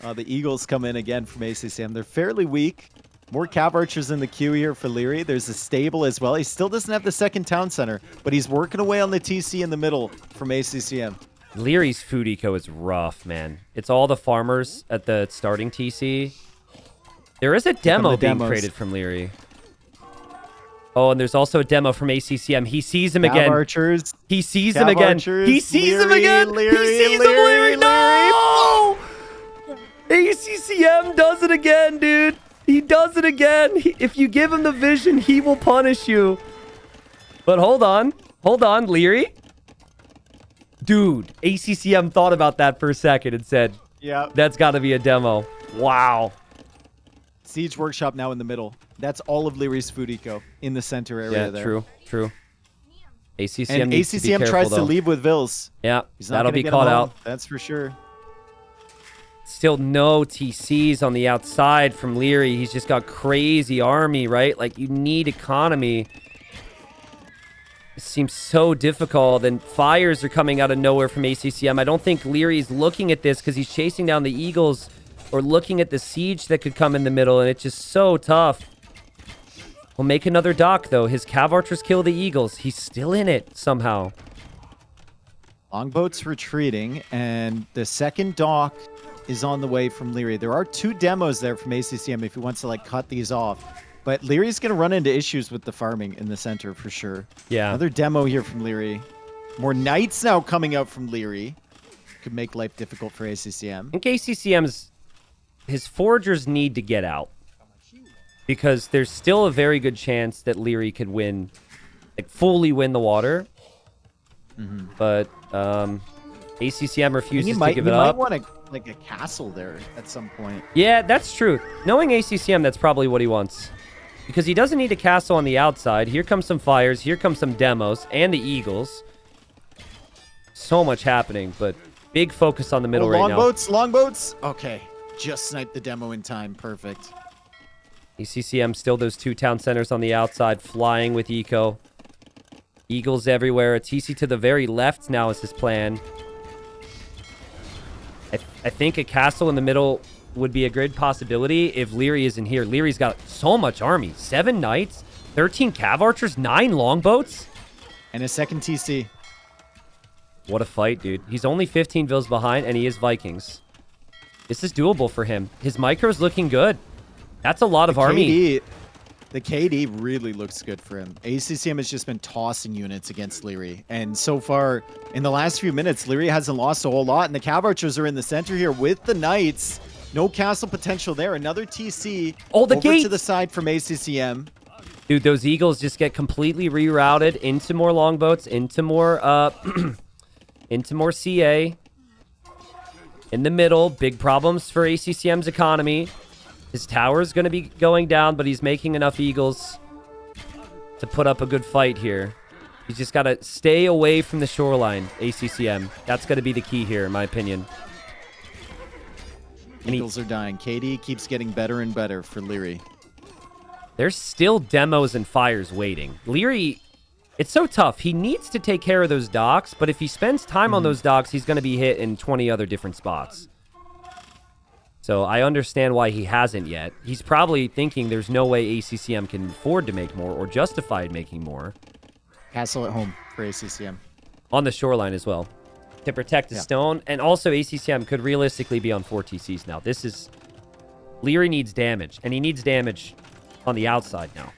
The Eagles come in again from ACCM. They're fairly weak. More cav archers in the queue here for Leary. There's a stable as well. He still doesn't have the second town center, but he's working away on the TC in the middle from ACCM. Leary's food eco is rough, man. It's all the farmers at the starting TC. There is a demo being created from Leary. Oh, and there's also a demo from ACCM. He sees him again. Archers. He sees him again. He sees him again. He sees him, Leary. No! ACCM does it again, dude. He does it again. If you give him the vision, he will punish you. But hold on. Hold on, Leary. Dude, ACCM thought about that for a second and said, yeah, that's got to be a demo. Wow. Siege Workshop now in the middle. That's all of Leary's food eco in the center area there. Yeah, true. ACCM and needs to be ACCM careful, tries though. to leave with Vils. Yeah, He's not that'll gonna be get caught him home, out. that's for sure. Still no TCs on the outside from Leary. He's just got crazy army, right? Like, you need economy. It seems so difficult, and fires are coming out of nowhere from ACCM. I don't think Leary's looking at this because he's chasing down the Eagles or looking at the siege that could come in the middle, and it's just so tough. We'll make another dock, though. His cav archers kill the Eagles. He's still in it somehow. Longboat's retreating, and the second dock is on the way from Leary. There are 2 demos there from ACCM if he wants to, like, cut these off. But Leary's going to run into issues with the farming in the center for sure. Yeah. Another demo here from Leary. More knights now coming out from Leary. Could make life difficult for ACCM. I think ACCM's... his foragers need to get out. Because there's still a very good chance that Leary could win, like, fully win the water. But ACCM refuses to give it up. He might want a castle there at some point. Yeah, that's true. Knowing ACCM, that's probably what he wants. Because he doesn't need a castle on the outside. Here comes some fires. Here comes some demos. And the Eagles. So much happening, but big focus on the middle right now. Longboats. Okay, just sniped the demo in time. Perfect. ACCM still those 2 town centers on the outside, flying with eco. Eagles everywhere. A TC to the very left now is his plan. I think a castle in the middle would be a good possibility if Leary isn't here. Leary's got so much army. 7 knights, 13 cav archers, 9 longboats. And a second TC. What a fight, dude. He's only 15 vills behind, and he is Vikings. This is doable for him. His micro's looking good. That's a lot of army. The KD really looks good for him. ACCM has just been tossing units against Leary. And so far, in the last few minutes, Leary hasn't lost a whole lot. And the Cav Archers are in the center here with the Knights. No castle potential there. Another TC over to the side from ACCM. Dude, those Eagles just get completely rerouted into more longboats, into more, into more CA. In the middle, big problems for ACCM's economy. His tower's going to be going down, but he's making enough Eagles to put up a good fight here. He's just got to stay away from the shoreline, ACCM. That's going to be the key here, in my opinion. Eagles are dying. KD keeps getting better and better for Leary. There's still demos and fires waiting. Leary, it's so tough. He needs to take care of those docks, but if he spends time on those docks, he's going to be hit in 20 other different spots. So I understand why he hasn't yet. He's probably thinking there's no way ACCM can afford to make more or justified making more. Castle at home for ACCM. On the shoreline as well. To protect the stone. And also ACCM could realistically be on 4 TCs now. This is... Leary needs damage. And he needs damage on the outside now.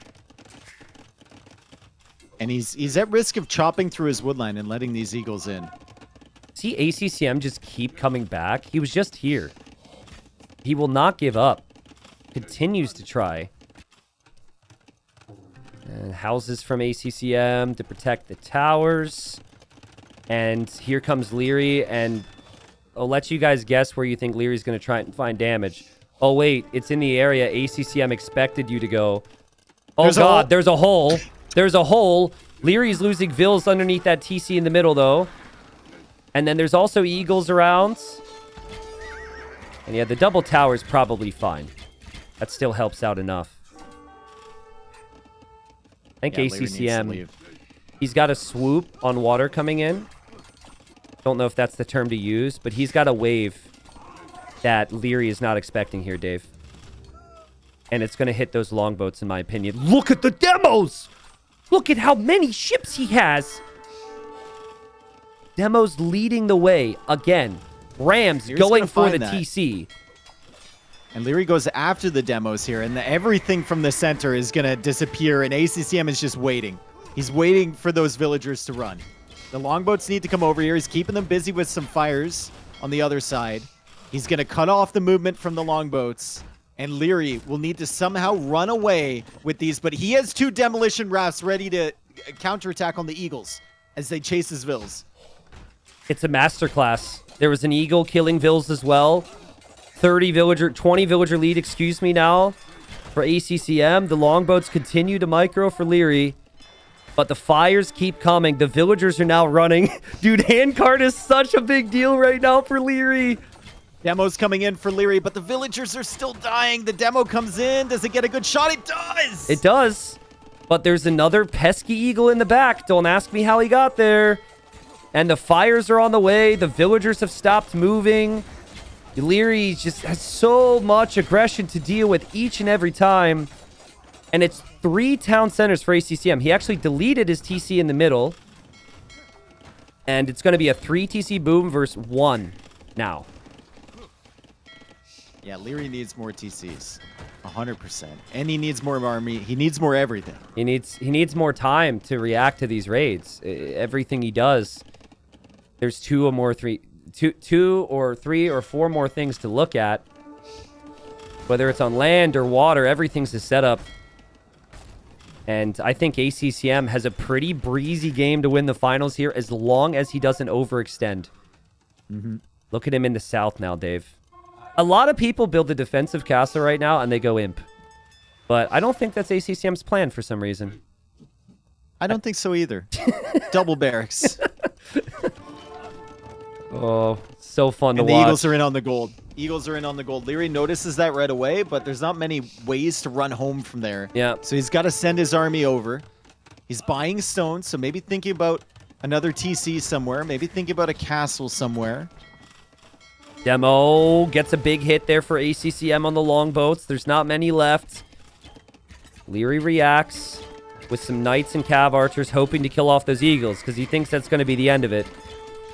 And he's at risk of chopping through his woodline and letting these Eagles in. See ACCM just keep coming back? He was just here. He will not give up. Continues to try. And houses from ACCM to protect the towers. And here comes Leary. And I'll let you guys guess where you think Leary's going to try and find damage. Oh, wait. It's in the area ACCM expected you to go. Oh, God. There's a hole. There's a hole. Leary's losing Vills underneath that TC in the middle, though. And then there's also Eagles around. And yeah, the double tower is probably fine. That still helps out enough. I think ACCM, he's got a swoop on water coming in. Don't know if that's the term to use, but he's got a wave that Leary is not expecting here, Dave. And it's going to hit those longboats, in my opinion. Look at the demos! Look at how many ships he has! Demos leading the way again. Rams Leary's going for the that. TC. And Leary goes after the demos here, and everything from the center is going to disappear, and ACCM is just waiting. He's waiting for those villagers to run. The longboats need to come over here. He's keeping them busy with some fires on the other side. He's going to cut off the movement from the longboats, and Leary will need to somehow run away with these, but he has 2 demolition rafts ready to counterattack on the Eagles as they chase his vills. It's a masterclass. There was an Eagle killing Vills as well. 20 villager lead, excuse me, now for ACCM. The longboats continue to micro for Leary, but the fires keep coming. The villagers are now running. Dude, handcart is such a big deal right now for Leary. Demo's coming in for Leary, but the villagers are still dying. The demo comes in. Does it get a good shot? It does! It does. But there's another pesky Eagle in the back. Don't ask me how he got there. And the fires are on the way. The villagers have stopped moving. Leary just has so much aggression to deal with each and every time. And it's 3 town centers for ACCM. He actually deleted his TC in the middle. And it's going to be a 3 TC boom versus 1 now. Yeah, Leary needs more TCs. 100%. And he needs more army. He needs more everything. He needs more time to react to these raids. Everything he does, there's 2 or 3 or 4 more things to look at. Whether it's on land or water, everything's a setup. And I think ACCM has a pretty breezy game to win the finals here as long as he doesn't overextend. Look at him in the south now, Dave. A lot of people build a defensive castle right now and they go imp. But I don't think that's ACCM's plan for some reason. I don't think so either. Double barracks. Oh, so fun to And watch. the Eagles are in on the gold. Eagles are in on the gold. Leary notices that right away, but there's not many ways to run home from there. Yeah. So he's got to send his army over. He's buying stone, so maybe thinking about another TC somewhere. Maybe thinking about a castle somewhere. Demo gets a big hit there for ACCM on the longboats. There's not many left. Leary reacts with some knights and cav archers hoping to kill off those eagles because he thinks that's going to be the end of it.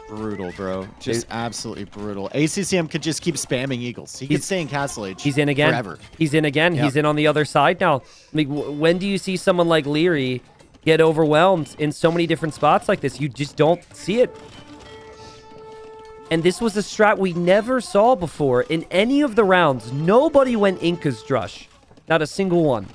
Brutal, bro. Just absolutely brutal. ACCM could just keep spamming Eagles. He could stay in Castle Age. He's in again. Forever. He's in again. Yep. He's in on the other side now. Like, when do you see someone like Leary get overwhelmed in so many different spots like this? You just don't see it. And this was a strat we never saw before in any of the rounds. Nobody went Inca's Drush. Not a single one.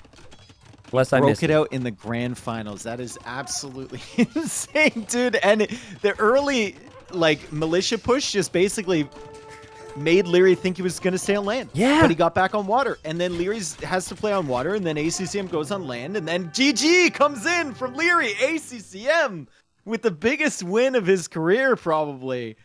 Unless I missed Broke it out in the grand finals. That is absolutely insane, dude. And the early, like, militia push just basically made Leary think he was going to stay on land. Yeah. But he got back on water. And then Leary has to play on water. And then ACCM goes on land. And then GG comes in from Leary. ACCM with the biggest win of his career, probably.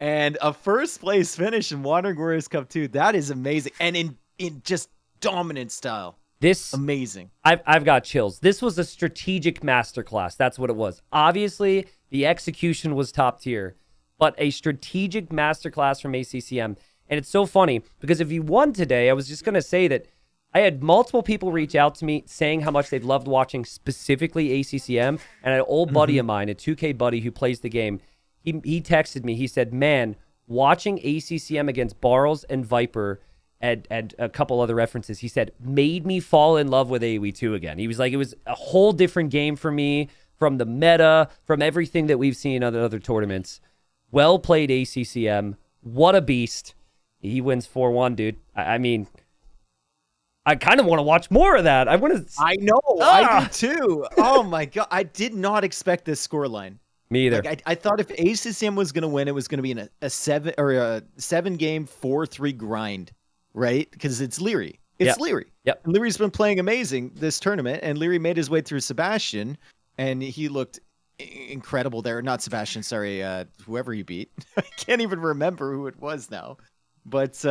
And a first place finish in Wandering Warriors Cup 2. That is amazing. And in just dominant style. This Amazing. I've got chills. This was a strategic masterclass. That's what it was. Obviously, the execution was top tier, but a strategic masterclass from ACCM. And it's so funny because if you won today, I was just going to say that I had multiple people reach out to me saying how much they've loved watching specifically ACCM. And an old buddy of mine, a 2K buddy who plays the game, he texted me. He said, man, watching ACCM against Barles and Viper and a couple other references, he said, made me fall in love with AoE2 again. He was like, it was a whole different game for me from the meta, from everything that we've seen in other tournaments. Well played, ACCM. What a beast. He wins 4-1, dude. I mean, I kind of want to watch more of that. I know. I do too. Oh my God. I did not expect this scoreline. Me either. Like, I thought if ACCM was going to win, it was going to be in a 7 game 4-3 grind, right? Because it's Leary. It's Leary. Yep. And Leary's been playing amazing this tournament, and Leary made his way through Sebastian, and he looked incredible there. Not Sebastian, sorry, whoever he beat. I can't even remember who it was now. But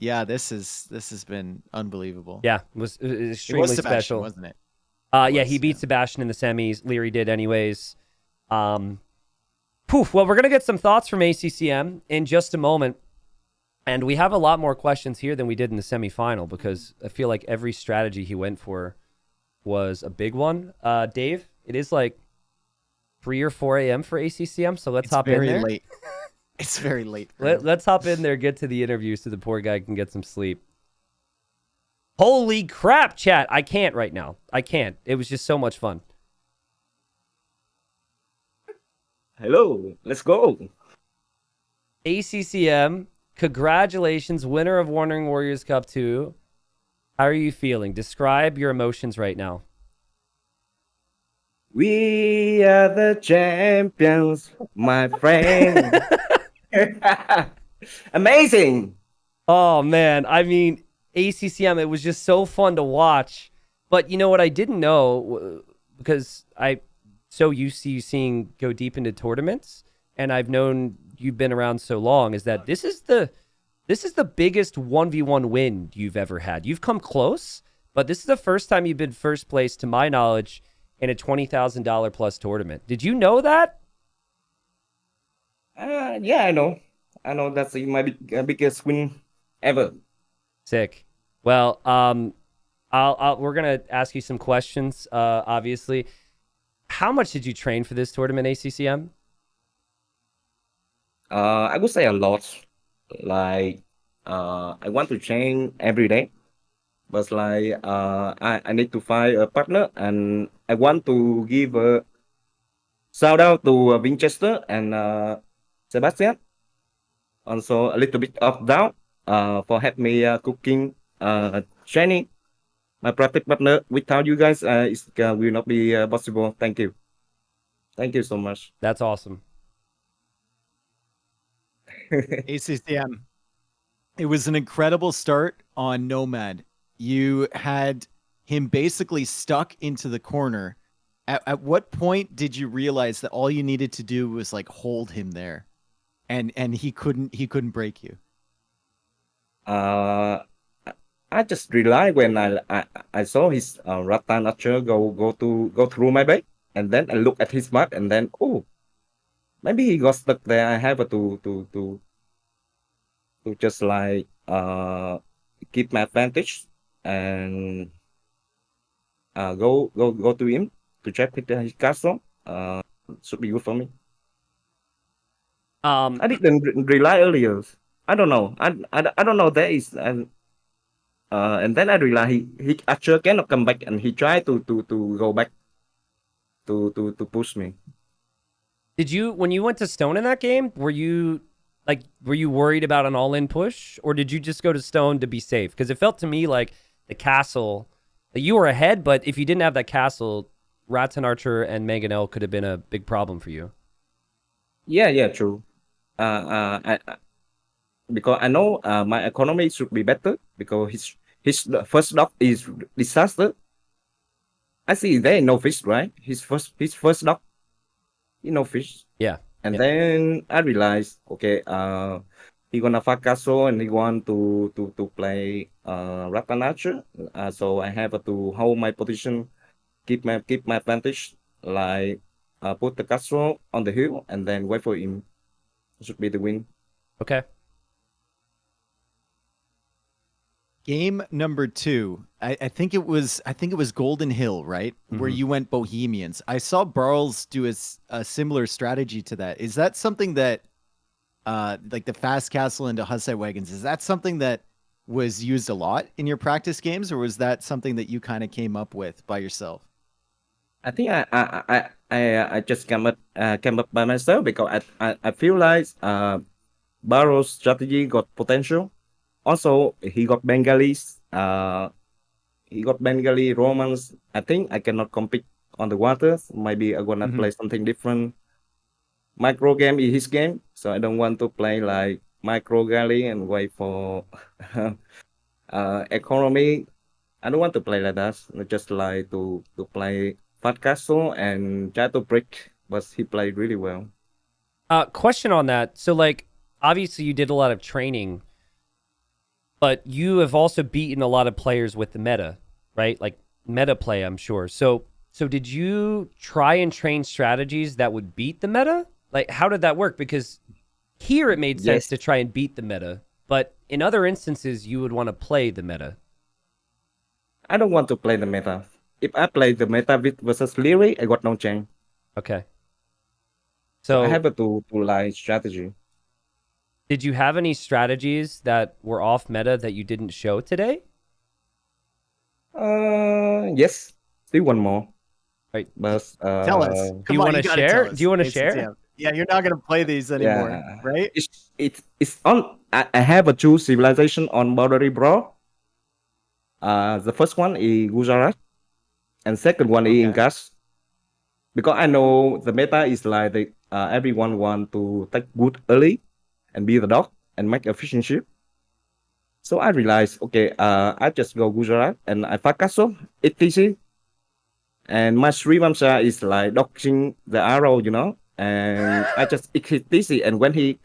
yeah, this has been unbelievable. Yeah, it was extremely Sebastian, special, wasn't it? Yeah, he beat Sebastian in the semis. Leary did anyways. Well, we're gonna get some thoughts from ACCM in just a moment, and we have a lot more questions here than we did in the semifinal because I feel like every strategy he went for was a big one. Dave, it is like 3 or 4 a.m. for ACCM, so let's hop in there. Late. It's very late. Let's hop in there, get to the interview so the poor guy can get some sleep. Holy crap, chat. I can't right now. I can't. It was just so much fun. Hello, let's go. ACCM, congratulations, winner of Wandering Warriors Cup 2. How are you feeling? Describe your emotions right now. We are the champions, my friend. Amazing. Oh, man. I mean, ACCM, it was just so fun to watch. But you know what I didn't know, because I so used to seeing go deep into tournaments, and I've known you've been around so long, is that this is the biggest 1v1 win you've ever had. You've come close, but this is the first time you've been first place, to my knowledge, in a $20,000 plus tournament. Did you know that? Yeah, I know. I know that's my biggest win ever. Sick. Well, we're gonna ask you some questions. Obviously, how much did you train for this tournament, ACCM? I would say a lot. Like, I want to train every day, but like, I need to find a partner, and I want to give a shout out to Winchester and Sebastian. Also, a little bit of doubt for help me cooking, training. My practice partner, without you guys, it will not be possible. Thank you. Thank you so much. That's awesome. ACCM. It was an incredible start on Nomad. You had him basically stuck into the corner. At what point did you realize that all you needed to do was like hold him there, and he couldn't break you? I just realized when I saw his Rattan Archer go through my base, and then I look at his mark, and then maybe he got stuck there. I have to just like keep my advantage and go to him to check his castle. Should be good for me. I didn't rely earlier. I don't know. I don't know there is and then I realized he actually cannot come back and he tried to go back to push me. Did you, when you went to stone in that game, were you worried about an all-in push, or did you just go to stone to be safe? Because it felt to me like the castle, that you were ahead, but if you didn't have that castle, Ratton Archer and Mangonel could have been a big problem for you. Yeah, true. Because I know my economy should be better because his first dock is disaster. I see there no fish, right? His first dock, no fish. Yeah. And Yeah. then I realized, okay, he gonna fuck castle and he want to play Rattan Archer. So I have to hold my position, keep my advantage, like put the castle on the hill and then wait for him. Should be the win. Okay. Game number 2, I think it was Golden Hill, right? Where Mhm. you went Bohemians. I saw Barles do a similar strategy to that. Is that something that like the fast castle into Hussite wagons, is that something that was used a lot in your practice games, or was that something that you kind of came up with by yourself? I think I just came up by myself because I feel like Barrow's strategy got potential. Also, he got Bengalis. He got Bengali Romans. I think I cannot compete on the waters. Maybe I'm gonna play something different. Micro game is his game, so I don't want to play like micro galley and wait for economy. I don't want to play like that. I just like to play Fat Castle and try to break, but he played really well. Question on that. So, like, obviously you did a lot of training, but you have also beaten a lot of players with the meta, right? Like meta play, I'm sure. So did you try and train strategies that would beat the meta? Like, how did that work? Because here it made sense Yes. to try and beat the meta, but in other instances you would want to play the meta. I don't want to play the meta. If I play the meta with versus Leary, I got no chance. Okay. So I So have to like strategy. did you have any strategies that were off meta that you didn't show today? Yes. Still one more. Right. But Tell us. Do Come you on, want you to gotta tell share? us. Do you want to share? ACTM. Yeah, you're not gonna play these anymore, yeah, right? it's on. I have a two civilization on boundary bro. The first one is Gujarat, and second one is Okay. Ingas. Because I know the meta is like everyone want to take good early and be the dog and make efficiency. So I realized, okay, I just go Gujarat and I fuck castle, etc. And my Srivamsa is like dodging the arrow, and I just hit TC. And when he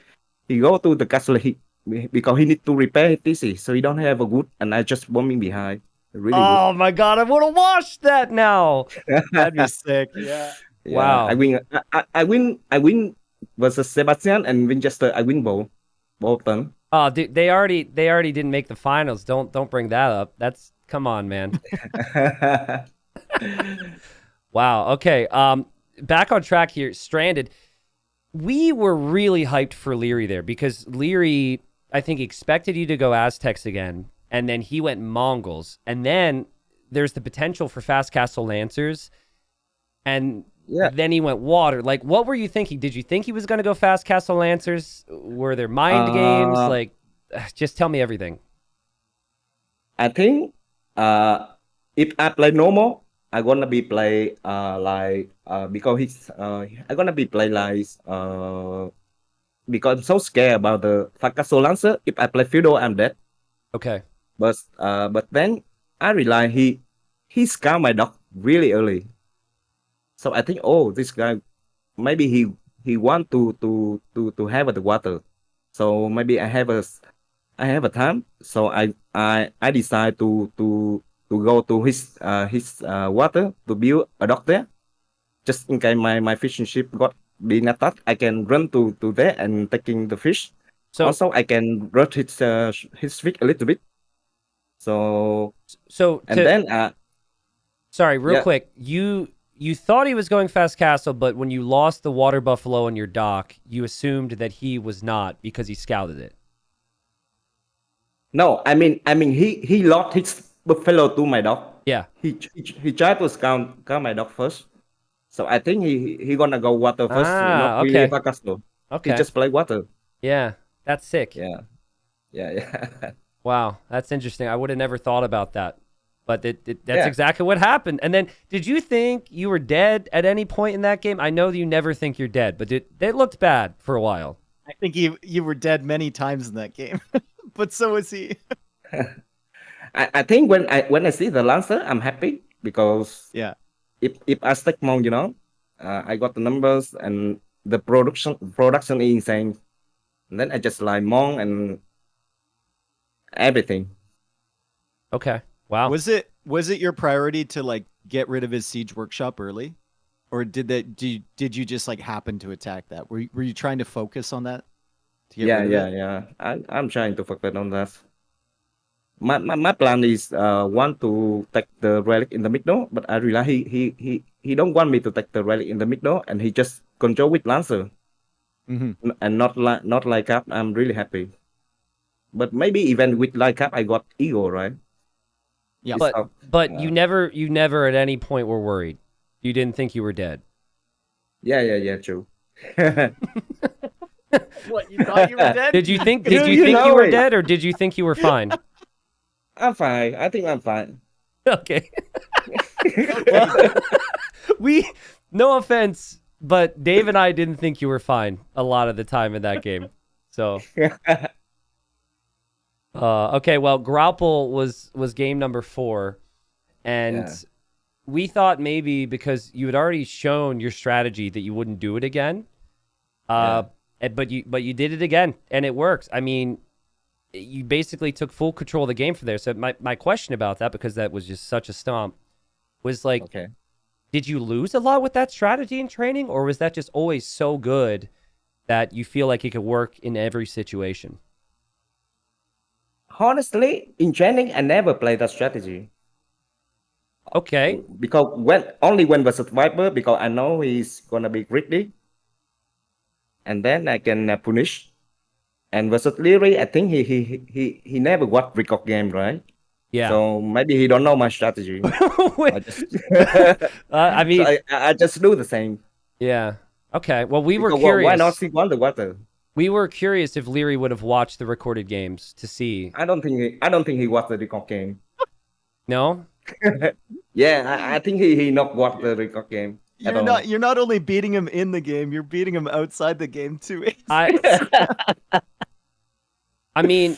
go to the castle, because he need to repair his TC, so he don't have a good, and I just bombing behind. Really good. Oh my god, I want to watch that now. That'd be sick. Yeah. Yeah, I Wow. win. I win versus Sebastian and Winchester. I win both of them. Oh, dude, they already didn't make the finals. Don't bring that up. That's, come on, man. Wow. Okay. Back on track here. Stranded. We were really hyped for Leary there because Leary, I think, expected you to go Aztecs again, and then he went Mongols, and then there's the potential for Fast Castle Lancers, and Yeah. then he went water. Like, what were you thinking? Did you think he was going to go Fast Castle Lancers? Were there mind games? Like, just tell me everything. I think if I play normal, I gonna be play because he's I gonna be play like because I'm so scared about the Fakaso Lancer. If I play Feudal, I'm dead. Okay. But then I realize he scout my dog really early. So I think, oh, this guy maybe he want to have the water. So maybe I have a time. So I decide to go to his water to build a dock there. Just in case my fishing ship got being attacked, I can run to there and taking the fish. So, Also, I can rush his fish a little bit. So so and to then sorry, real yeah, quick, you you thought he was going fast castle, but when you lost the water buffalo on your dock, you assumed that he was not because he scouted it. No, I mean, he lost his buffalo to my dog. Yeah. He tried to scout my dog first. So I think he gonna go water first, not really Okay. fast castle. He Okay. just play water. Yeah. That's sick. Yeah. Yeah. Wow. That's interesting. I would have never thought about that. But that's Yeah. exactly what happened. And then, did you think you were dead at any point in that game? I know you never think you're dead, but it looked bad for a while. I think you were dead many times in that game, but so was he. I think when I see the Lancer, I'm happy because Yeah. if I stack more, I got the numbers and the production is insane. And then I just like Mon and everything. Okay. Wow. Was it your priority to like get rid of his siege workshop early, or did you just like happen to attack that? Were you trying to focus on that to get rid of it? Yeah. I'm trying to focus on that. My plan is want to take the relic in the middle, but I realize he don't want me to take the relic in the middle, and he just control with Lancer and not like up. I'm really happy. But maybe even with like up, I got ego, right? Yeah. But you never at any point were worried. You didn't think you were dead. Yeah, true. What, you thought you were dead? Did you think You you know were it. dead, or did you think you were fine? I'm fine. I think I'm fine. Okay. No offense, but Dave and I didn't think you were fine a lot of the time in that game. So okay, well, Grapple was game number 4, and Yeah. we thought maybe because you had already shown your strategy that you wouldn't do it again. But you did it again, and it works. I mean, you basically took full control of the game from there. So my question about that, because that was just such a stomp, was like, Okay. did you lose a lot with that strategy in training, or was that just always so good that you feel like it could work in every situation? Honestly, in training, I never played that strategy Okay. because when versus Viper, because I know he's gonna be greedy, and then I can punish. And versus Leary, I think he never watched record game, right? Yeah. So maybe he don't know my strategy. I just I mean, so I just do the same. yeah. Okay. Well, we were Because curious. why not see the water? We were curious if Leary would have watched the recorded games to see. I don't think he watched the record game. No? Yeah, I think he not watched the record game. You're not only beating him in the game, you're beating him outside the game too. I mean,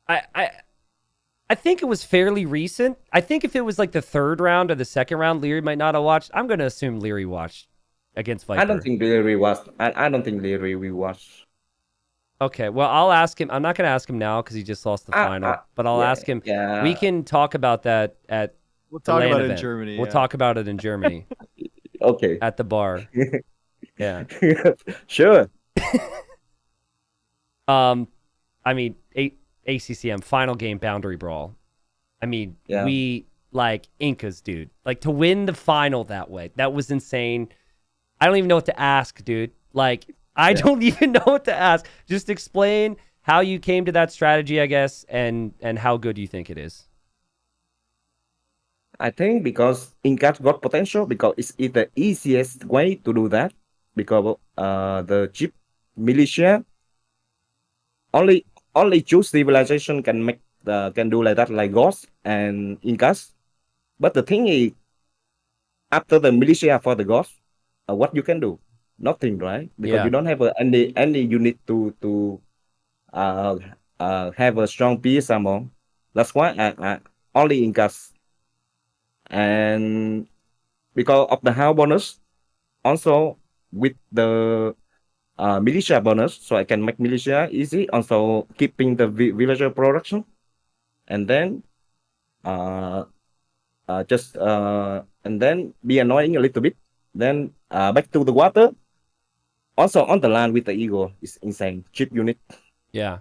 I think it was fairly recent. I think if it was like the 3rd round or the 2nd round, Leary might not have watched. I'm going to assume Leary watched against Viper. I don't think Leary watched. I don't think Leary will watch. Okay, well, I'll ask him. I'm not going to ask him now because he just lost the final, but I'll ask him. Yeah. We can talk about that at We'll the talk LAN about it in event. Germany. We'll yeah. talk about it in Germany Okay. at the bar. Yeah. Sure. I mean, ACCM final game boundary brawl. I mean, we like Incas, dude. Like to win the final that way, that was insane. I don't even know what to ask, dude. Like I don't even know what to ask. Just explain how you came to that strategy, I guess, and how good you think it is. I think because Incat got potential because it's the easiest way to do that because the cheap militia only choose civilization can do like that, like Ghosts and Incas. But the thing is, after the militia for the Ghosts, what you can do? Nothing, right? Because you don't have any unit to have a strong PS ammo. That's why I only Incas. And because of the house bonus, also with the militia bonus, so I can make militia easy. Also keeping the villager production, and then and then be annoying a little bit. Then back to the water. Also on the land with the eagle is insane. Cheap unit. Yeah.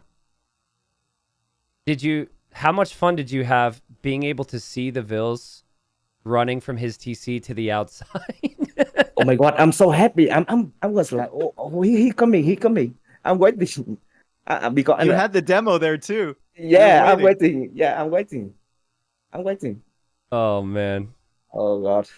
How much fun did you have being able to see the Vills running from his TC to the outside. Oh my God, I'm so happy. I was like, he coming. I'm waiting. Because You had the demo there too. yeah, I'm waiting. waiting. Yeah, I'm waiting. I'm waiting. Oh man, Oh God.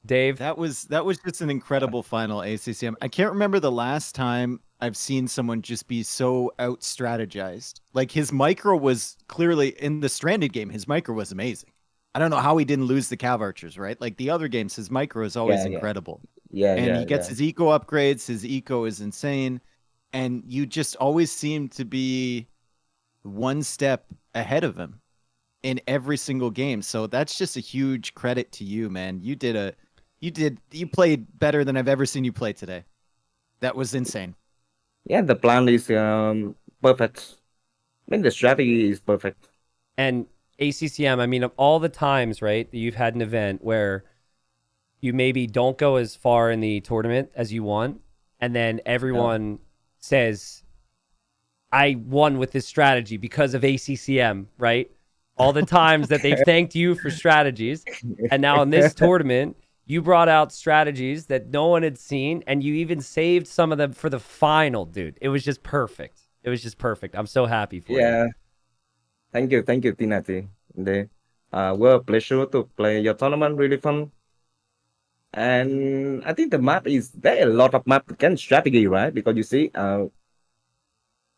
Dave. That was just an incredible final ACCM. I can't remember the last time I've seen someone just be so out strategized. Like his micro was clearly in the Stranded game. His micro was amazing. I don't know how he didn't lose the Cav Archers, right? Like the other games, his micro is always Yeah, yeah, incredible. yeah, And yeah, he gets yeah. his eco upgrades. His eco is insane. And you just always seem to be one step ahead of him in every single game. So that's just a huge credit to you, man. You played better than I've ever seen you play today. That was insane. Yeah, the plan is perfect. I mean, the strategy is perfect. And ACCM, I mean, of all the times, right, that you've had an event where you maybe don't go as far in the tournament as you want, and then everyone says, I won with this strategy because of ACCM, right? All the times that they've thanked you for strategies. And now in this tournament, you brought out strategies that no one had seen, and you even saved some of them for the final, dude. It was just perfect. It was just perfect. I'm so happy for you. Yeah. Thank you, Tinati. Well, pleasure to play your tournament. Really fun. And I think the map is there are a lot of map can strategy, right? Because you see,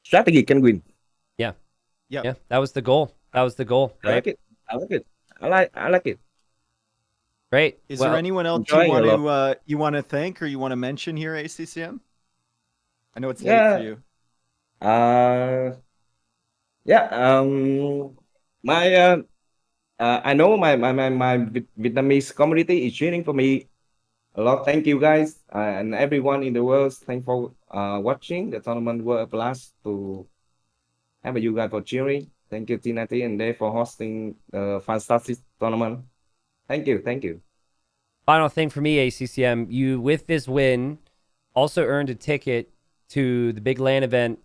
strategy can win. Yeah. Yep. Yeah. That was the goal. That was the goal, I right? like it. I like it. I like it. Great. Is Well, there anyone else enjoying you want to thank or you want to mention here, ACCM? I know it's late for Yeah. you. Yeah. My I know my Vietnamese community is cheering for me a lot. Thank you guys and everyone in the world. Thanks for watching the tournament. Were a blast to have you guys for cheering. Thank you, Tinati and Dave for hosting the fantastic tournament. Thank you. Thank you. final thing for me, ACCM, you, with this win, also earned a ticket to the big LAN event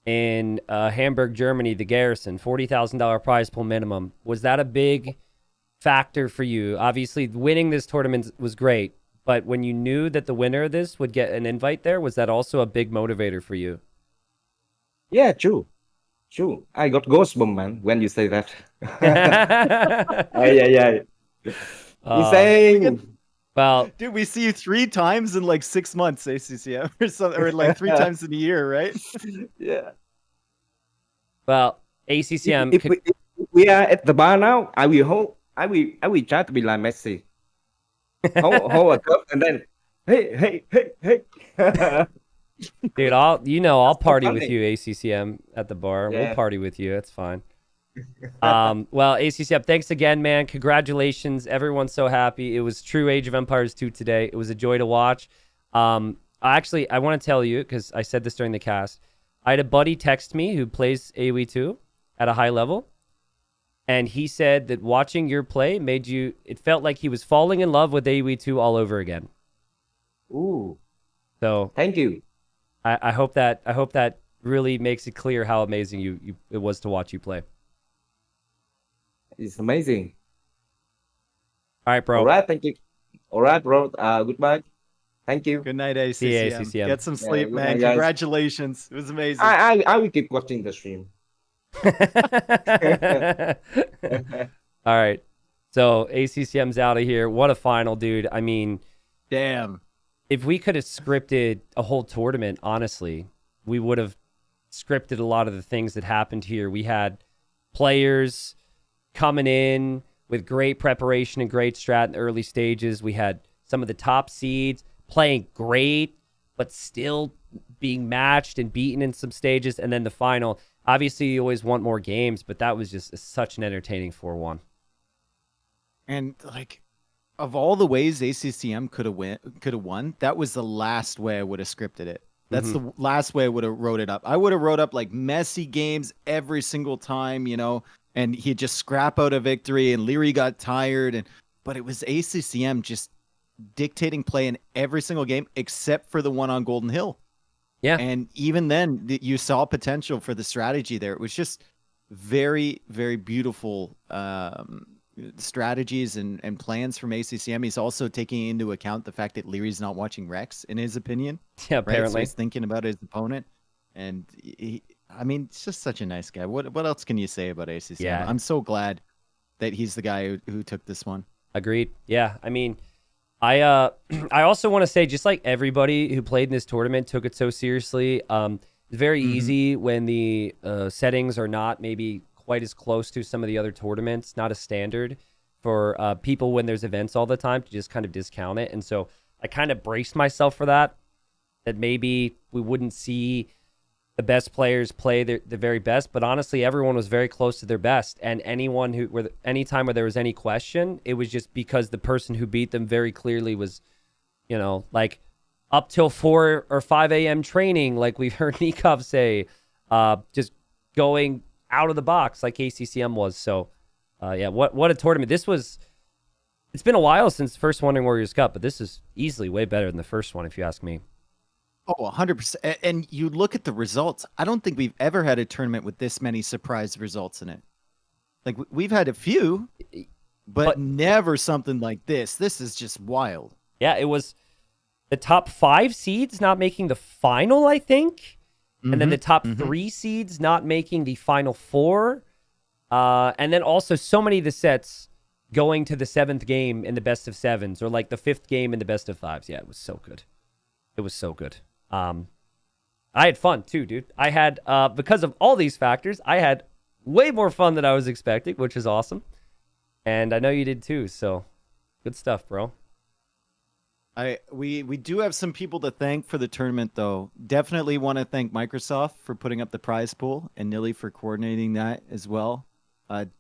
in Hamburg, Germany, the Garrison, $40,000 prize pool minimum. Was that a big factor for you? Obviously, winning this tournament was great, but when you knew that the winner of this would get an invite there, was that also a big motivator for you? Yeah, true. True. I got goosebumps, man, when you say that. Yeah. Insane. Well, Dude, we see you 3 times in like 6 months, ACCM, or something, or like 3 times in a year, right? Yeah. well, ACCM. If we are at the bar now, I will try to be like Messi. Hold a cup and then, hey. Dude, I'll party with funny. you, ACCM, at the bar. We'll Yeah. party with you. That's fine. Well, ACCM, thanks again, man. Congratulations. Everyone's so happy. It was true Age of Empires 2 today. It was a joy to watch. Actually, I want to tell you, because I said this during the cast, I had a buddy text me who plays AoE 2 at a high level, and he said that watching your play it felt like he was falling in love with AoE 2 all over again. Ooh, So thank you. I hope that really makes it clear how amazing it was to watch you play. It's amazing. All right, bro. All right, thank you. All right, bro. Goodbye. Thank you. Good night, ACCM. See ya, ACCM. Get some sleep, good man. night, guys. Congratulations. It was amazing. I will keep watching the stream. All right. So ACCM's out of here. What a final, dude. I mean, Damn. if we could have scripted a whole tournament, honestly, we would have scripted a lot of the things that happened here. We had players coming in with great preparation and great strat in the early stages. We had some of the top seeds playing great, but still being matched and beaten in some stages. And then the final, obviously you always want more games, but that was just such an entertaining 4-1. And like, of all the ways ACCM could have won, that was the last way I would have scripted it. That's the last way I would have wrote it up. I would have wrote up like messy games every single time, and he'd just scrap out a victory and Leary got tired. But it was ACCM just dictating play in every single game except for the one on Golden Hill. Yeah. And even then you saw potential for the strategy there. It was just very, very beautiful, strategies and plans from ACCM. He's also taking into account the fact that Leary's not watching Rex, in his opinion. Yeah, Right? So apparently. he's thinking about his opponent. And I mean, it's just such a nice guy. What else can you say about ACCM? Yeah. I'm so glad that he's the guy who took this one. Agreed. Yeah, I mean, I I also want to say, just like everybody who played in this tournament took it so seriously. It's very easy when the settings are not maybe quite as close to some of the other tournaments, not a standard for people when there's events all the time to just kind of discount it. And so I kind of braced myself for that maybe we wouldn't see the best players play the very best, but honestly, everyone was very close to their best. And anytime where there was any question, it was just because the person who beat them very clearly was, like up till 4 or 5 a.m. training, like we've heard Nikov say, just going out of the box like ACCM was. So, yeah, what a tournament. It's been a while since the first Wandering Warriors Cup, but this is easily way better than the first one, if you ask me. Oh, 100%. And you look at the results. I don't think we've ever had a tournament with this many surprise results in it. Like, we've had a few, but never something like this. This is just wild. Yeah, it was the top 5 seeds not making the final, I think. And then the top 3 seeds not making the final 4. And then also so many of the sets going to the 7th game in the best of 7s, or like the 5th game in the best of 5s. Yeah, it was so good. It was so good. I had fun too, dude. I had, because of all these factors, I had way more fun than I was expecting, which is awesome. And I know you did too. So good stuff, bro. We do have some people to thank for the tournament, though. Definitely want to thank Microsoft for putting up the prize pool, and Nilly for coordinating that as well.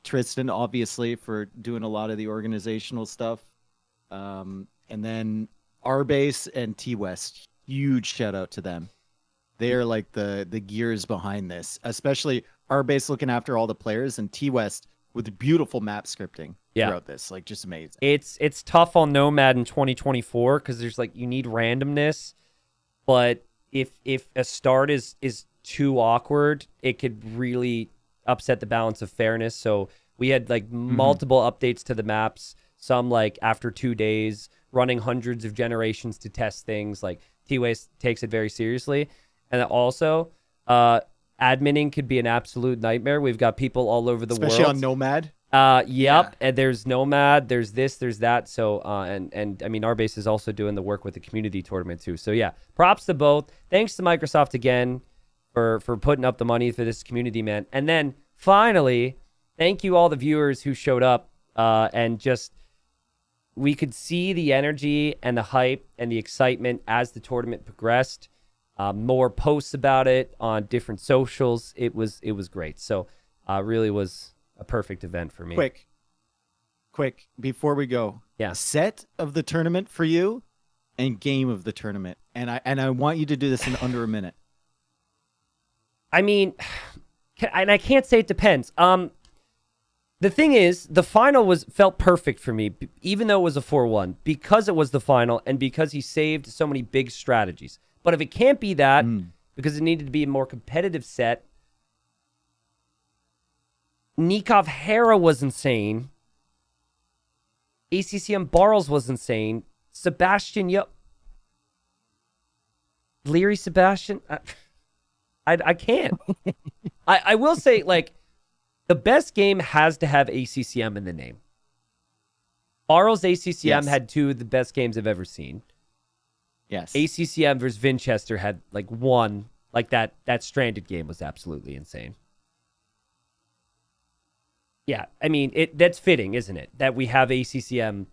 Tristan, obviously, for doing a lot of the organizational stuff. And then Arbase and T-West, huge shout out to them. They are like the gears behind this, especially Arbase looking after all the players, and T-West with beautiful map scripting throughout this. Like, just amazing. It's tough on Nomad in 2024 because there's you need randomness, but if a start is too awkward, it could really upset the balance of fairness. So we had multiple updates to the maps, some after 2 days, running hundreds of generations to test things. Like, T-Waste takes it very seriously. And also, adminning could be an absolute nightmare. We've got people all over the world. Especially on Nomad. Yep. Yeah. And there's Nomad, there's this, there's that. So, and I mean, Arbase is also doing the work with the community tournament too. So yeah, props to both. Thanks to Microsoft again for putting up the money for this community, man. And then finally, thank you all the viewers who showed up, and just, we could see the energy and the hype and the excitement as the tournament progressed. More posts about it on different socials. It was great. So, really was a perfect event for me. Quick, before we go. Yeah. Set of the tournament for you and game of the tournament. And I want you to do this in under a minute. I mean, and I can't say it depends. The thing is, the final felt perfect for me, even though it was a 4-1, because it was the final and because he saved so many big strategies. But if it can't be that, because it needed to be a more competitive set, Nikov Hera was insane. ACCM Barles was insane. Sebastian, Leary Sebastian, I can't. I will say, the best game has to have ACCM in the name. Barles ACCM had 2 of the best games I've ever seen. Yes. ACCM versus Vinchester had one. That Stranded game was absolutely insane. Yeah, I mean, that's fitting, isn't it? That we have ACCM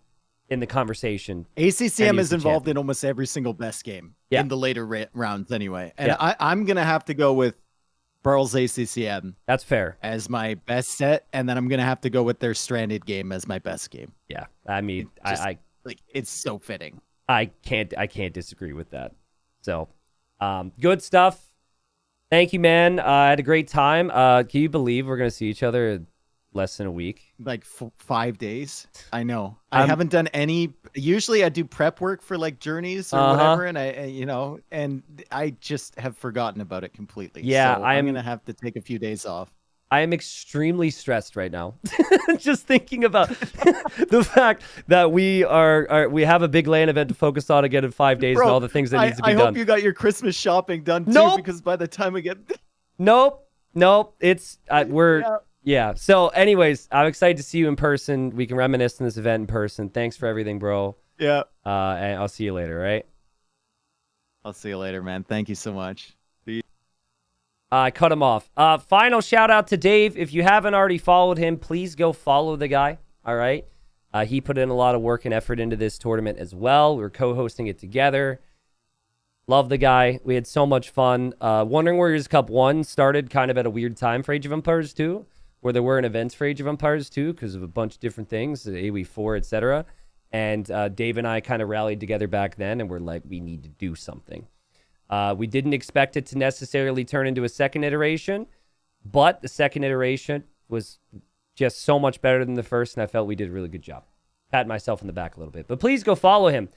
in the conversation. ACCM is involved in almost every single best game in the later rounds anyway. And I'm going to have to go with Barles ACCM. That's fair. As my best set, and then I'm going to have to go with their Stranded game as my best game. Yeah, I mean, it's so fitting. I can't disagree with that. So, good stuff. Thank you, man. I had a great time. Can you believe we're going to see each other in less than a week? 5 days. I know. I haven't done any. Usually I do prep work for journeys or whatever. And and I just have forgotten about it completely. Yeah. So I'm going to have to take a few days off. I am extremely stressed right now. Just thinking about the fact that we have a big LAN event to focus on again in 5 days and all the things that needs to be I done. hope you got your Christmas shopping done too, Nope. because by the time we get Nope. It's yeah. So, anyways, I'm excited to see you in person. We can reminisce in this event in person. Thanks for everything, bro. yeah. And I'll see you later. Right? I'll see you later, man. Thank you so much. I cut him off. Final shout out to Dave. If you haven't already followed him, please go follow the guy. All right. He put in a lot of work and effort into this tournament as well. We were co-hosting it together. Love the guy. We had so much fun. Wondering Warriors Cup 1 started kind of at a weird time for Age of Empires 2, where there weren't events for Age of Empires 2 because of a bunch of different things, AoE4, etc. And Dave and I kind of rallied together back then, and we're like, we need to do something. We didn't expect it to necessarily turn into a second iteration, but the second iteration was just so much better than the first, and I felt we did a really good job. Pat myself in the back a little bit. But please go follow him.